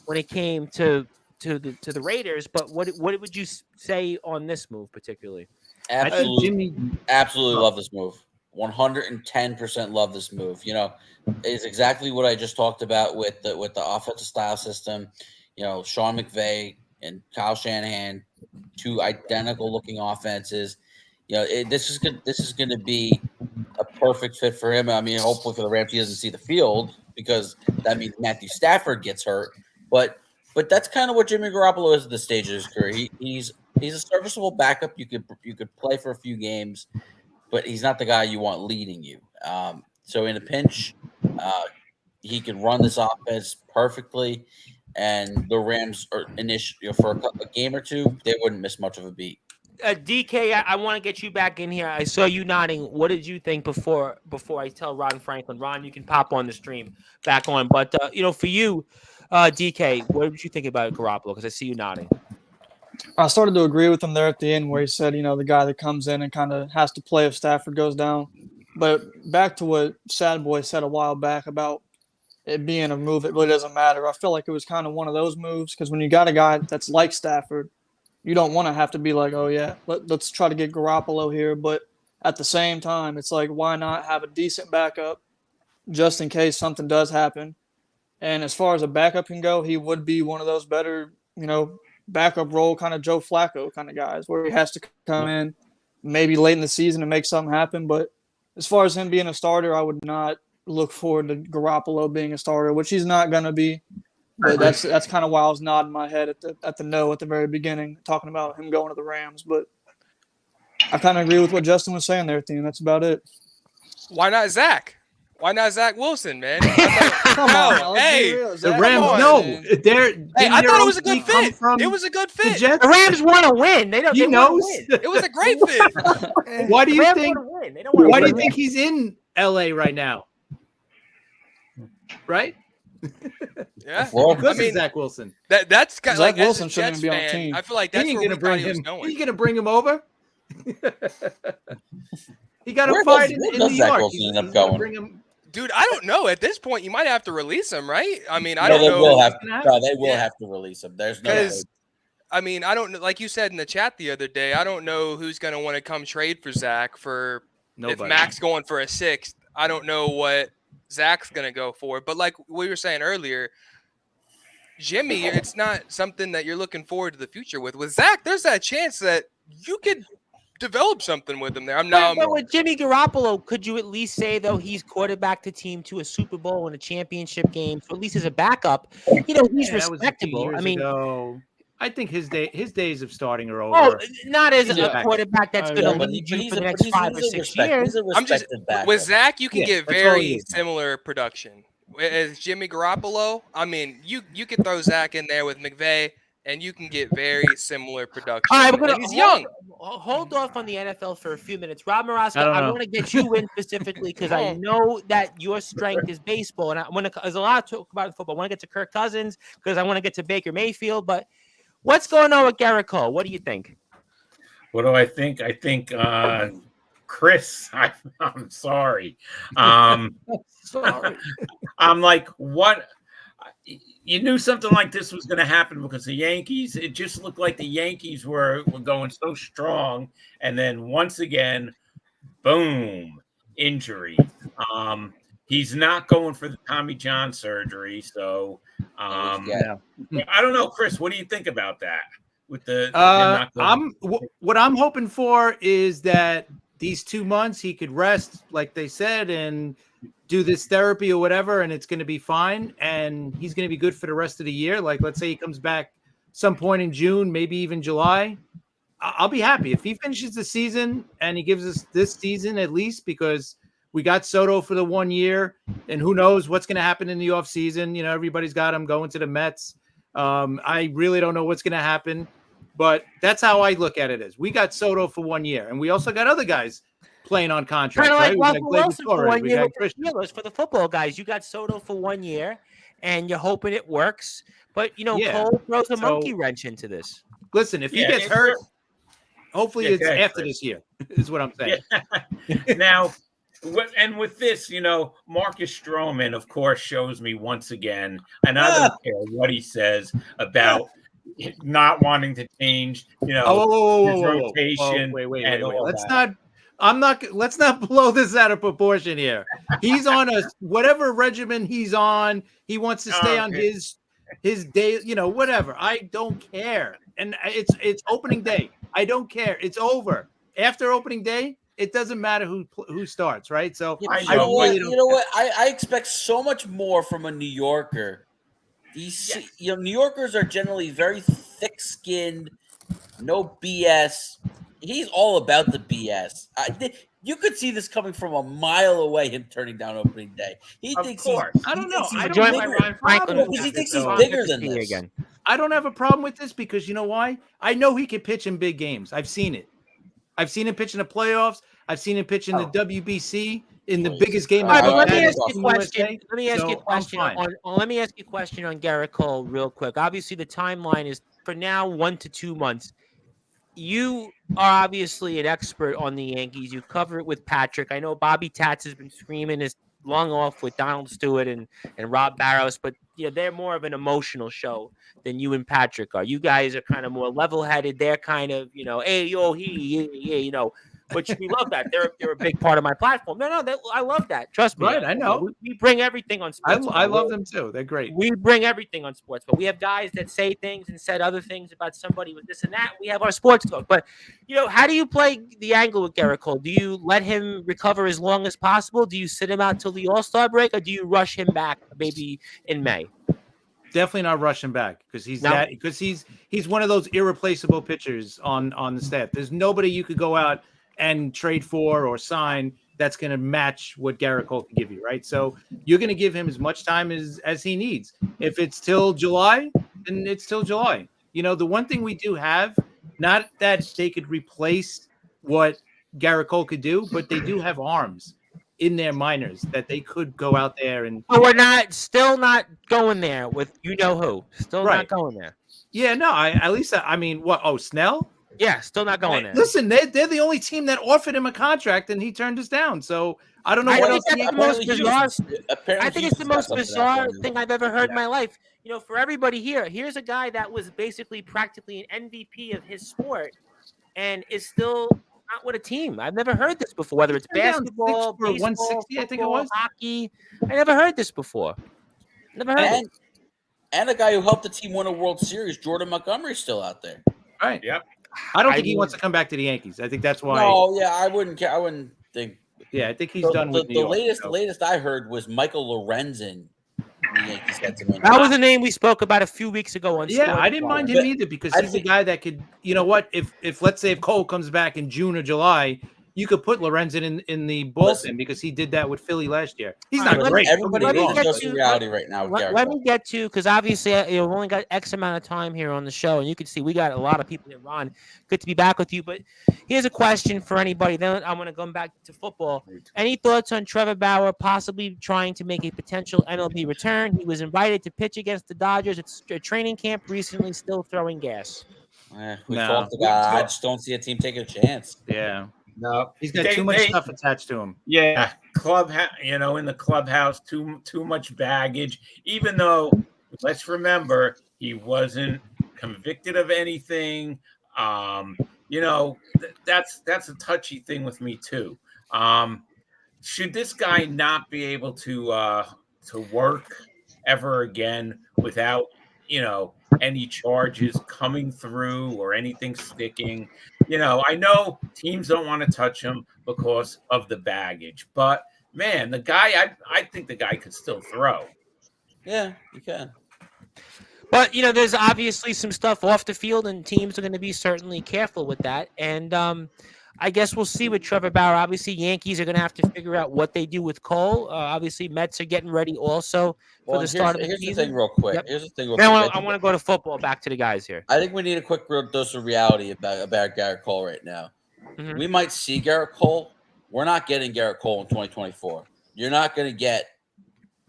when it came to the Raiders. But what would you say on this move particularly? Absolutely love this move. 110% love this move. It's exactly what I just talked about with the offensive style system. Sean McVay and Kyle Shanahan, 2 identical looking offenses. This is going to be a perfect fit for him. I mean, hopefully for the Rams, he doesn't see the field because that means Matthew Stafford gets hurt, But that's kind of what Jimmy Garoppolo is at this stage of his career. He's a serviceable backup. You could play for a few games, but he's not the guy you want leading you. So in a pinch, he can run this offense perfectly, and the Rams are for a game or two, they wouldn't miss much of a beat. DK, I want to get you back in here. I saw you nodding. What did you think before I tell Ron Franklin? Ron, you can pop on the stream back on. But for you, DK, what did you think about Garoppolo? Because I see you nodding. I started to agree with him there at the end where he said, the guy that comes in and kind of has to play if Stafford goes down. But back to what Sad Boy said a while back about it being a move, it really doesn't matter. I feel like it was kind of one of those moves because when you got a guy that's like Stafford, you don't want to have to be like, oh, yeah, let's try to get Garoppolo here. But at the same time, it's like, why not have a decent backup just in case something does happen? And as far as a backup can go, he would be one of those better, backup role kind of Joe Flacco kind of guys where he has to come in maybe late in the season and make something happen. But as far as him being a starter, I would not look forward to Garoppolo being a starter, which he's not going to be. But that's kind of why I was nodding my head at the no at the very beginning, talking about him going to the Rams. But I kind of agree with what Justin was saying there, Thiem. That's about it. Why not Zach? Why not Zach Wilson, man? Come on, hey, the Rams. No, I thought it was a good fit. It was a good fit. The Rams want to win. They don't. He knows. It was a great fit. Why do you think? Why do you think he's he's in LA right now? Right? Yeah. Well, because of Zach Wilson. That's kind of Zach like Wilson as a shouldn't Jets even be on the fan, team. I feel like that's where we thought he was going. Are you going to bring him over? He got him Where fired does in New Zach York. Wilson He's end up gonna going? bring him. Dude, I don't know. At this point, you might have to release him, right? I mean, I No, don't they know. will have. No, they will have to release him. There's no. Because, I mean, I don't know. Like you said in the chat the other day, I don't know who's going to want to come trade for Zach for Nobody. if Mac's going for a sixth. I don't know what Zach's going to go for. But like we were saying earlier, Jimmy, it's not something that you're looking forward to the future with. With Zach, there's that chance that you could develop something with him there. But with Jimmy Garoppolo, could you at least say though he's quarterbacked the team to a Super Bowl and a championship game? So at least as a backup, he's respectable. I mean, I think his days of starting are over. Oh, not as a quarterback that's going to lead you for the next 5 or 6 years. I'm just with Zach, you can get very is. similar production. As Jimmy Garoppolo, I mean, you could throw Zach in there with McVay, and you can get very similar production. All right, we're and he's young. Hold off on the NFL for a few minutes. Rob Maraska, I want to get you in specifically because I know that your strength is baseball, and there's a lot to talk about in football. I want to get to Kirk Cousins because I want to get to Baker Mayfield, but what's going on with Garrett Cole? What do you think? What do I think? I think Chris, I'm sorry. Sorry. I'm like, what? You knew something like this was going to happen because the Yankees, it just looked like the Yankees were going so strong. And then once again, boom, injury. He's not going for the Tommy John surgery. So I don't know, Chris, what do you think about that? With the what I'm hoping for is that these 2 months he could rest, like they said, and do this therapy or whatever, and it's going to be fine, and he's going to be good for the rest of the year. Like, let's say he comes back some point in June, maybe even July. I'll be happy if he finishes the season and he gives us this season at least, because we got Soto for the 1 year, and who knows what's going to happen in the offseason. Everybody's got him going to the Mets. I really don't know what's going to happen, but that's how I look at it. Is we got Soto for 1 year, and we also got other guys playing on contract. Kind of like right? Russell Wilson for 1 year with the Steelers for the football guys. You got Soto for 1 year, and you're hoping it works. But, Cole throws a monkey wrench into this. Listen, if he gets hurt, hopefully it's after this year, is what I'm saying. Yeah. Now, and with this, Marcus Stroman, of course, shows me once again, and I don't care what he says about not wanting to change, his rotation. Wait. Let's not blow this out of proportion here. He's on whatever regimen he's on. He wants to stay on his day, whatever. I don't care. And it's opening day. I don't care. It's over. After opening day, it doesn't matter who starts, right? So you know what? I expect so much more from a New Yorker. New Yorkers are generally very thick-skinned, no BS. He's all about the BS. You could see this coming from a mile away. Him turning down opening day. He thinks he's. I don't know. I Joined don't by have Ryan a problem Franklin. with He thinks this, he's though. bigger Good to than see you this. again. I don't have a problem with this because you know why? I know he can pitch in big games. I've seen it. I've seen him pitch in the playoffs. I've seen him pitch in the WBC in the biggest game. All right, but let me ever ask you a seen question. USA, Let me ask you a so I'm question fine. let me ask you a question on Garrett Cole real quick. Obviously, the timeline is for now 1 to 2 months. You are obviously an expert on the Yankees. You cover it with Patrick. I know Bobby Tats has been screaming his lung off with Donald Stewart and Rob Barros, but they're more of an emotional show than you and Patrick are. You guys are kind of more level-headed. They're kind of, hey, yo, which we love that. They're a big part of my platform. No, I love that. Trust me. Right, I know. We bring everything on sports. I love them too. They're great. We bring everything on sports, but we have guys that say things and said other things about somebody with this and that. We have our sports talk. But, how do you play the angle with Garrett Cole? Do you let him recover as long as possible? Do you sit him out till the All-Star break, or do you rush him back maybe in May? Definitely not rushing back because he's one of those irreplaceable pitchers on the staff. There's nobody you could go out and trade for or sign that's going to match what Garrett Cole can give you, right? So you're going to give him as much time as he needs. If it's till July, then it's till July. The one thing we do have, not that they could replace what Garrett Cole could do, but they do have arms in their minors that they could go out there and. But we're still not going there with who. Still not going there. Yeah, no, I mean, what? Oh, Snell? Yeah, still not going there. Listen, they're the only team that offered him a contract and he turned us down. So I don't know what else. I think it's the most bizarre thing I've ever heard in my life. For everybody here's a guy that was basically practically an MVP of his sport and is still not with a team. I've never heard this before, whether it's basketball, baseball, 160, I think it was. Hockey. I never heard this before. Never heard it. And a guy who helped the team win a World Series, Jordan Montgomery's still out there. Right. Yep. I don't think he wants to come back to the Yankees. I think that's why. No, yeah, I wouldn't care. I wouldn't think. Yeah, I think he's done with New York. The latest I heard was Michael Lorenzen. The Yankees had to win. That was a name we spoke about a few weeks ago on. Yeah, I didn't mind him either because he's a guy that could. You know what? If let's say if Cole comes back in June or July, you could put Lorenzen in the bullpen because he did that with Philly last year. He's not great. Everybody needs to go reality right now. Let me get to, because obviously we've only got X amount of time here on the show, and you can see we got a lot of people here. Ron, good to be back with you. But here's a question for anybody. Then I'm going to come back to football. Any thoughts on Trevor Bauer possibly trying to make a potential MLB return? He was invited to pitch against the Dodgers at a training camp recently, still throwing gas. We talked about. I just don't see a team taking a chance. Yeah. No, he's got too much stuff attached to him. Yeah, in the clubhouse, too much baggage. Even though, let's remember, he wasn't convicted of anything. That's a touchy thing with me too. Should this guy not be able to work ever again without any charges coming through or anything sticking? I know teams don't want to touch him because of the baggage, but man, the guy, I think the guy could still throw. Yeah, you can. But, there's obviously some stuff off the field, and teams are going to be certainly careful with that. And I guess we'll see with Trevor Bauer. Obviously, Yankees are going to have to figure out what they do with Cole. Obviously, Mets are getting ready also for the start of the season. Here's the thing real quick. Yep. Here's the thing real now quick. I want to go to football, back to the guys here. I think we need a quick dose of reality about Garrett Cole right now. Mm-hmm. We might see Garrett Cole. We're not getting Garrett Cole in 2024. You're not going to get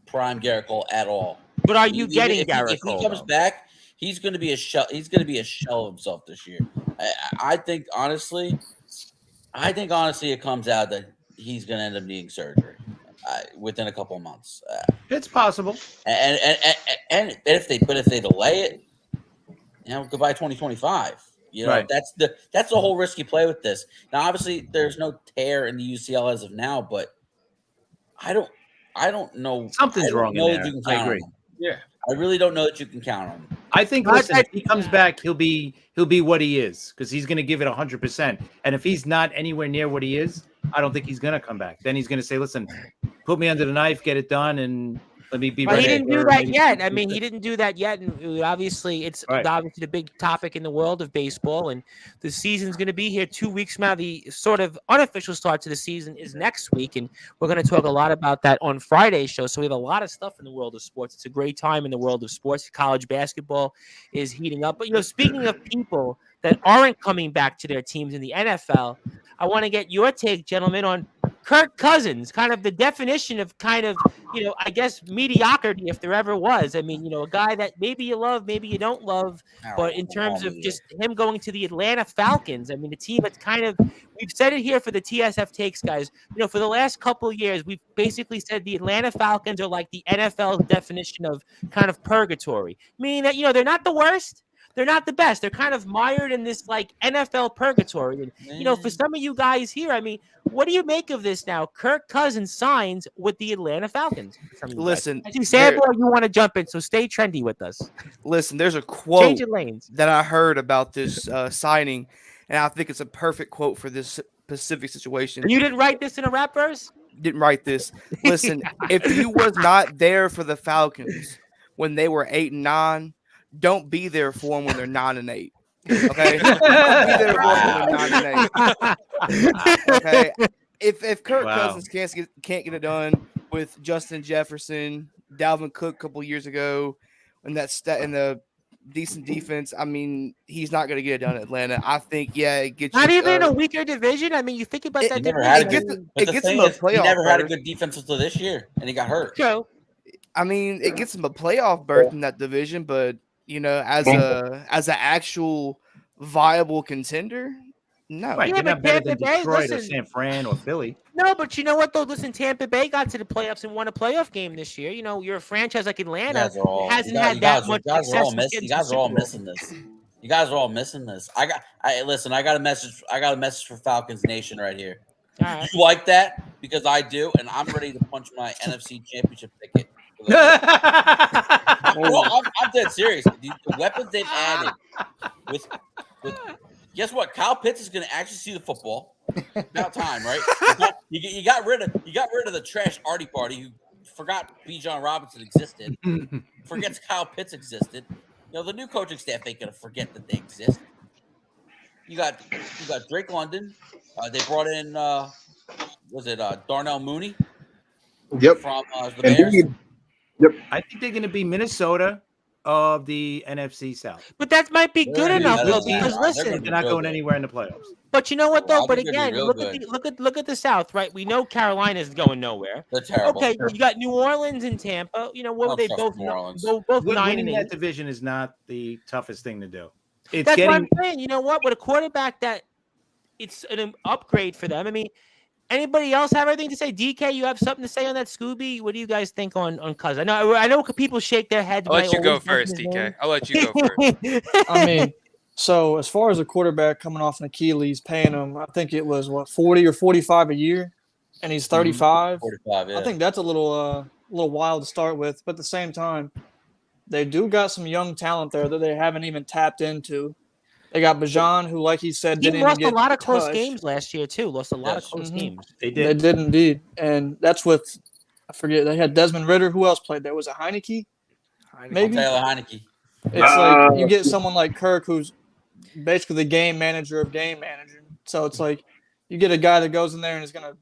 prime Garrett Cole at all. But are you getting Garrett Cole? If he comes back, he's going to be a shell. He's going to be a shell of himself this year. I think honestly, it comes out that he's going to end up needing surgery within a couple of months. It's possible. And if they delay it, goodbye 2025. Right. That's the whole risky play with this. Now, obviously, there's no tear in the UCL as of now, but I don't know. Something's wrong in there. I agree. Yeah. I really don't know that you can count on him. I think, listen, if he comes back, he'll be what he is because he's going to give it 100%. And if he's not anywhere near what he is, I don't think he's going to come back. Then he's going to say, listen, put me under the knife, get it done, and Let me be Well, he ready. didn't do for that maybe yet. two, I mean, three. he didn't do that yet, and obviously, it's Right. obviously the big topic in the world of baseball. And the season's going to be here 2 weeks from now. The sort of unofficial start to the season is next week, and we're going to talk a lot about that on Friday's show. So we have a lot of stuff in the world of sports. It's a great time in the world of sports. College basketball is heating up. But speaking of people that aren't coming back to their teams in the NFL, I want to get your take, gentlemen, on Kirk Cousins, kind of the definition of I guess mediocrity, if there ever was. I mean, a guy that maybe you love, maybe you don't love, but in terms of just him going to the Atlanta Falcons, I mean, the team that's we've said it here for the TSF takes, guys. For the last couple of years, we've basically said the Atlanta Falcons are like the NFL's definition of kind of purgatory, meaning that, they're not the worst. They're not the best. They're kind of mired in this like NFL purgatory. And, for some of you guys here, I mean, what do you make of this now? Kirk Cousins signs with the Atlanta Falcons. Listen, I see Sandro, you want to jump in, so stay trendy with us. Listen, there's a quote Changing lanes that I heard about this signing, and I think it's a perfect quote for this specific situation. You didn't write this in a rap verse? Didn't write this. Listen, if you was not there for the Falcons when they were 8-9, don't be there for them when they're 9-8. Okay, don't be there for them when they're 9-8. Okay, if Kirk Cousins can't get it done with Justin Jefferson, Dalvin Cook a couple years ago, and in the decent defense, I mean, he's not going to get it done in Atlanta. I think, it gets not even in a weaker division. I mean, you think about that division. It gets him a playoff. He never had a good defense until this year, and he got hurt. True. I mean, it gets him a playoff berth in that division, but as an actual viable contender, no. Right, they're not better than Detroit or listen, San Fran or Philly. No, but you know what though? Listen, Tampa Bay got to the playoffs and won a playoff game this year. You're a franchise like Atlanta hasn't had that much success. You guys are all missing this. You guys are all missing this. I got a message. I got a message for Falcons Nation right here. All right. You like that? Because I do, and I'm ready to punch my NFC Championship ticket. I'm dead serious. The weapons they've added with guess what? Kyle Pitts is going to actually see the football. About time, right? You got rid of the trash Artie Party who forgot Bijan Robinson existed. Forgets Kyle Pitts existed. The new coaching staff ain't going to forget that they exist. You got Drake London. They brought in Darnell Mooney? Yep. From the Bears. Yep. I think they're going to be Minnesota of the NFC South. But that might be good enough though, because listen, they're not going anywhere in the playoffs. But you know what though? But again, look at the South, right? We know Carolina's going nowhere. They're terrible. Okay, you got New Orleans and Tampa. What were they both? Both 9 and 8. That division is not the toughest thing to do. That's what I'm saying. You know what? With a quarterback that it's an upgrade for them. I mean, anybody else have anything to say? DK, you have something to say on that? Scooby, what do you guys think on Cousins? I know people shake their heads. I'll let you go first, DK. I'll let you go first. I mean, so as far as a quarterback coming off an Achilles, paying him, I think it was 40 or 45 a year, and he's 35. 45, yeah. I think that's a little wild to start with, but at the same time, they do got some young talent there that they haven't even tapped into. They got Bijan, who, like he said, didn't lost even get a lot of close touched. games last year too. Lost a lot of close games. They did indeed, and that's with I forget. They had Desmond Ritter. Who else played there? Was it Heineke? Maybe Taylor Heineke. It's like you get someone like Kirk, who's basically the game manager of game manager. So it's like you get a guy that goes in there and is going to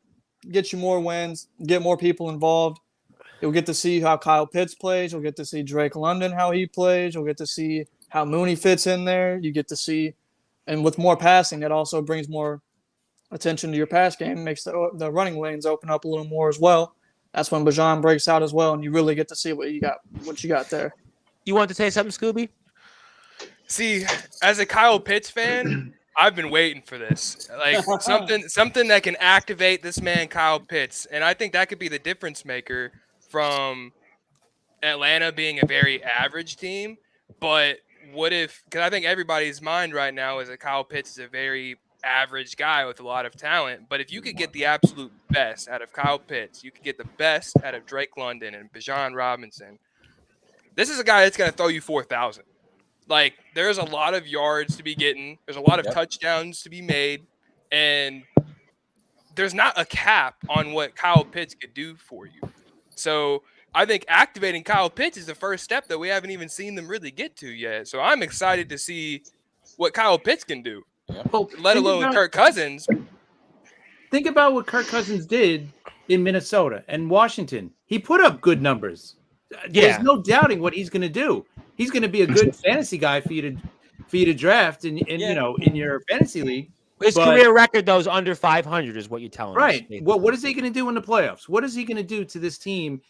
get you more wins, get more people involved. You'll get to see how Kyle Pitts plays. You'll get to see Drake London, how he plays. You'll get to see how Mooney fits in there. You get to see, and with more passing, it also brings more attention to your pass game, makes the running lanes open up a little more as well. That's when Bijan breaks out as well, and you really get to see what you got there. You want to say something, Scooby? See, as a Kyle Pitts fan, I've been waiting for this. Like something that can activate this man, Kyle Pitts. And I think that could be the difference maker from Atlanta being a very average team. But what if, because I think everybody's mind right now is that Kyle Pitts is a very average guy with a lot of talent. But if you could get the absolute best out of Kyle Pitts, you could get the best out of Drake London and Bijan Robinson. This is a guy that's going to throw you 4,000. Like, there's a lot of yards to be getting. There's a lot of touchdowns to be made. And there's not a cap on what Kyle Pitts could do for you. So I think activating Kyle Pitts is the first step that we haven't even seen them really get to yet. So I'm excited to see what Kyle Pitts can do, Well, let alone Kirk Cousins. Think about what Kirk Cousins did in Minnesota and Washington. He put up good numbers. There's no doubting what he's going to do. He's going to be a good fantasy guy for you to draft in your fantasy league. His career record, though, is under 500, is what you're telling us. Right. Well, what is he going to do in the playoffs? What is he going to do to this team?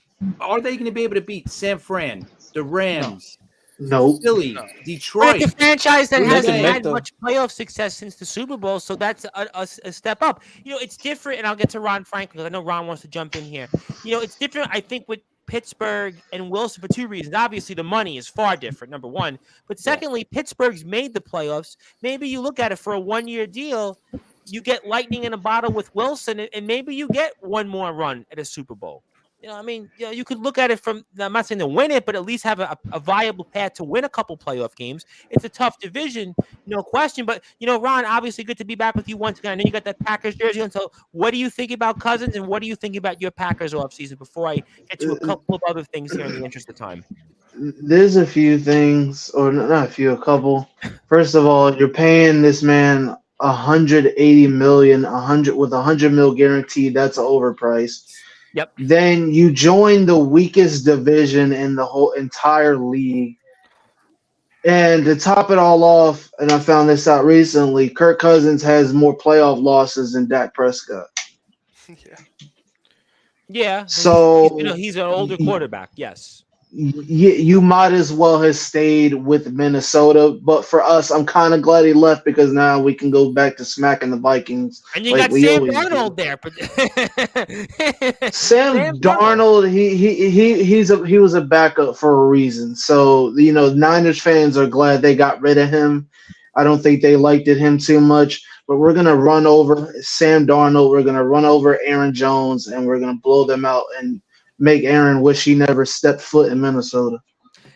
Are they going to be able to beat San Fran, the Rams, Philly, Detroit? Well, it's a franchise that hasn't had much playoff success since the Super Bowl, so that's a step up. It's different, and I'll get to Ron Franklin because I know Ron wants to jump in here. It's different, I think, with Pittsburgh and Wilson for two reasons. Obviously, the money is far different, number one. But secondly, Pittsburgh's made the playoffs. Maybe you look at it for a one-year deal, you get lightning in a bottle with Wilson, and maybe you get one more run at a Super Bowl. You could look at it from, I'm not saying to win it, but at least have a viable path to win a couple playoff games. It's a tough division, no question. But, Ron, obviously good to be back with you once again. I know you got that Packers jersey on. So what do you think about Cousins, and what do you think about your Packers offseason before I get to a couple of other things here in the interest of time? There's a few things, or not a few, a couple. First of all, you're paying this man $180 million, with $100 million guaranteed. That's overpriced. Yep. Then you join the weakest division in the whole entire league. And to top it all off, and I found this out recently, Kirk Cousins has more playoff losses than Dak Prescott. Yeah. So he's an older quarterback. Yes. You might as well have stayed with Minnesota, but for us, I'm kind of glad he left because now we can go back to smacking the Vikings. And you got Sam Darnold there, but Sam Darnold, he was a backup for a reason. So Niners fans are glad they got rid of him. I don't think they liked him too much, but we're gonna run over Sam Darnold. We're gonna run over Aaron Jones, and we're gonna blow them out and make Aaron wish he never stepped foot in Minnesota.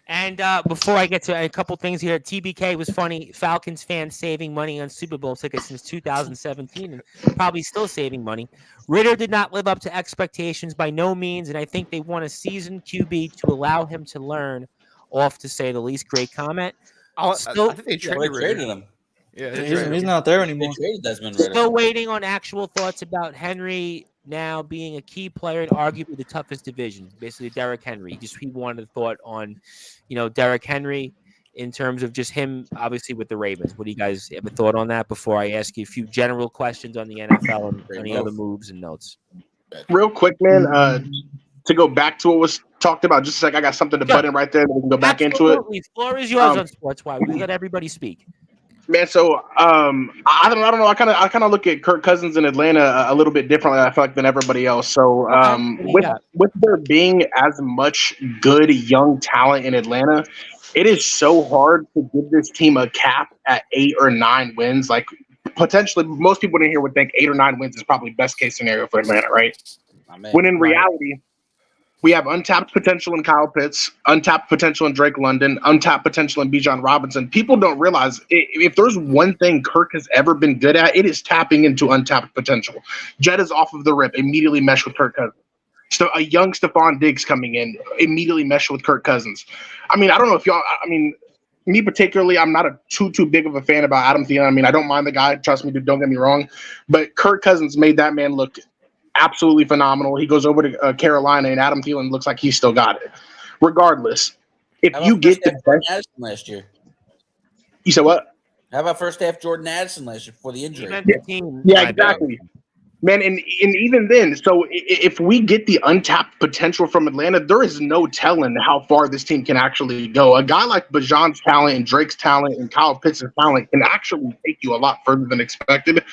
And before I get to a couple things here, TBK was funny. Falcons fans saving money on Super Bowl tickets since 2017 and probably still saving money. Ritter did not live up to expectations by no means, and I think they want a seasoned QB to allow him to learn, off to say the least. Great comment. I think they traded him. Yeah, he's not there anymore. Still waiting on actual thoughts about Henry now being a key player in arguably the toughest division, basically Derrick Henry. He wanted a thought on, Derrick Henry in terms of just him, obviously with the Ravens. What do you guys have a thought on that before I ask you a few general questions on the NFL and any other moves and notes? Real quick, man, to go back to what was talked about, just a sec, I got something to butt in right there, and we can go back into it. The floor is yours on Sportzwire. We let everybody speak. Man, so I don't know. I kind of look at Kirk Cousins in Atlanta a little bit differently, I feel like, than everybody else. So with there being as much good young talent in Atlanta, it is so hard to give this team a cap at 8 or 9 wins. Like potentially, most people in here would think 8 or 9 wins is probably best case scenario for Atlanta, right? When in reality, we have untapped potential in Kyle Pitts, untapped potential in Drake London, untapped potential in Bijan Robinson. People don't realize if there's one thing Kirk has ever been good at, it is tapping into untapped potential. Jett is off of the rip, immediately meshed with Kirk Cousins. So a young Stephon Diggs coming in, immediately meshed with Kirk Cousins. I mean, I don't know if y'all, me particularly, I'm not too big of a fan about Adam Thielen. I mean, I don't mind the guy. Trust me, dude, don't get me wrong. But Kirk Cousins made that man look absolutely phenomenal. He goes over to Carolina, and Adam Thielen looks like he's still got it. Regardless, if you get the Jordan Addison last year, you said what? How about first half Jordan Addison last year before the injury? Yeah, exactly. Man, and even then, so if we get the untapped potential from Atlanta, there is no telling how far this team can actually go. A guy like Bijan's talent and Drake's talent and Kyle Pitts' talent can actually take you a lot further than expected.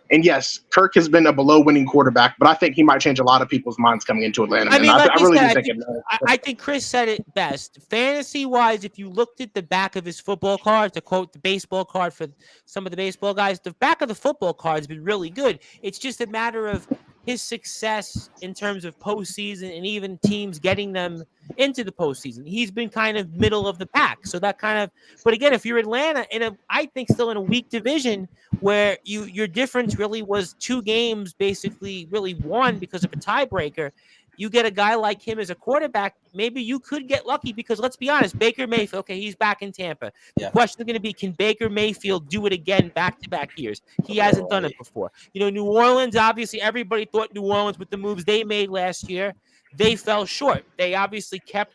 And yes, Kirk has been a below-winning quarterback, but I think he might change a lot of people's minds coming into Atlanta. I think Chris said it best. Fantasy-wise, if you looked at the back of his football card, to quote the baseball card for some of the baseball guys, the back of the football card has been really good. It's just a matter of his success in terms of postseason and even teams getting them into the postseason. He's been kind of middle of the pack. So that kind of, but again, if you're Atlanta I think still in a weak division where your difference really was 2 games, basically really won because of a tiebreaker, you get a guy like him as a quarterback, maybe you could get lucky because let's be honest, Baker Mayfield, okay, he's back in Tampa. The question is going to be, can Baker Mayfield do it again back-to-back years? He hasn't done it before. New Orleans, obviously, everybody thought New Orleans with the moves they made last year, they fell short. They obviously kept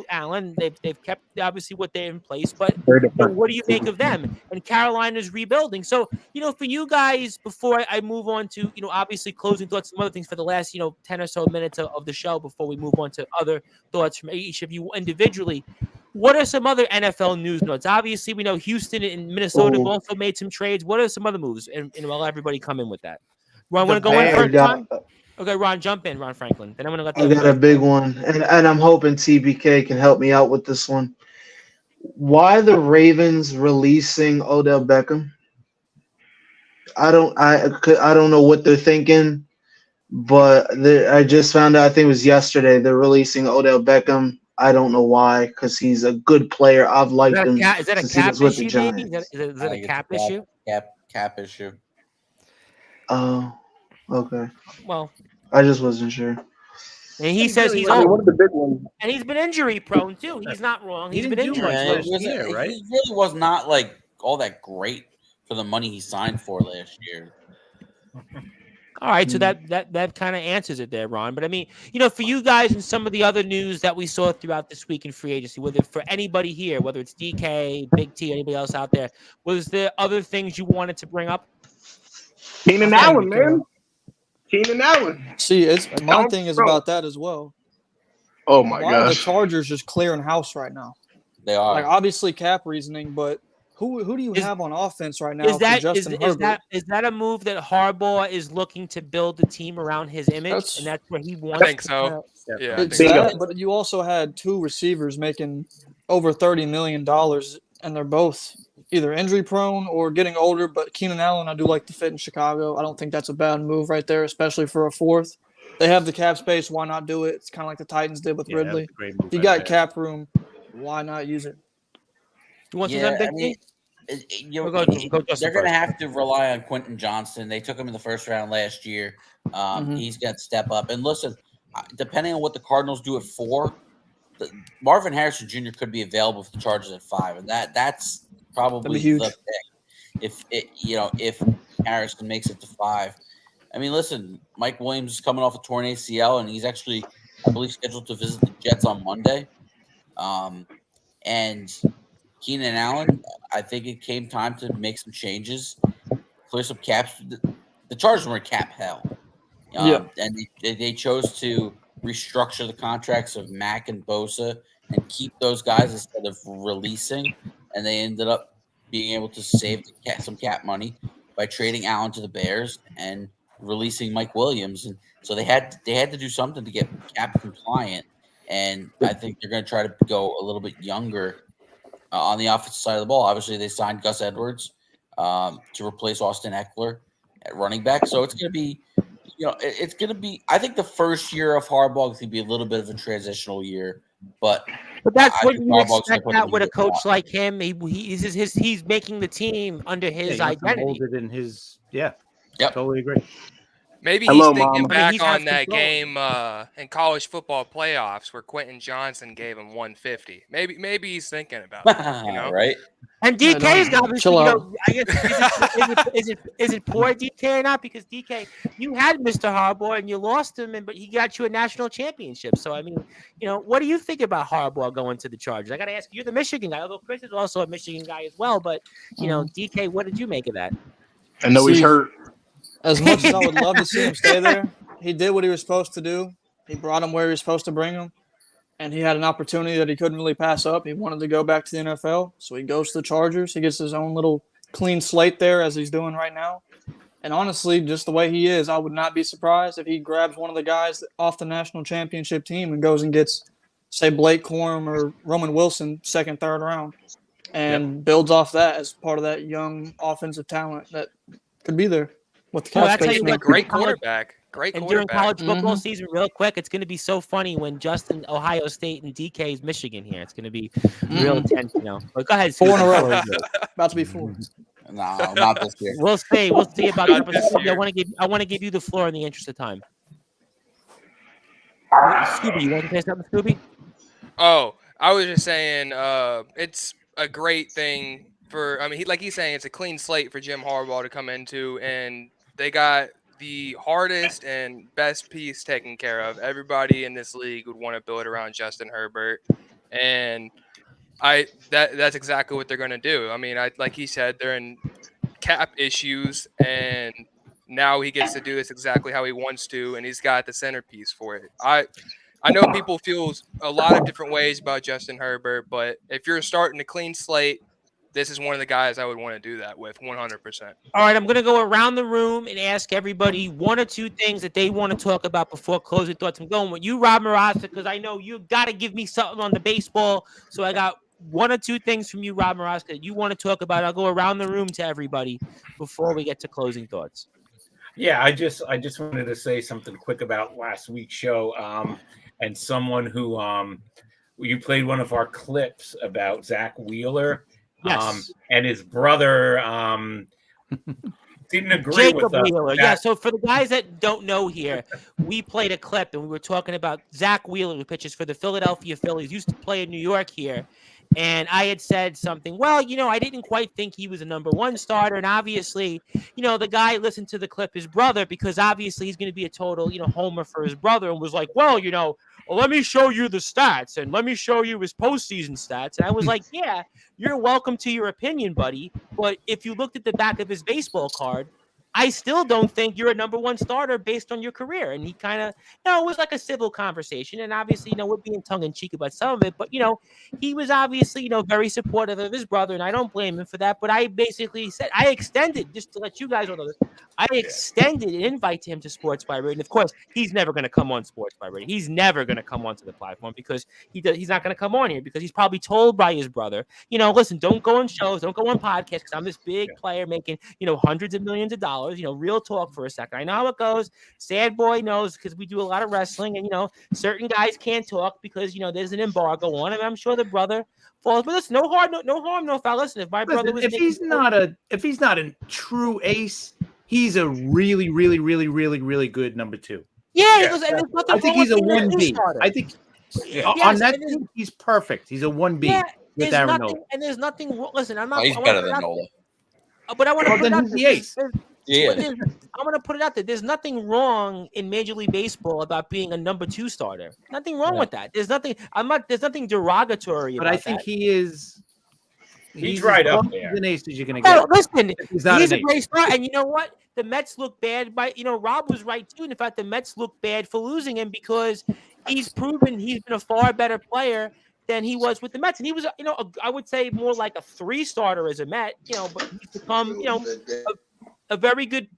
Allen, they've kept obviously what they're in place, but what do you make of them? And Carolina's rebuilding. So, for you guys, before I move on to, obviously closing thoughts, some other things for the last, 10 or so minutes of the show before we move on to other thoughts from each of you individually, what are some other NFL news notes? Obviously, we know Houston and Minnesota have also made some trades. What are some other moves? And I'll let everybody come in with that. Ron, want to go in first, Ron? Okay, Ron, jump in, Ron Franklin. Then I'm going to let I got a big one, and I'm hoping TBK can help me out with this one. Why the Ravens releasing Odell Beckham? I don't know what they're thinking, but I just found out, I think it was yesterday, they're releasing Odell Beckham. I don't know why, because he's a good player. I've liked him. Is that a cap issue, maybe? Is that a cap issue? Cap issue. Oh, okay. Well, I just wasn't sure. And he says he's one old. of the big ones. And he's been injury prone too. He's not wrong. He's been injury prone. He really was not like all that great for the money he signed for last year. All right, so that kind of answers it there, Ron. But I mean, for you guys and some of the other news that we saw throughout this week in free agency, whether for anybody here, whether it's DK, Big T, anybody else out there, was there other things you wanted to bring up? Keenan Allen, man. Keenan Allen. See, my thing is about that as well. Oh my Why are the gosh. Chargers just clearing house right now? They are. Like, obviously cap reasoning, but who do you have on offense right now? Is that for Justin Herbert? is that a move that Harbaugh is looking to build the team around his image, and that's where he wants? I think so. Yeah, It's that, but you also had two receivers making over $30 million, and they're both either injury prone or getting older. But Keenan Allen, I do like to fit in Chicago. I don't think that's a bad move right there, especially for a fourth. They have the cap space. Why not do it? It's kind of like the Titans did with Ridley. If you got cap room, why not use it? You want some big they're going to have to rely on Quentin Johnston. They took him in the first round last year. He's got to step up. And listen, depending on what the Cardinals do at 4, Marvin Harrison Jr. could be available for the Chargers at 5, and that's probably the pick. If Harrison makes it to 5. I mean, listen, Mike Williams is coming off a torn ACL, and he's actually, I believe, scheduled to visit the Jets on Monday. And Keenan Allen, I think it came time to make some changes, clear some caps. The Chargers were in cap hell. And they chose to restructure the contracts of Mack and Bosa and keep those guys instead of releasing. And they ended up being able to save some cap money by trading Allen to the Bears and releasing Mike Williams. And so they had to do something to get cap compliant. And I think they're going to try to go a little bit younger on the offensive side of the ball. Obviously, they signed Gus Edwards to replace Austin Eckler at running back. So it's going to be, I think the first year of Harbaugh is going to be a little bit of a transitional year. But that's what you expect out with a coach like him. He's making the team under his identity. Molded in his, totally agree. Maybe he's thinking back on that game in college football playoffs where Quentin Johnson gave him 150. Maybe he's thinking about that, right? And DK's obviously, I guess, is it poor DK or not? Because DK, you had Mr. Harbaugh and you lost him, but he got you a national championship. So I mean, what do you think about Harbaugh going to the Chargers? I got to ask you, you're the Michigan guy, although Chris is also a Michigan guy as well. But DK, what did you make of that? I know he's hurt. As much as I would love to see him stay there, he did what he was supposed to do. He brought him where he was supposed to bring him, and he had an opportunity that he couldn't really pass up. He wanted to go back to the NFL, so he goes to the Chargers. He gets his own little clean slate there, as he's doing right now. And honestly, just the way he is, I would not be surprised if he grabs one of the guys off the national championship team and goes and gets, say, Blake Corum or Roman Wilson, second, third round, and builds off that as part of that young offensive talent that could be there. Great quarterback. And during college football season, real quick, it's going to be so funny when Justin Ohio State and DK is Michigan here. It's going to be real tense, But go ahead. 4 in a row. About to be 4. No, not this year. We'll see. We'll see about that. I want to give you the floor in the interest of time. Scooby, you want to say something, Scooby? Oh, I was just saying, it's a great thing for. I mean, like he's saying, it's a clean slate for Jim Harbaugh to come into, and they got the hardest and best piece taken care of. Everybody in this league would want to build around Justin Herbert, and that's exactly what they're going to do. I mean, like he said, they're in cap issues, and now he gets to do this exactly how he wants to, and he's got the centerpiece for it. I know people feel a lot of different ways about Justin Herbert, but if you're starting a clean slate, this is one of the guys I would want to do that with 100%. All right, I'm going to go around the room and ask everybody one or two things that they want to talk about before closing thoughts. I'm going with you, Rob Marassa, because I know you got to give me something on the baseball. So I got one or two things from you, Rob Marassa, that you want to talk about. I'll go around the room to everybody before we get to closing thoughts. Yeah, I just wanted to say something quick about last week's show. And someone who you played one of our clips about Zach Wheeler, Yes. And his brother didn't agree Jacob with us. Wheeler. Yeah, so for the guys that don't know here, we played a clip and we were talking about Zach Wheeler, who pitches for the Philadelphia Phillies, used to play in New York here. And I had said something, well, I didn't quite think he was a number one starter. And obviously, the guy listened to the clip, his brother, because obviously he's going to be a total, homer for his brother, and was like, well, let me show you the stats and let me show you his postseason stats. And I was like, yeah, you're welcome to your opinion, buddy. But if you looked at the back of his baseball card, I still don't think you're a number one starter based on your career. And he kind of, it was like a civil conversation. And obviously, we're being tongue in cheek about some of it. But, he was obviously, very supportive of his brother. And I don't blame him for that. But I basically said, I extended, just to let you guys know this, I extended an invite to him to Sportzwire. And of course, he's never going to come on Sportzwire. He's never going to come onto the platform because he's not going to come on here because he's probably told by his brother, listen, don't go on shows, don't go on podcasts because I'm this big player making, hundreds of millions of dollars. Real talk for a second. I know how it goes. Sad boy knows because we do a lot of wrestling and, certain guys can't talk because, there's an embargo on him. I'm sure the brother falls. But listen, no harm, no foul. Listen, if my brother was... If he's not a true ace, he's a really, really, really, really, really good number two. Yeah. I think he's a 1B. I think on that team, he's perfect. He's a 1B with Aaron Nola. And there's nothing... Listen, I'm not... He's better than Nola. But I want to put it out the ace. Yeah. I'm going to put it out there. There's nothing wrong in Major League Baseball about being a number two starter. Nothing wrong with that. There's nothing. There's nothing derogatory. But I think he is. He's right up there. An ace as you're going to get. Listen, he's a great star, and you know what? The Mets look bad. Rob was right too. And in fact, the Mets look bad for losing him because he's proven he's been a far better player than he was with the Mets. And he was, I would say more like a 3-starter as a Met. But he's become, a very good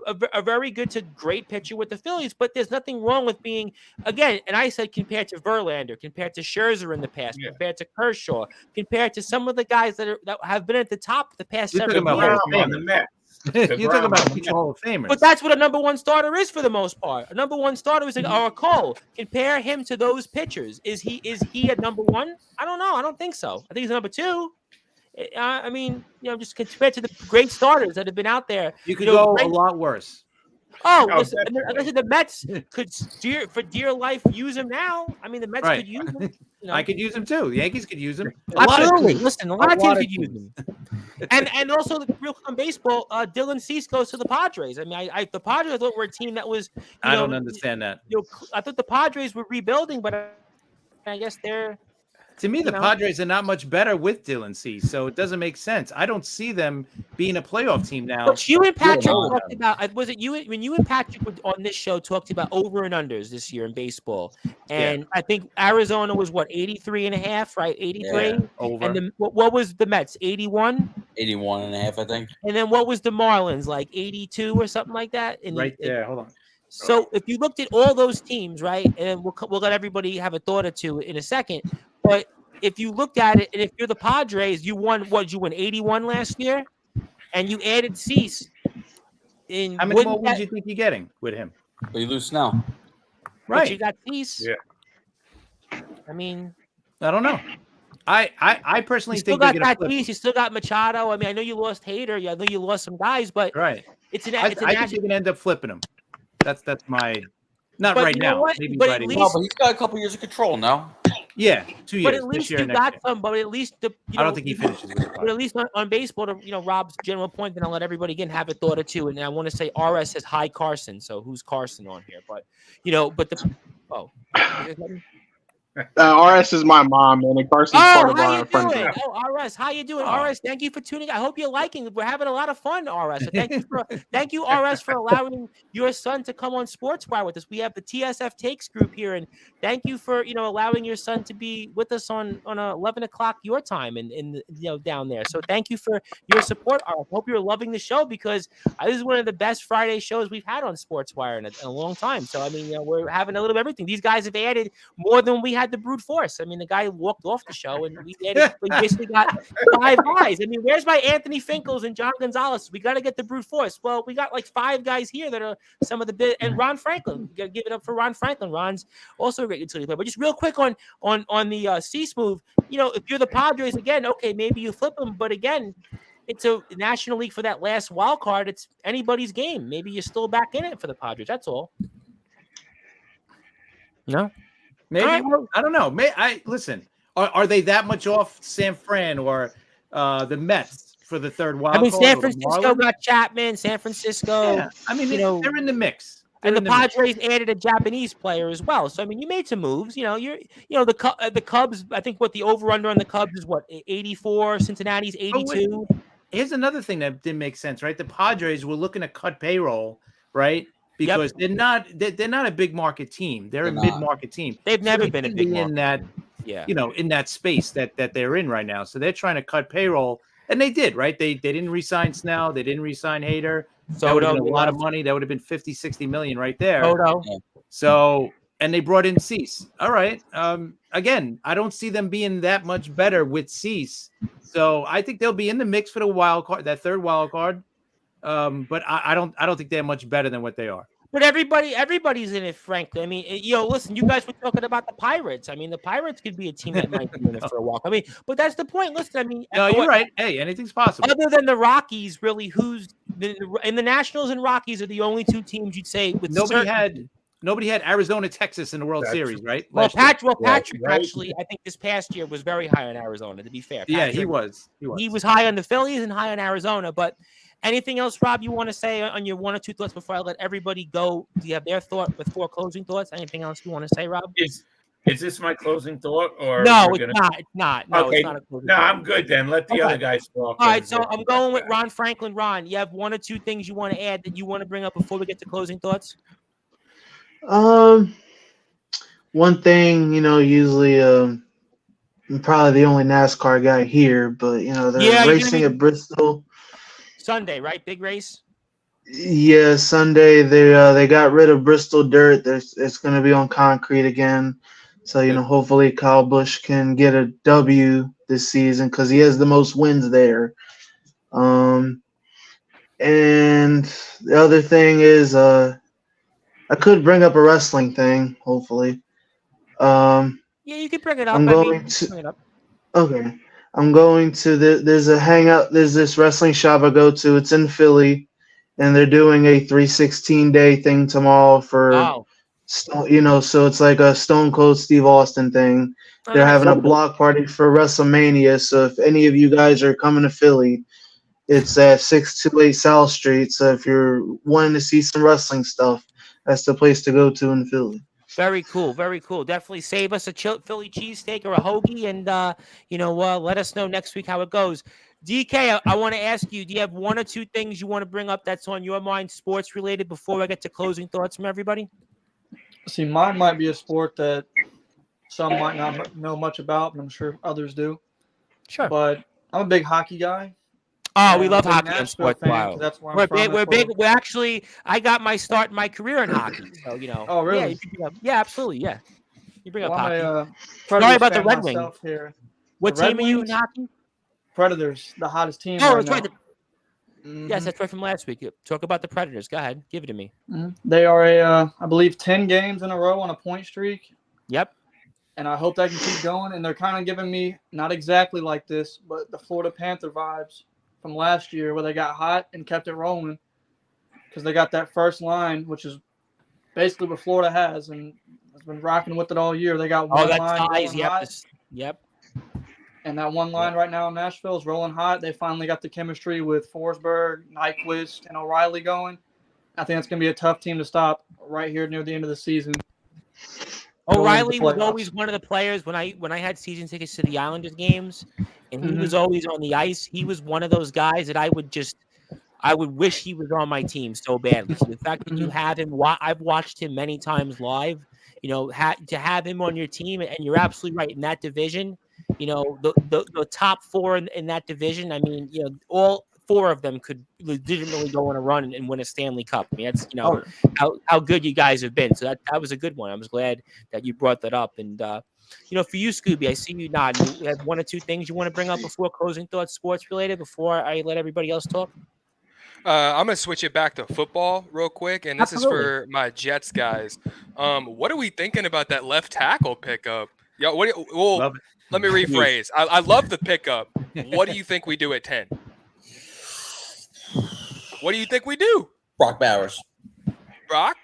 to great pitcher with the Phillies, but there's nothing wrong with being, again, and I said compared to Verlander, compared to Scherzer in the past, compared to Kershaw, compared to some of the guys that have been at the top the past several years. On the Mets. You're talking about future Hall of Famers. But that's what a number one starter is for the most part. A number one starter is or Cole. Compare him to those pitchers. Is he a number one? I don't know. I don't think so. I think he's a number two. I mean, just compared to the great starters that have been out there. You could go a lot worse. Listen, the Mets could for dear life use him now. I mean, the Mets could use him. I could use him too. The Yankees could use him. Absolutely. Listen, a lot of teams could use him. And also, the real come baseball, Dylan Cease goes to the Padres. I mean, the Padres I thought were a team that was. I don't understand that. I thought the Padres were rebuilding, but I guess they're. To me, the Padres are not much better with Dylan Cease, so it doesn't make sense. I don't see them being a playoff team now. But you and Patrick talked about, was it you when you and Patrick were on this show talked about over and unders this year in baseball? And I think Arizona was 83.5, right? 83 over. And then what was the Mets? 81? 81.5, I think. And then what was the Marlins, like 82 or something like that? There, hold on. So if you looked at all those teams, right, and we'll let everybody have a thought or two in a second. But if you looked at it, and if you're the Padres, you won 81 last year, and you added Cease. How many more wins do you think you're getting with him? But you lose now. Right. But you got Cease. Yeah. I mean, I don't know. I personally think you still got Cease. You still got Machado. I mean, I know you lost Hader. I know you lost some guys, but right. I think you're gonna end up flipping him. That's my Not But right you know now. what? Maybe But by at the least- No, but he's got a couple years of control now. Yeah, 2 But years. at This least year you and next got year. some. But at least I don't think he finishes with the But at least on baseball, to Rob's general point, then I'll let everybody again have a thought or two. And I want to say RS has high Carson. So who's Carson on here? But but the RS is my mom, man, and Carson's part of how you our friend doing? group. Oh, RS, how you doing? Oh. RS, thank you for tuning. I hope you're liking it. We're having a lot of fun, RS. So thank you, RS, for allowing your son to come on Sportswire with us. We have the TSF Takes group here, and thank you for allowing your son to be with us on 11 o'clock your time and down there. So thank you for your support, RS. Hope you're loving the show because this is one of the best Friday shows we've had on Sportswire in a long time. So I mean, we're having a little bit of everything. These guys have added more than we had the brute force. I mean, the guy walked off the show, and we basically got 5 guys. I mean, where's my Anthony Finkles and John Gonzalez? We got to get the brute force. Well, we got like 5 guys here that are some of the bit, and Ron Franklin. We got to give it up for Ron Franklin. Ron's also a great utility player. But just real quick on the Cease move, if you're the Padres again, okay, maybe you flip them, but again, it's a National League for that last wild card. It's anybody's game. Maybe you're still back in it for the Padres. That's all. No. Maybe All right. I don't know. Listen. Are they that much off San Fran or the Mets for the third wild card? San Francisco got Chapman. San Francisco. Yeah. I mean, they're in the mix. And the Padres added a Japanese player as well. So I mean, you made some moves. The Cubs. I think the over under on the Cubs is 84. Cincinnati's 82. Here's another thing that didn't make sense, right? The Padres were looking to cut payroll, right? Because they're not a big market team. They're a mid market team. They've never been a big market. In that. Yeah. In that space that they're in right now. So they're trying to cut payroll. And they did, right? They didn't re-sign Snell. They didn't re-sign Hader. That would have been a lot of money. That would have been 50-60 million right there. So, and they brought in Cease. All right. Again, I don't see them being that much better with Cease. So I think they'll be in the mix for the wild card, that third wild card. But I don't think they're much better than what they are. But everybody's in it, frankly. I mean, listen, you guys were talking about the Pirates. I mean, the Pirates could be a team that might be in it for a while. I mean, but that's the point. Listen, I mean, no, you're right. Hey, anything's possible. Other than the Rockies, really, and the Nationals and Rockies are the only 2 teams you'd say with nobody had Arizona, Texas in the World Series, right? Well, Patrick actually, I think this past year was very high on Arizona. To be fair, yeah, he was. He was high on the Phillies and high on Arizona, but. Anything else, Rob, you want to say on your 1 or 2 thoughts before I let everybody go? Do you have their thought before closing thoughts? Anything else you want to say, Rob? Is this my closing thought? Or no, it's not. It's not. No, okay. It's not a closing thought. thought. I'm good then. Let the other guys talk. All right, so I'm going with Ron Franklin. Ron, you have 1 or 2 things you want to add that you want to bring up before we get to closing thoughts? One thing, usually I'm probably the only NASCAR guy here, but they're racing at Bristol. Sunday, right? Big race. Yeah, Sunday. They got rid of Bristol dirt. It's going to be on concrete again. So hopefully Kyle Busch can get a W this season because he has the most wins there. And the other thing is, I could bring up a wrestling thing. Hopefully. Yeah, you can bring it up. Okay. I'm going to there's a hangout. There's this wrestling shop I go to. It's in Philly, and they're doing a 316-day thing tomorrow for, so it's like a Stone Cold Steve Austin thing. They're having a block party for WrestleMania. So if any of you guys are coming to Philly, it's at 628 South Street. So if you're wanting to see some wrestling stuff, that's the place to go to in Philly. Very cool. Very cool. Definitely save us a Philly cheesesteak or a hoagie, and let us know next week how it goes. DK, I want to ask you: do you have 1 or 2 things you want to bring up that's on your mind, sports related, before I get to closing thoughts from everybody? See, mine might be a sport that some might not know much about, but I'm sure others do. Sure. But I'm a big hockey guy. Oh, we love hockey on Sportzwire. That's where we're I'm from. We're big. We're actually. I got my start in my career in hockey. So Oh, really? Yeah, absolutely. Yeah. You bring up hockey. Sorry about the Red Wings. Here. What team are you in hockey? Predators, the hottest team. Oh, right that's now. right. Yes, that's right from last week. Talk about the Predators. Go ahead, give it to me. They are I believe 10 games in a row on a point streak. Yep. And I hope they can keep going. And they're kind of giving me not exactly like this, but the Florida Panther vibes from last year where they got hot and kept it rolling because they got that first line, which is basically what Florida has and has been rocking with it all year. They got Oh, one that line ties. rolling Yep. hot, Yep. and that one line right now in Nashville is rolling hot. They finally got the chemistry with Forsberg, Nyquist, and O'Reilly going. I think it's going to be a tough team to stop right here near the end of the season. O'Reilly was always one of the players when I had season tickets to the Islanders games, and he was always on the ice. He was one of those guys that I would wish he was on my team so badly. So the fact that you have him, I've watched him many times live. You know, to have him on your team, and you're absolutely right in that division. You know, the top four in that division. I mean, you know, all four of them could legitimately go on a run and win a Stanley Cup. I mean, that's, you know, how good you guys have been. So that was a good one. I was glad that you brought that up. And you know, for you, Scooby, I see you nodding. You have one or two things you want to bring up before closing thoughts, sports related, before I let everybody else talk. I'm gonna switch it back to football real quick, and this is for my Jets guys. What are we thinking about that left tackle pickup? Yo, let me rephrase. I love the pickup. What do you think we do at 10? What do you think we do? Brock Bowers. Brock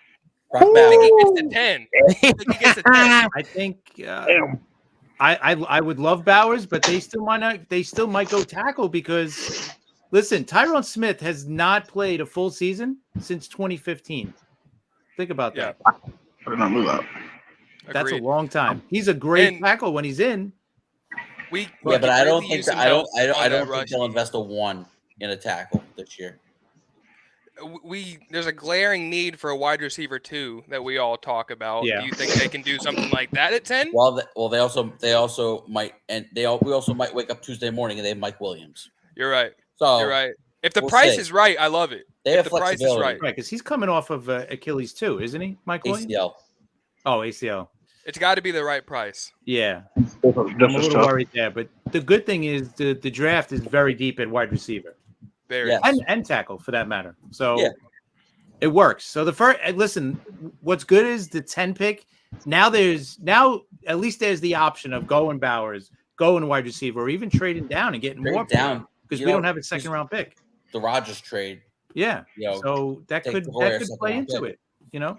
Bowers. I think he gets to 10. I think he gets to 10. I think I would love Bowers, but they still might not. They still might go tackle because, listen, Tyrone Smith has not played a full season since 2015. Think about that. Put it on move up. That's a long time. He's a great tackle when he's in. But I don't think they'll invest a one in a tackle this year. There's a glaring need for a wide receiver too that we all talk about. Yeah. Do you think they can do something like that at 10? Well, they also might, and we also might wake up Tuesday morning and they have Mike Williams. You're right. So you're right. If the price is right, I love it. They have flexibility. Price is right, because he's coming off of Achilles too, isn't he, Mike Williams? ACL. Oh, ACL. It's got to be the right price. Yeah, I'm a little worried there, but the good thing is the draft is very deep at wide receiver. And tackle for that matter. So it works. So the first, listen, what's good is the 10 pick. Now at least there's the option of going Bowers, going wide receiver, or even trading down and getting more down because we don't have a second round pick. The Rodgers trade. Yeah. So that could play into it. You know.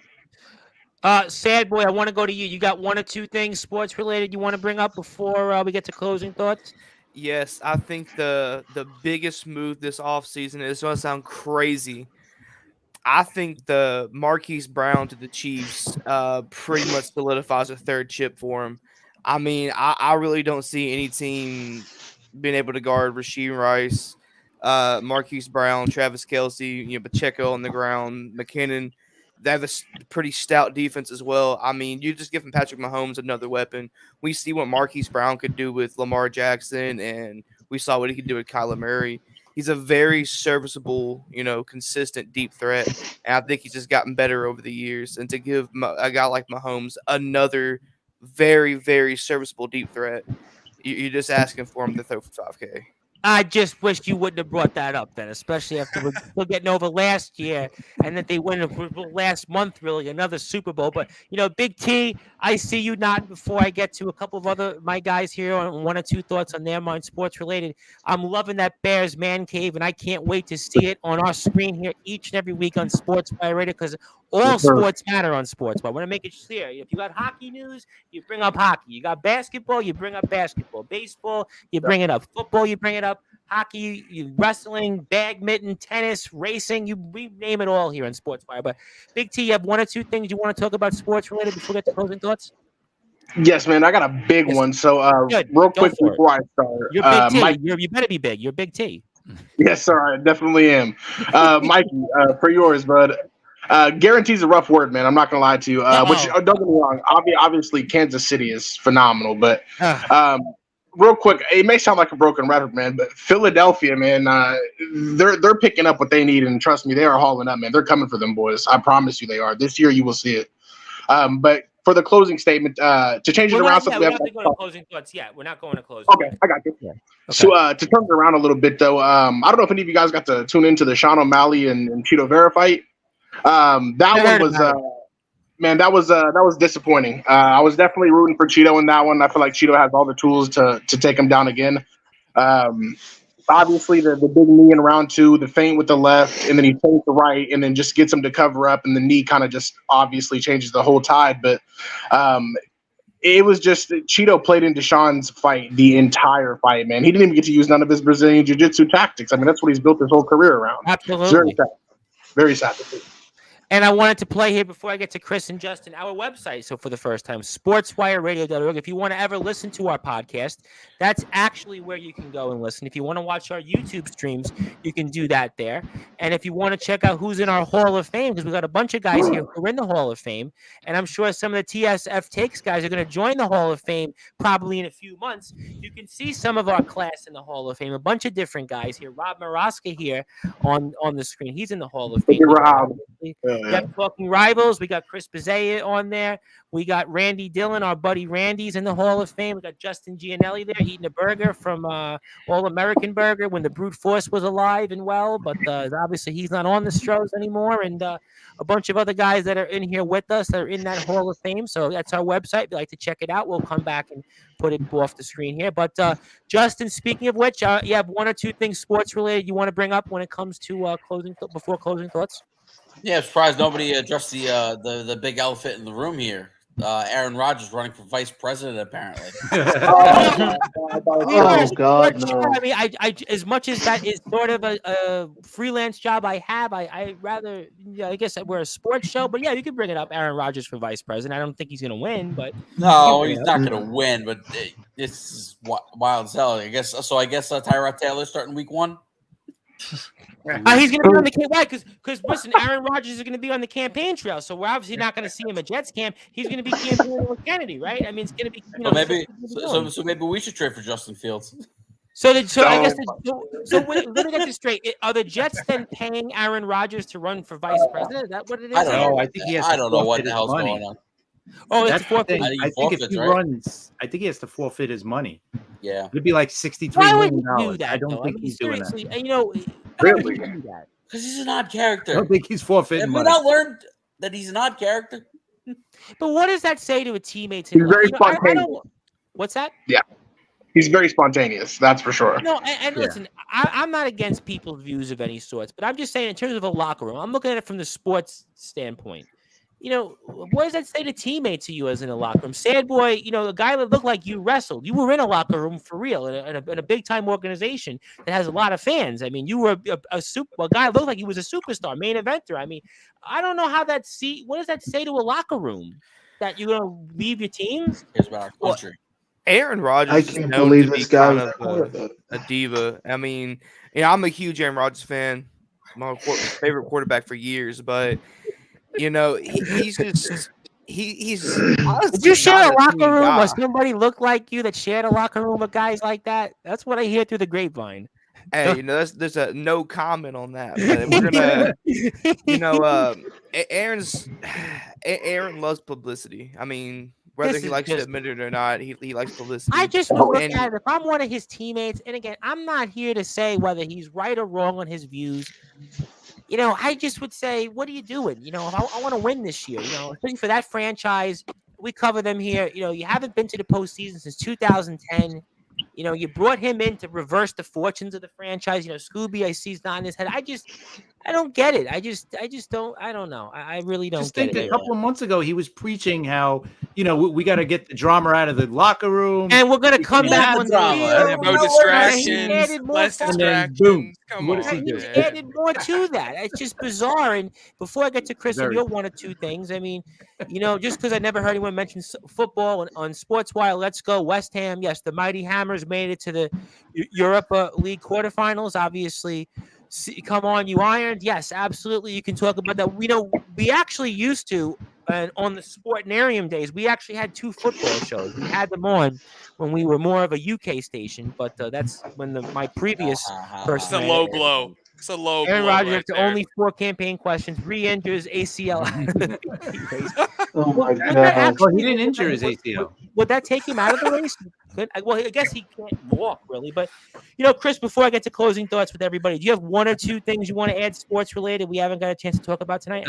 Sad boy, I want to go to you. You got one or two things sports related you want to bring up before we get to closing thoughts? Yes, I think the biggest move this offseason is going to sound crazy. I think the Marquise Brown to the Chiefs pretty much solidifies a third chip for him. I mean, I really don't see any team being able to guard Rasheed Rice, Marquise Brown, Travis Kelce, Pacheco on the ground, McKinnon. They have a pretty stout defense as well. I mean, you just giving Patrick Mahomes another weapon. We see what Marquise Brown could do with Lamar Jackson, and we saw what he could do with Kyler Murray. He's a very serviceable, consistent deep threat, and I think he's just gotten better over the years. And to give a guy like Mahomes another very, very serviceable deep threat, you're just asking for him to throw for 5K. I just wish you wouldn't have brought that up then, especially after we're still getting over last year and that they win last month, really, another Super Bowl. But, Big T, I see you nodding before I get to a couple of my guys here on one or two thoughts on their mind, sports related. I'm loving that Bears man cave, and I can't wait to see it on our screen here each and every week on Sportzwire Radio because all sports matter on Sportswire. I want to make it clear. If you got hockey news, you bring up hockey. You got basketball, you bring up basketball. Baseball, you bring it up. Football, you bring it up. Hockey, wrestling, badminton, tennis, racing, we name it all here on Sportswire. But Big T, you have one or two things you want to talk about sports related before we get to closing thoughts? Yes, man, I got a big one. So real quick before I start. You're Big T. Mike, you better be big. You're Big T. Yes, sir, I definitely am. Mikey, for yours, bud. Guarantee's a rough word, man. I'm not gonna lie to you. Which don't get me wrong. Obviously, Kansas City is phenomenal, but real quick, it may sound like a broken record, man, but Philadelphia, man, they're picking up what they need, and trust me, they are hauling up, man. They're coming for them, boys. I promise you, they are. This year, you will see it. But for the closing statement, to change it around, we're not going to closing thoughts yet. We're not going to close. Okay, I got you. Yeah. Okay. So to turn it around a little bit, though, I don't know if any of you guys got to tune into the Sean O'Malley and Cheeto Vera fight. That one was. Man, that was disappointing. I was definitely rooting for Cheeto in that one. I feel like Cheeto has all the tools to take him down again. obviously the big knee in round 2, the feint with the left, and then he feints the right, and then just gets him to cover up, and the knee kind of just obviously changes the whole tide. But it was just Cheeto played into Sean's fight the entire fight, man. He didn't even get to use none of his Brazilian Jiu-Jitsu tactics. I mean, that's what he's built his whole career around. Absolutely. Very sad to see. And I wanted to play here before I get to Chris and Justin, our website. So for the first time, sportswireradio.org. If you want to ever listen to our podcast, that's actually where you can go and listen. If you want to watch our YouTube streams, you can do that there. And if you want to check out who's in our Hall of Fame, because we got a bunch of guys here who are in the Hall of Fame, and I'm sure some of the TSF Takes guys are going to join the Hall of Fame probably in a few months. You can see some of our class in the Hall of Fame, a bunch of different guys here. Rob Maraska here on the screen. He's in the Hall of Fame. We got Talking Rivals. We got Chris Bazea on there. We got Randy Dillon, our buddy Randy's in the Hall of Fame. We got Justin Gianelli there eating a burger from All American Burger when the Brute Force was alive and well, but obviously he's not on the Stros anymore. And a bunch of other guys that are in here with us that are in that Hall of Fame. So that's our website. If you'd like to check it out, we'll come back and put it off the screen here. But Justin, speaking of which, you have one or two things sports related you want to bring up when it comes to before closing thoughts? Yeah, I'm surprised nobody addressed the big elephant in the room here. Aaron Rodgers running for vice president, apparently. Oh God, no. I mean, I as much as that is sort of a freelance job I have, I rather, I guess we're a sports show, but yeah, you could bring it up. Aaron Rodgers for vice president. I don't think he's going to win, but no, he's not going to win. But this is wild as hell. I guess so. I guess Tyrod Taylor starting week 1. He's going to be on the campaign. Why? Because listen, Aaron Rodgers is going to be on the campaign trail, so we're obviously not going to see him at Jets camp. He's going to be campaigning with Kennedy, right? I mean, it's going to be. So maybe we should trade for Justin Fields. So I guess let me get this straight. Are the Jets then paying Aaron Rodgers to run for vice president? Is that what it is? I don't know. I think he has. I don't know what the hell's going on. Oh, that's it's forfeit. I think if he runs, I think he has to forfeit his money. Yeah, it'd be like $63 million. I don't think he's doing that. Really? Because he's an odd character. I don't think he's forfeiting Have we money. not learned that he's an odd character? But what does that say to a teammate? He's very spontaneous. What's that? Yeah. He's very spontaneous, that's for sure. No, and listen, I'm not against people's views of any sorts, but I'm just saying in terms of a locker room, I'm looking at it from the sports standpoint. What does that say to teammates of you as in a locker room? Sad boy, a guy that looked like you wrestled. You were in a locker room for real in a big time organization that has a lot of fans. I mean, you were a guy that looked like he was a superstar, main eventer. I mean, I don't know how what does that say to a locker room that you're gonna leave your teams? Here's about our country. Aaron Rodgers is known to be kind of a diva. I mean, I'm a huge Aaron Rodgers fan. My favorite quarterback for years, but he's just he's. Did you share a locker room or somebody look like you that shared a locker room with guys like that? That's what I hear through the grapevine. Hey, there's a no comment on that. But we're gonna, Aaron loves publicity. I mean, whether he likes to admit it or not, he likes publicity. I just look at it. If I'm one of his teammates, and again, I'm not here to say whether he's right or wrong on his views. I just would say, what are you doing? I want to win this year. Especially for that franchise, we cover them here. You haven't been to the postseason since 2010. You brought him in to reverse the fortunes of the franchise. Scooby, I see, is not in his head. I don't get it. I just don't. I don't know. I really don't get it. A couple of months ago, he was preaching how we got to get the drama out of the locker room, and we're gonna come back on drama. No distractions. Less distractions. Boom. Come what on. does he do? He added more to that. It's just bizarre. And before I get to Chris and your one or two things, I mean, just because I never heard anyone mention football on Sportswire, let's go West Ham. Yes, the Mighty Hammers made it to the Europa League quarterfinals. Obviously. Come on, you Irons. Yes, absolutely. You can talk about that. We actually used to, and on the Sportnarium days, we actually had 2 football shows. We had them on when we were more of a UK station, but that's when my previous person. It's a low blow. It's a low Aaron blow. Rodgers Right after there. only 4 campaign questions, re-injures ACL. Oh my God. Well, he didn't injure his ACL. Would that take him out of the race? Well, I guess he can't walk really, but Chris, before I get to closing thoughts with everybody, do you have one or two things you want to add sports related we haven't got a chance to talk about tonight?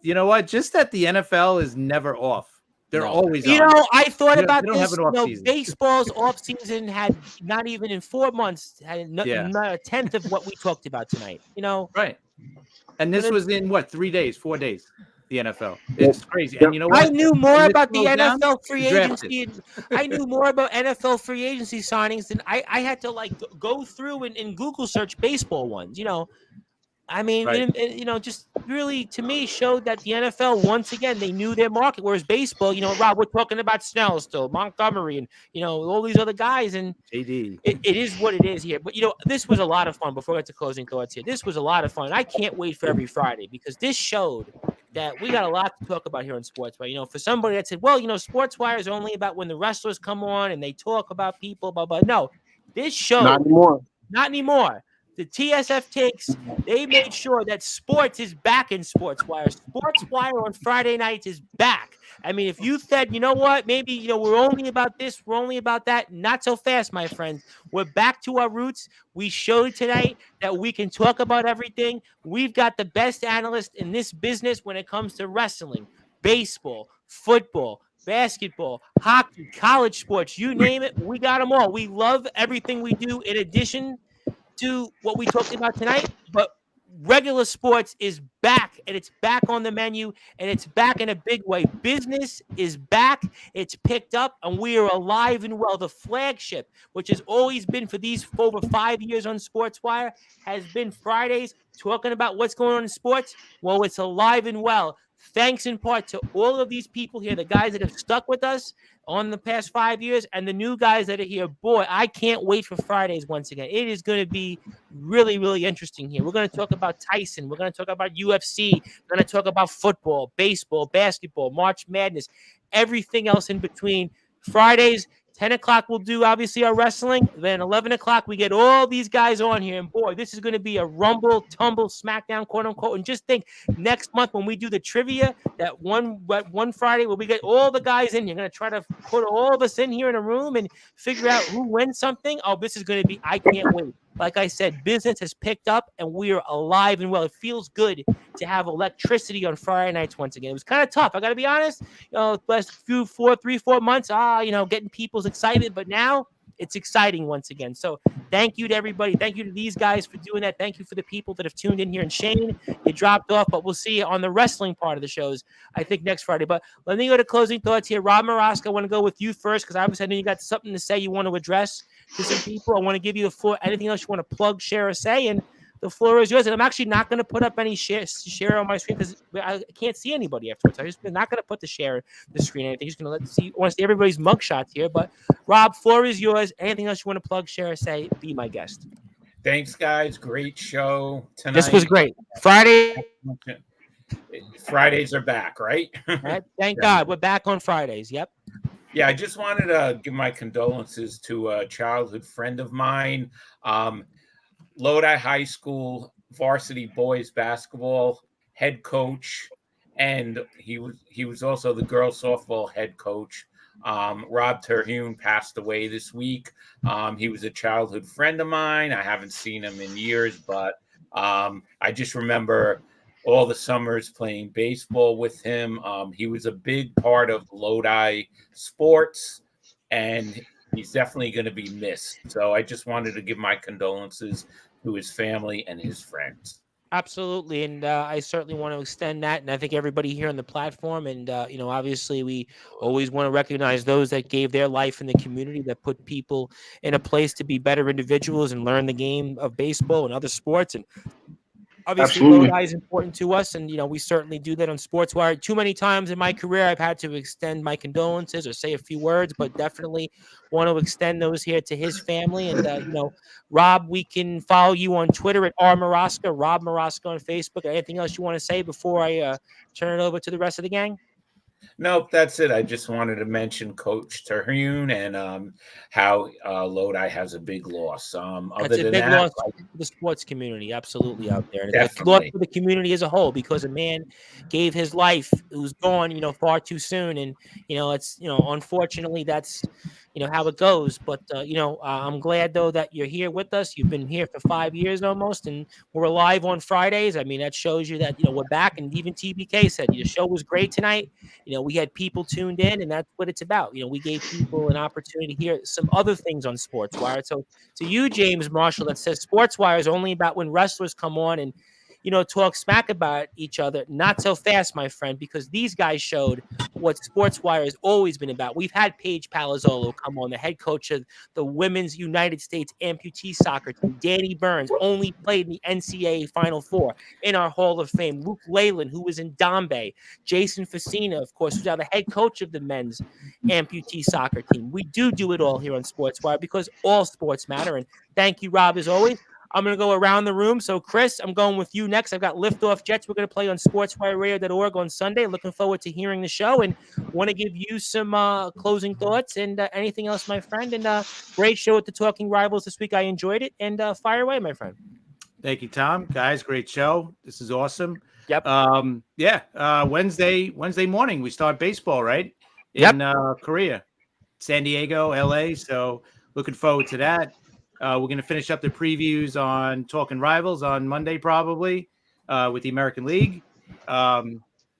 You know what? Just that the NFL is never off. They're No. always You on. know, I thought They about don't have this. an You know, off-season. baseball's off season had not even in 4 months had Yeah. not a tenth of what we talked about tonight. You know, Right. And But this it- was in what, 3 days, 4 days? The NFL. It's crazy. And you know I what? knew more When this about the slows down, NFL free you draft it. agency. I knew more about NFL free agency signings than I had to like go through and Google search baseball ones. You know, I mean, Right. you know, just really to me showed that the NFL once again they knew their market. Whereas baseball, you know, Rob, we're talking about Snell still, Montgomery, and you know all these other guys, and JD. it is what it is here. But you know, this was a lot of fun. Before I get to closing thoughts here, this was a lot of fun. I can't wait for every Friday because this showed that we got a lot to talk about here on Sportswire. You know, for somebody that said, well, you know, Sportswire is only about when the wrestlers come on and they talk about people, blah blah. No, this show Not anymore. not anymore. The TSF takes, they made sure that sports is back in Sportswire. Sportswire on Friday nights is back. I mean, if you said, you know what, maybe, you know, we're only about this, we're only about that, not so fast, my friends. We're back to our roots. We showed tonight that we can talk about everything. We've got the best analyst in this business when it comes to wrestling, baseball, football, basketball, hockey, college sports, you name it, we got them all. We love everything we do in addition to what we talked about tonight, but regular sports is back and it's back on the menu and it's back in a big way. Business is back, it's picked up, and we are alive and well. The flagship, which has always been for these over 5 years on Sportswire, has been Fridays talking about what's going on in sports. Well, it's alive and well. Thanks in part to all of these people here, the guys that have stuck with us on the past 5 years and the new guys that are here. Boy, I can't wait for Fridays once again. It is going to be really, really interesting here. We're going to talk about Tyson. We're going to talk about UFC. We're going to talk about football, baseball, basketball, March Madness, everything else in between. Fridays, 10 o'clock, we'll do obviously our wrestling. Then 11 o'clock, we get all these guys on here. And boy, this is going to be a rumble, tumble, smackdown, quote unquote. And just think next month when we do the trivia, that one Friday where we get all the guys in here, going to try to put all of us in here in a room and figure out who wins something. Oh, this is going to be, I can't wait. Like I said, business has picked up and we are alive and well. It feels good to have electricity on Friday nights once again. It was kind of tough. I got to be honest. You know, last few 4 months, you know, getting people's excited, but now it's exciting once again. So thank you to everybody. Thank you to these guys for doing that. Thank you for the people that have tuned in here. And Shane, you dropped off, but we'll see you on the wrestling part of the shows, I think, next Friday. But let me go to closing thoughts here. Rob Maraska, I want to go with you first because obviously I know you got something to say you want to address to some people. I want to give you the floor. Anything else you want to plug, share, or say? And the floor is yours. And I'm actually not going to put up any share on my screen because I can't see anybody afterwards. I'm just not going to put the screen. Anything. Just going to want to see everybody's mugshots here. But Rob, floor is yours. Anything else you want to plug, share, or say? Be my guest. Thanks, guys. Great show tonight. This was great. Fridays are back, right? Right? Thank God. We're back on Fridays. Yep. Yeah, I just wanted to give my condolences to a childhood friend of mine. Lodi High School varsity boys basketball head coach, and he was also the girls softball head coach. Rob Terhune passed away this week. He was a childhood friend of mine. I haven't seen him in years, but I just remember all the summers playing baseball with him. He was a big part of Lodi sports, and he's definitely going to be missed. So I just wanted to give my condolences to his family and his friends. Absolutely. And I certainly want to extend that. And I think everybody here on the platform. And, you know, obviously we always want to recognize those that gave their life in the community, that put people in a place to be better individuals and learn the game of baseball and other sports. And obviously, Lodi is important to us, and, you know, we certainly do that on Sportswire. Too many times in my career, I've had to extend my condolences or say a few words, but definitely want to extend those here to his family. And, you know, Rob, we can follow you on Twitter at @RMaraska, Rob Maraska on Facebook. Anything else you want to say before I turn it over to the rest of the gang? Nope, that's it. I just wanted to mention Coach Terhune and how Lodi has a big loss. That's a big loss for the sports community, absolutely, out there. And it's a loss for the community as a whole because a man gave his life, who's gone, you know, far too soon. And, you know, it's, you know, unfortunately, that's, how it goes. But I'm glad though that you're here with us. You've been here for 5 years almost, and we're live on Fridays. I mean, that shows you that we're back. And even TBK said the show was great tonight. We had people tuned in, and that's what it's about. We gave people an opportunity to hear some other things on Sportswire. So to you, James Marshall, that says Sportswire is only about when wrestlers come on and talk smack about each other. Not so fast, my friend, because these guys showed what Sportswire has always been about. We've had Paige Palazzolo come on, the head coach of the Women's United States amputee soccer team. Danny Burns only played in the NCAA Final Four in our Hall of Fame. Luke Leyland, who was in Dombe. Jason Facina, of course, who's now the head coach of the men's amputee soccer team. We do it all here on Sportswire because all sports matter. And thank you, Rob, as always. I'm going to go around the room. So, Chris, I'm going with you next. I've got Liftoff Jets. We're going to play on sportswireradio.org on Sunday. Looking forward to hearing the show and want to give you some closing thoughts and anything else, my friend. And great show with the Talking Rivals this week. I enjoyed it. And fire away, my friend. Thank you, Tom. Guys, great show. This is awesome. Yep. Wednesday morning, we start baseball, right? In Korea, San Diego, LA. So looking forward to that. We're going to finish up the previews on Talking Rivals on Monday, probably, with the American League.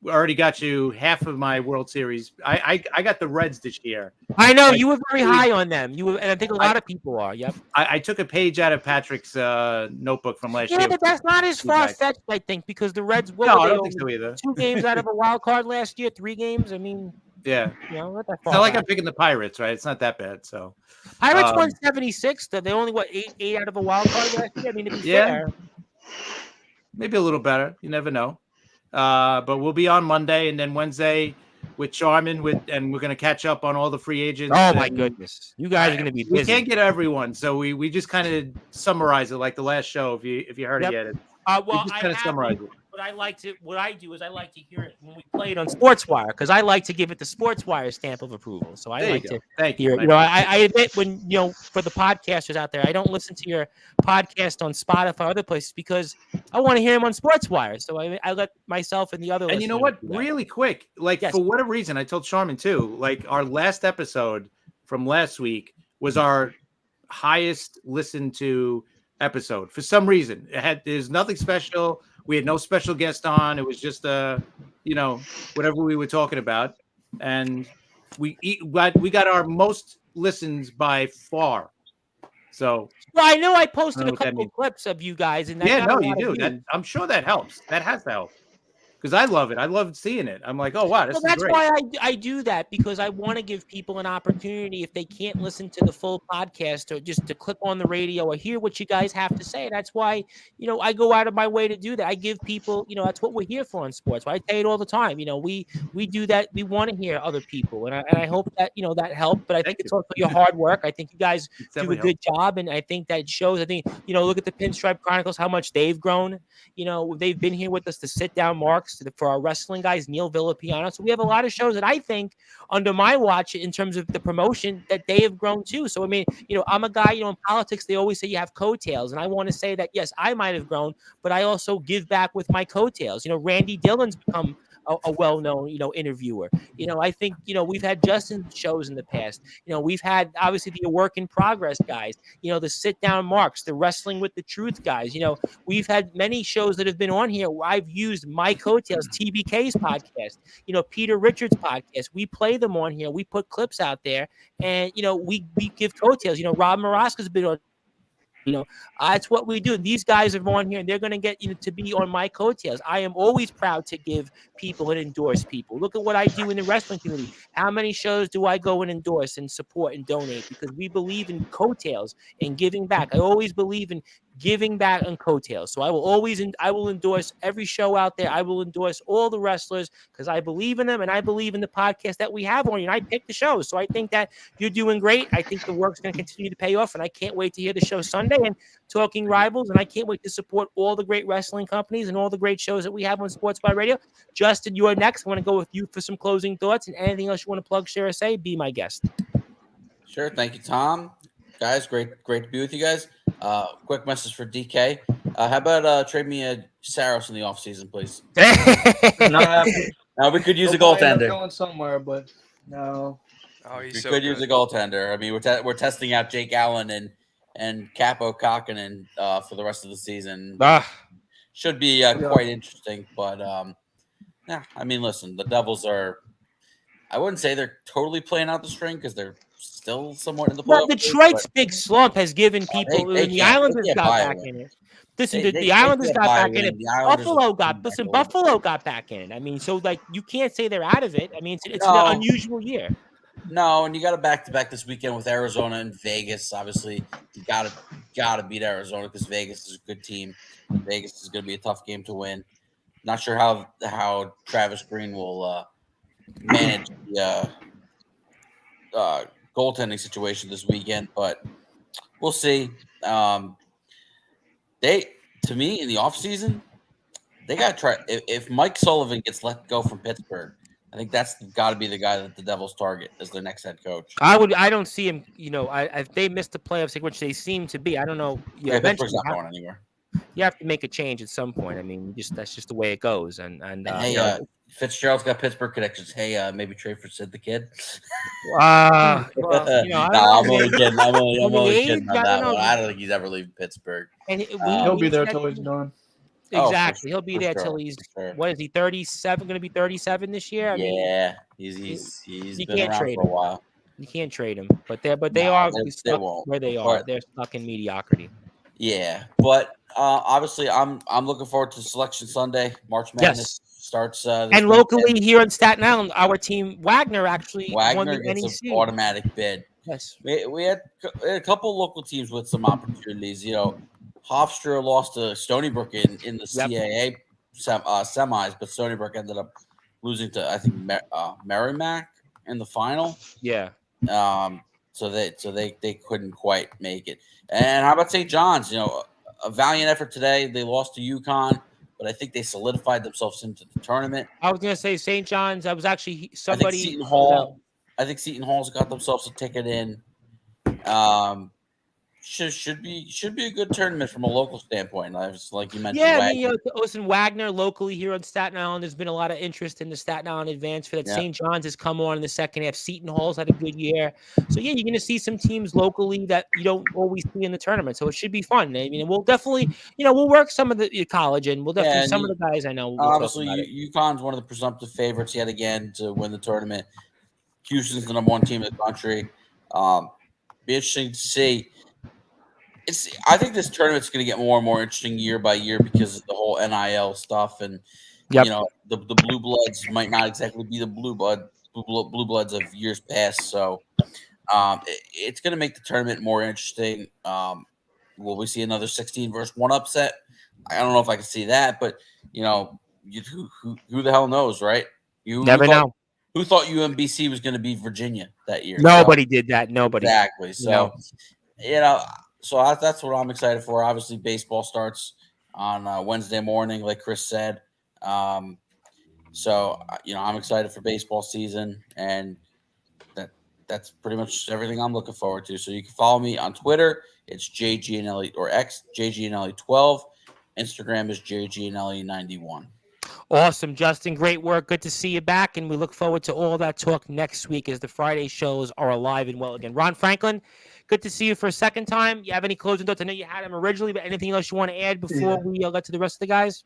We already got you half of my World Series. I got the Reds this year. I know you were very high on them. And I think a lot of people are. Yep. I took a page out of Patrick's notebook from last year. Yeah, but that's not as far-fetched, I think, because the Reds I don't think so either. 2 games out of a wild card last year, 3 games. I mean, yeah. Not that It's far not like back. I'm picking the Pirates, right? It's not that bad. So Pirates won 76. They only eight out of a wild card last year. I mean, to be fair. Maybe a little better. You never know. But we'll be on Monday and then Wednesday with Charmin and we're going to catch up on all the free agents. Oh my goodness, you guys are going to be busy. We can't get everyone, so we just kind of summarize it like the last show. If you heard it yet, well, just kind of summarize it. What I do is I like to hear it when we play it on Sportswire because I like to give it the Sportswire stamp of approval. So I like to hear it. I admit when for the podcasters out there, I don't listen to your podcast on Spotify or other places because I want to hear them on Sportswire. So I let myself and the other. And you know what? Really quick, for whatever reason, I told Charmin too. Like our last episode from last week was our highest listened to episode for some reason. There's nothing special. We had no special guest on. It was just whatever we were talking about, and we got our most listens by far. So I know I posted a couple of clips of you guys, and you do. I'm sure that helps. That has to help. Because I love it. I love seeing it. I'm like, oh, wow, this is great. That's why I do that, because I want to give people an opportunity, if they can't listen to the full podcast, or just to click on the radio or hear what you guys have to say. That's why, I go out of my way to do that. I give people, that's what we're here for in sports. I say it all the time. We do that. We want to hear other people. And I hope that, that helped. But I think it's also your hard work. I think you guys do a good job. And I think that shows. I think, look at the Pinstripe Chronicles, how much they've grown. They've been here with us to sit down marks for our wrestling guys, Neil Villapiano. So we have a lot of shows that I think under my watch in terms of the promotion that they have grown too. So, I mean, I'm a guy, in politics, they always say you have coattails. And I want to say that, yes, I might have grown, but I also give back with my coattails. Randy Dillon's become a well-known, interviewer. I think, we've had Justin's shows in the past. We've had, obviously, the work in progress guys, the sit-down marks, the wrestling with the truth guys. We've had many shows that have been on here where I've used my coattails, TBK's podcast, Peter Richards' podcast. We play them on here. We put clips out there, and, we give coattails. Rob Maraska's been on. That's what we do. These guys are on here, and they're going to get to be on my coattails. I am always proud to give people and endorse people. Look at what I do in the wrestling community. How many shows do I go and endorse and support and donate? Because we believe in coattails and giving back. I always believe in giving back on coattails. So I will endorse every show out there. I will endorse all the wrestlers because I believe in them, and I believe in the podcast that we have on you. And I pick the shows. So I think that you're doing great. I think the work's going to continue to pay off, and I can't wait to hear the show Sunday and Talking Rivals. And I can't wait to support all the great wrestling companies and all the great shows that we have on Sportswire Radio. Justin, you are next. I want to go with you for some closing thoughts, and anything else you want to plug, share, or say, be my guest. Sure. Thank you, Tom. Guys, great to be with you guys. Quick message for DK. How about trade me a Saros in the offseason, please? Not happening. Now we could use a goaltender. Going somewhere, but no. Oh, he's We so could use a good. goaltender. I mean, we're testing out Jake Allen and Capo Kakkonen for the rest of the season. Should be quite interesting. But yeah, I mean, listen, the Devils are. I wouldn't say they're totally playing out the string because they're still somewhat in the Well, playoff. Detroit's big slump has given people. They The can't Islanders got buy a back win. in it. Listen, They the Islanders can't got buy a back in win. it. The Islanders Buffalo are got back listen. a little bit. Buffalo got back in it. I mean, so like you can't say they're out of it. I mean, it's No. an unusual year. No, and you got a back-to-back this weekend with Arizona and Vegas. Obviously, you gotta beat Arizona because Vegas is a good team. Vegas is going to be a tough game to win. Not sure how Travis Green will manage the goaltending situation this weekend, but we'll see. To me, in the offseason, they got to try. If Mike Sullivan gets let go from Pittsburgh, I think that's got to be the guy that the Devils target as their next head coach. I don't see him. If they missed the playoffs, which they seem to be, I don't know. Yeah, Pittsburgh's not going anywhere. You have to make a change at some point. I mean, that's just the way it goes. And hey, Fitzgerald's got Pittsburgh connections. Hey, maybe trade for Sid the Kid. I'm only kidding. I'm only kidding on that one. I don't think he's ever leaving Pittsburgh. And he'll be there till he's done. Exactly, he'll be there till he's what is he 37? Going to be 37 this year? I mean, he's you been can't around trade for a while. You can't trade him, but they are stuck where they are. They're stuck in mediocrity. Yeah, but obviously, I'm looking forward to Selection Sunday. March Madness starts. And locally here in Staten Island, our team Wagner won the gets NEC. an automatic bid. Yes, we had a couple local teams with some opportunities. Hofstra lost to Stony Brook in the CAA semis, but Stony Brook ended up losing to I think Merrimack in the final. Yeah. So they couldn't quite make it. And how about St. John's? A valiant effort today. They lost to UConn, but I think they solidified themselves into the tournament. I was going to say St. John's. I was actually somebody. I think Seton Hall's got themselves a ticket in. Should be a good tournament from a local standpoint. Like you mentioned. Yeah, I mean, listen, Wagner locally here on Staten Island. There's been a lot of interest in the Staten Island advance for that. Yeah. St. John's has come on in the second half. Seton Hall's had a good year. So yeah, you're going to see some teams locally that you don't always see in the tournament. So it should be fun. I mean, we'll definitely, we'll work some of the college and we'll definitely some of the guys I know. Obviously, UConn's one of the presumptive favorites yet again to win the tournament. Houston's the number one team in the country. Be interesting to see. I think this tournament's going to get more and more interesting year by year because of the whole NIL stuff, and the blue bloods might not exactly be the blue bloods of years past. So it's going to make the tournament more interesting. Will we see another 16 versus 1 upset? I don't know if I can see that, but who the hell knows, right? You never know. Who thought UMBC was going to be Virginia that year? Nobody did that. Nobody. Exactly. So So that's what I'm excited for. Obviously, baseball starts on Wednesday morning, like Chris said. So I'm excited for baseball season, and that's pretty much everything I'm looking forward to. So you can follow me on Twitter. It's JGNLE or X JGNLE12. Instagram is JGNLE91. Awesome, Justin. Great work. Good to see you back, and we look forward to all that talk next week as the Friday shows are alive and well again. Ron Franklin, good to see you for a second time. You have any closing thoughts? I know you had them originally, but anything else you want to add before we get to the rest of the guys?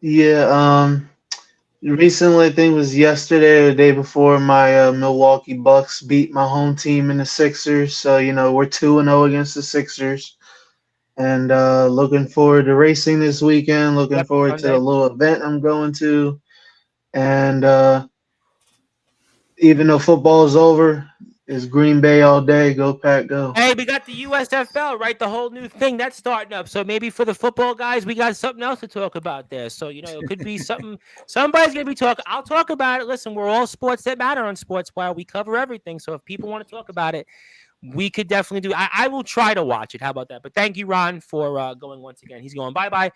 Yeah. Recently, I think it was yesterday or the day before, my Milwaukee Bucks beat my home team in the Sixers. So, we're 2-0 against the Sixers. And looking forward to racing this weekend. Looking forward to the little event I'm going to. And even though football is over, it's Green Bay all day. Go Pack, go. Hey, we got the USFL, right? The whole new thing that's starting up. So maybe for the football guys, we got something else to talk about there. So, it could be something. Somebody's going to be talking. I'll talk about it. Listen, we're all sports that matter on Sportzwire. We cover everything. So if people want to talk about it, we could definitely do. I will try to watch it. How about that? But thank you, Ron, for going once again. He's going bye-bye.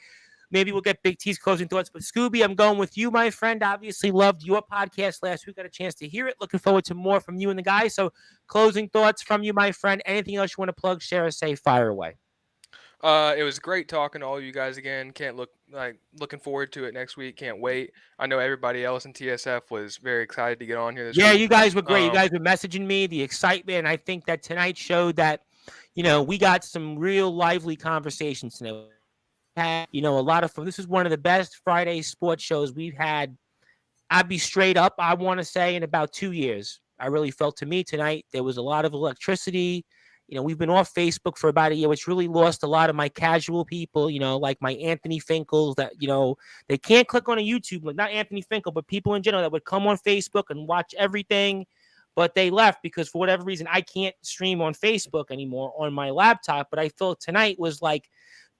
Maybe we'll get Big T's closing thoughts. But Scooby, I'm going with you, my friend. Obviously loved your podcast last week. Got a chance to hear it. Looking forward to more from you and the guys. So closing thoughts from you, my friend. Anything else you want to plug, share, or say, fire away. It was great talking to all you guys again. Looking forward to it next week. Can't wait. I know everybody else in TSF was very excited to get on here this Yeah, week. you guys were great. You guys were messaging me the excitement, and I think that tonight showed that, we got some real lively conversations tonight. Had, a lot of fun. This is one of the best Friday sports shows we've had. I'd be straight up, I want to say, in about 2 years. I really felt to me tonight there was a lot of electricity. We've been off Facebook for about a year, which really lost a lot of my casual people, like my Anthony Finkles that, they can't click on a YouTube, like not Anthony Finkel, but people in general that would come on Facebook and watch everything. But they left because for whatever reason, I can't stream on Facebook anymore on my laptop. But I felt tonight was like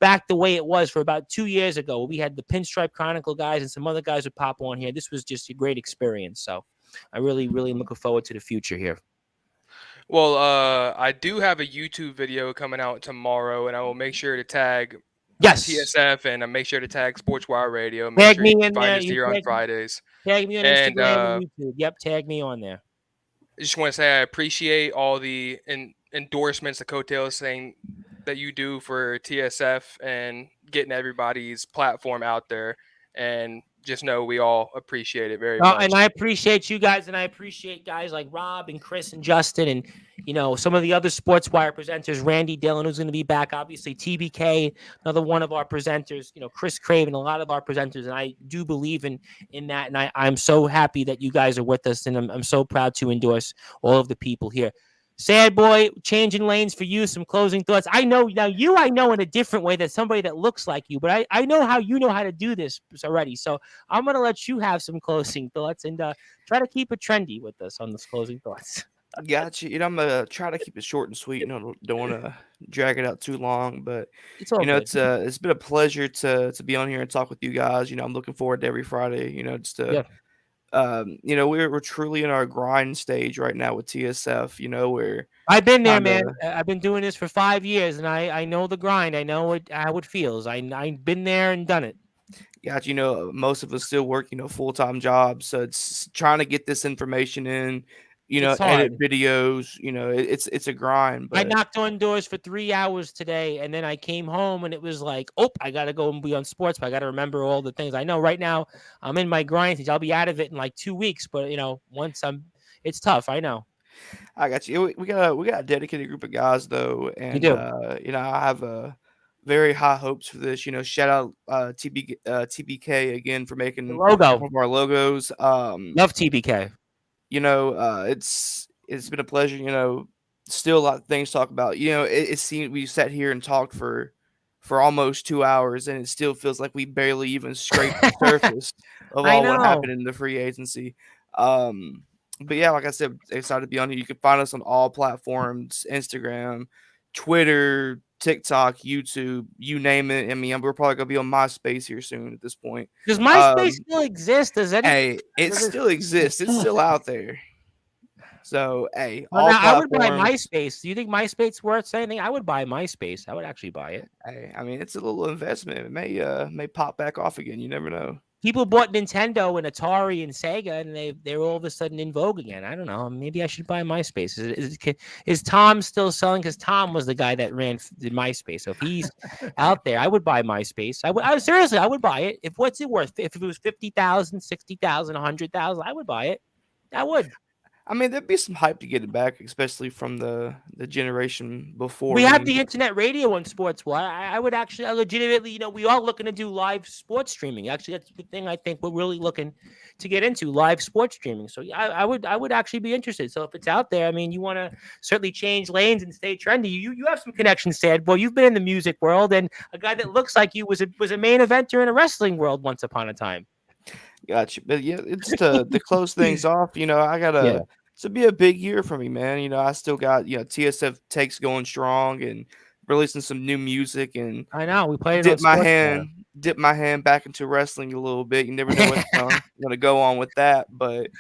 back the way it was for about 2 years ago. We had the Pinstripe Chronicle guys and some other guys would pop on here. This was just a great experience. So I really, really am looking forward to the future here. Well, I do have a YouTube video coming out tomorrow, and I will make sure to tag TSF and I make sure to tag Sportswire Radio. Make Tag sure me you in find there. us here on Fridays. Tag me on Instagram and YouTube. Yep, tag me on there. I just want to say I appreciate all the endorsements, the coattails saying that you do for TSF and getting everybody's platform out there. And just know we all appreciate it very much. And I appreciate you guys, and I appreciate guys like Rob and Chris and Justin and, some of the other Sportswire presenters, Randy Dillon, who's going to be back, obviously TBK, another one of our presenters, Chris Craven, a lot of our presenters, and I do believe in that, and I'm so happy that you guys are with us, and I'm so proud to endorse all of the people here. Sad boy, changing lanes for you, some closing thoughts. I know in a different way than somebody that looks like you, but I know how you know how to do this already. So I'm going to let you have some closing thoughts and try to keep it trendy with us on those closing thoughts. Got you. I'm going to try to keep it short and sweet. Don't want to drag it out too long, but it's all good. It's been a pleasure to be on here and talk with you guys. I'm looking forward to every Friday, just to, yeah. We're truly in our grind stage right now with TSF, where I've been there, man. I've been doing this for 5 years, and I know the grind. I know how it feels. I've been there and done it. Got most of us still work, full-time jobs, so it's trying to get this information in, edit videos. It's a grind. But I knocked on doors for 3 hours today, and then I came home, and it was like, oh, I got to go and be on sports, but I got to remember all the things. I know right now I'm in my grind stage. I'll be out of it in like 2 weeks, but once it's tough. I know. I got you. We got a dedicated group of guys though, and you do. I have very high hopes for this. Shout out TBK again for making the logo one of our logos. Love TBK. It's been a pleasure. Still a lot of things to talk about. It seems we sat here and talked for almost 2 hours, and it still feels like we barely even scraped the surface of all what happened in the free agency. But yeah, like I said, excited to be on here. You can find us on all platforms: Instagram, Twitter, TikTok, YouTube, you name it. I mean, we're probably gonna be on MySpace here soon at this point. Does MySpace still exist? It still exists. It's still out there. So, I would buy MySpace. Do you think MySpace worth anything? I would buy MySpace. I would actually buy it. Hey, I mean, it's a little investment. It may pop back off again. You never know. People bought Nintendo and Atari and Sega, and they're all of a sudden in vogue again. I don't know. Maybe I should buy MySpace. Is Tom still selling? Because Tom was the guy that ran the MySpace. So if he's out there, I would buy MySpace. Seriously, I would buy it. What's it worth? If it was 50,000, 60,000, 100,000, I would buy it. I would. I mean, there'd be some hype to get it back, especially from the generation before. We have the internet radio on Sportswire. I would actually, legitimately, we are looking to do live sports streaming. Actually, that's the thing I think we're really looking to get into, live sports streaming. So I would actually be interested. So if it's out there, I mean, you want to certainly change lanes and stay trendy. You have some connections, Sad Boy. You've been in the music world, and a guy that looks like you was a main eventer in a wrestling world once upon a time. Gotcha. But yeah, it's to close things off. I gotta. It's be a big year for me, man. I still got TSF takes going strong and releasing some new music, and I know we played. Dip my hand back into wrestling a little bit. You never know what's going to go on with that, but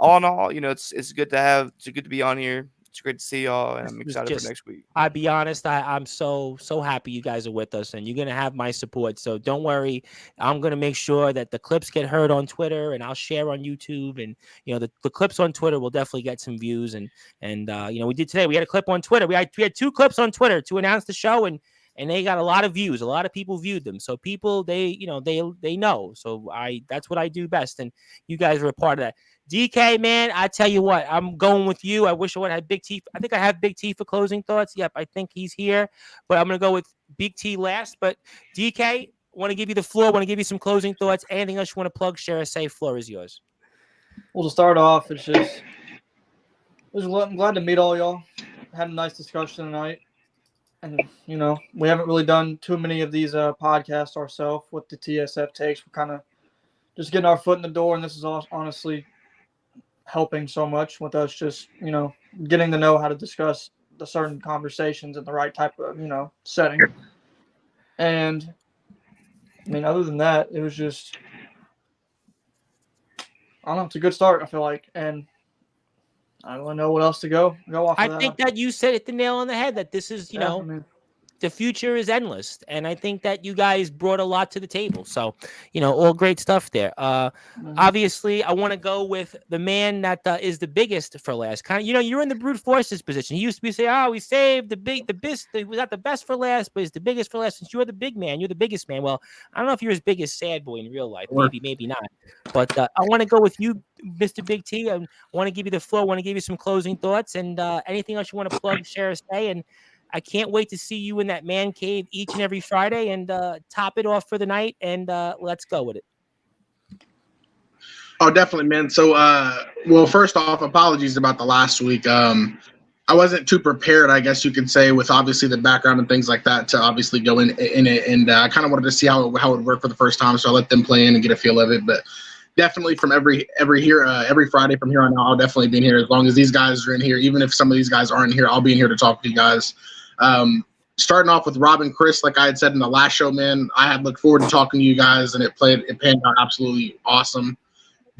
all in all, it's good to be on here. It's great to see y'all, and I'm excited for next week. I'll be honest, I'm so happy you guys are with us, and you're gonna have my support. So don't worry, I'm gonna make sure that the clips get heard on Twitter, and I'll share on YouTube, and the clips on Twitter will definitely get some views. And we did today. We had a clip on Twitter. We had 2 clips on Twitter to announce the show, and and they got a lot of views. A lot of people viewed them. So people, they know. So that's what I do best. And you guys are a part of that. DK, man, I tell you what, I'm going with you. I wish I would have had Big T. I think I have Big T for closing thoughts. Yep, I think he's here, but I'm going to go with Big T last. But DK, want to give you the floor, want to give you some closing thoughts. Anything else you want to plug, share, or say, floor is yours. Well, to start off, I'm glad to meet all y'all. Had a nice discussion tonight. And, we haven't really done too many of these podcasts ourselves with the TSF takes. We're kind of just getting our foot in the door, and this is honestly helping so much with us just, getting to know how to discuss the certain conversations in the right type of, setting. And, other than that, it was just, I don't know, it's a good start, I feel like. And I don't know what else to go off of that. I think that you said it the nail on the head, that this is, the future is endless. And I think that you guys brought a lot to the table. So, all great stuff there. Obviously, I want to go with the man that is the biggest for last. Kind of, you're in the brute forces position. He used to be say, we saved the best. He was not the best for last, but he's the biggest for last. Since you're the big man, you're the biggest man. Well, I don't know if you're as big as Sad Boy in real life. Maybe not. But I want to go with you, Mr. Big T. I want to give you the floor. I want to give you some closing thoughts and anything else you want to plug, share, or say. And I can't wait to see you in that man cave each and every Friday and top it off for the night. And let's go with it. Oh, definitely, man. So, well, first off, apologies about the last week. I wasn't too prepared, I guess you could say, with obviously the background and things like that to obviously go in it. And I kind of wanted to see how it would work for the first time. So I let them play in and get a feel of it. But definitely from every Friday from here on out, I'll definitely be in here as long as these guys are in here. Even if some of these guys aren't here, I'll be in here to talk to you guys. Starting off with Rob and Chris, like I had said in the last show, man, I had looked forward to talking to you guys, and it panned out absolutely awesome.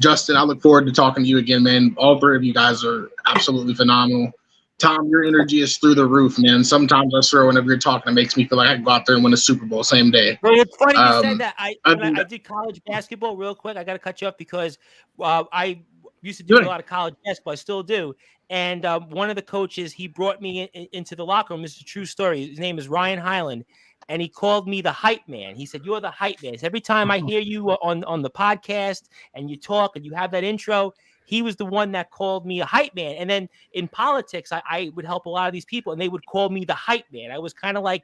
Justin, I look forward to talking to you again, man. All three of you guys are absolutely phenomenal. Tom, your energy is through the roof, man. Sometimes I swear whenever you're talking, it makes me feel like I can go out there and win a Super Bowl same day. Well, it's funny you said that. I did college basketball real quick. I got to cut you off because I used to do a lot of college basketball. I still do. And one of the coaches, he brought me into the locker room. This is a true story. His name is Ryan Highland. And he called me the hype man. He said, "You're the hype man." So every time I hear you on the podcast and you talk and you have that intro, he was the one that called me a hype man. And then in politics, I would help a lot of these people, and they would call me the hype man. I was kind of like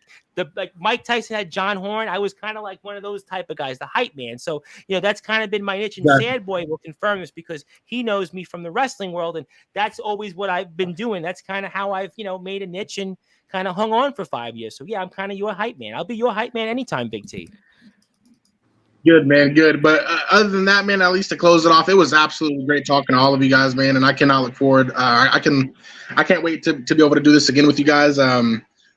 Mike Tyson had John Horn. I was kind of like one of those type of guys, the hype man. So, that's kind of been my niche. And Sad Boy will confirm this because he knows me from the wrestling world, and that's always what I've been doing. That's kind of how I've, made a niche and kind of hung on for 5 years. So, yeah, I'm kind of your hype man. I'll be your hype man anytime, Big T. Good, man. Good. But other than that, man, at least to close it off, it was absolutely great talking to all of you guys, man. And I cannot look forward. I can't wait to be able to do this again with you guys.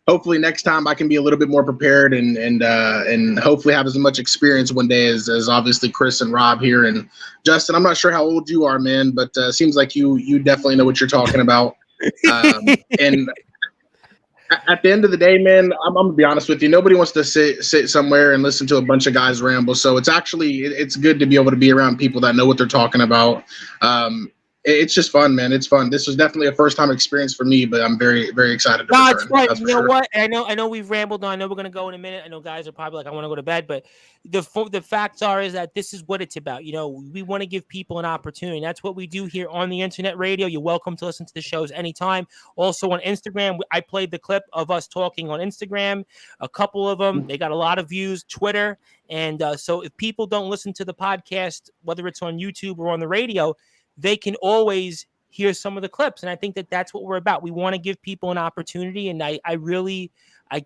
Hopefully next time I can be a little bit more prepared and hopefully have as much experience one day as obviously Chris and Rob here. And Justin, I'm not sure how old you are, man, but seems like you definitely know what you're talking about. And at the end of the day, man, I'm gonna be honest with you. Nobody wants to sit somewhere and listen to a bunch of guys ramble. So it's good to be able to be around people that know what they're talking about. It's just fun, man. It's fun. This was definitely a first time experience for me, but I'm very, very excited. That's right. You know what? I know we've rambled on. I know we're gonna go in a minute. I know guys are probably like, I want to go to bed, but the facts is that this is what it's about. We want to give people an opportunity. That's what we do here on the internet radio. You're welcome to listen to the shows anytime. Also on Instagram, I played the clip of us talking on Instagram. A couple of them, they got a lot of views. Twitter, and so if people don't listen to the podcast, whether it's on YouTube or on the radio, they can always hear some of the clips. And I think that that's what we're about. We want to give people an opportunity. And I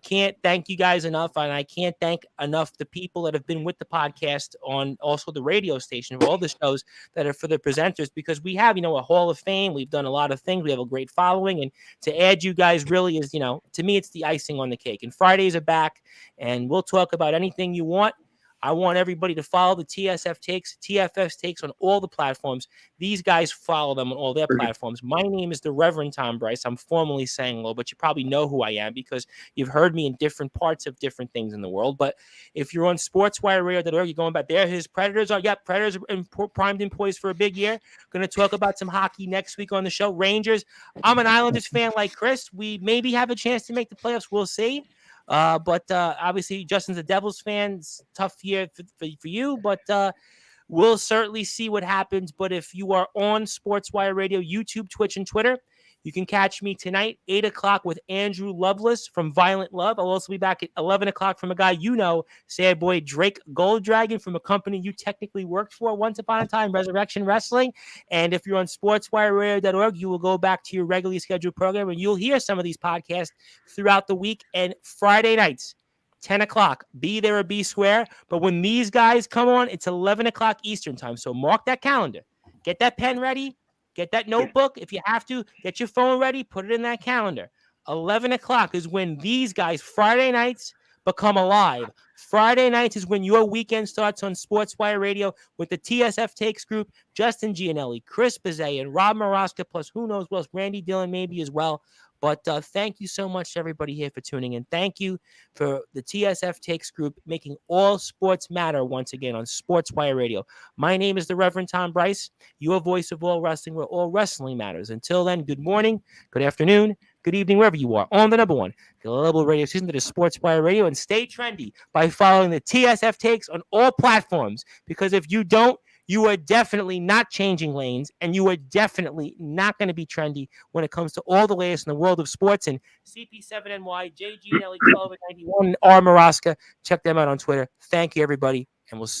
can't thank you guys enough. And I can't thank enough the people that have been with the podcast on also the radio station, for all the shows that are for the presenters, because we have, a Hall of Fame. We've done a lot of things. We have a great following. And to add you guys really is, to me, it's the icing on the cake. And Fridays are back, and we'll talk about anything you want. I want everybody to follow the TFF takes on all the platforms. These guys follow them on all their platforms. My name is the Reverend Tom Bryce. I'm formally saying hello, but you probably know who I am because you've heard me in different parts of different things in the world. But if you're on sportswireradio.org, you're going back there. His Predators are primed and poised for a big year. Going to talk about some hockey next week on the show. Rangers. I'm an Islanders fan like Chris. We maybe have a chance to make the playoffs. We'll see. But obviously, Justin's a Devils fan. It's a tough year for you, but we'll certainly see what happens. But if you are on Sportswire Radio, YouTube, Twitch, and Twitter, you can catch me tonight, 8 o'clock with Andrew Loveless from Violent Love. I'll also be back at 11 o'clock from a guy you know, sad boy Drake Golddragon from a company you technically worked for once upon a time, Resurrection Wrestling. And if you're on sportswireradio.org, you will go back to your regularly scheduled program and you'll hear some of these podcasts throughout the week. And Friday nights, 10 o'clock, be there or be square. But when these guys come on, it's 11 o'clock Eastern time. So mark that calendar. Get that pen ready. Get that notebook. If you have to, get your phone ready. Put it in that calendar. 11 o'clock is when these guys, Friday nights, become alive. Friday nights is when your weekend starts on Sportswire Radio with the TSF Takes group, Justin Gianelli, Chris Bizet, and Rob Maraska, plus who knows what else, Randy Dillon maybe as well. But thank you so much to everybody here for tuning in. Thank you for the TSF Takes group making all sports matter once again on Sportswire Radio. My name is the Reverend Tom Bryce, your voice of all wrestling, where all wrestling matters. Until then, good morning, good afternoon, good evening, wherever you are, on the number one global radio station that is Sportswire Radio. And stay trendy by following the TSF Takes on all platforms, because if you don't, you are definitely not changing lanes, and you are definitely not going to be trendy when it comes to all the latest in the world of sports. And CP7NY, JG, Nelly, 1291, and R. Maraska, check them out on Twitter. Thank you, everybody, and we'll see you.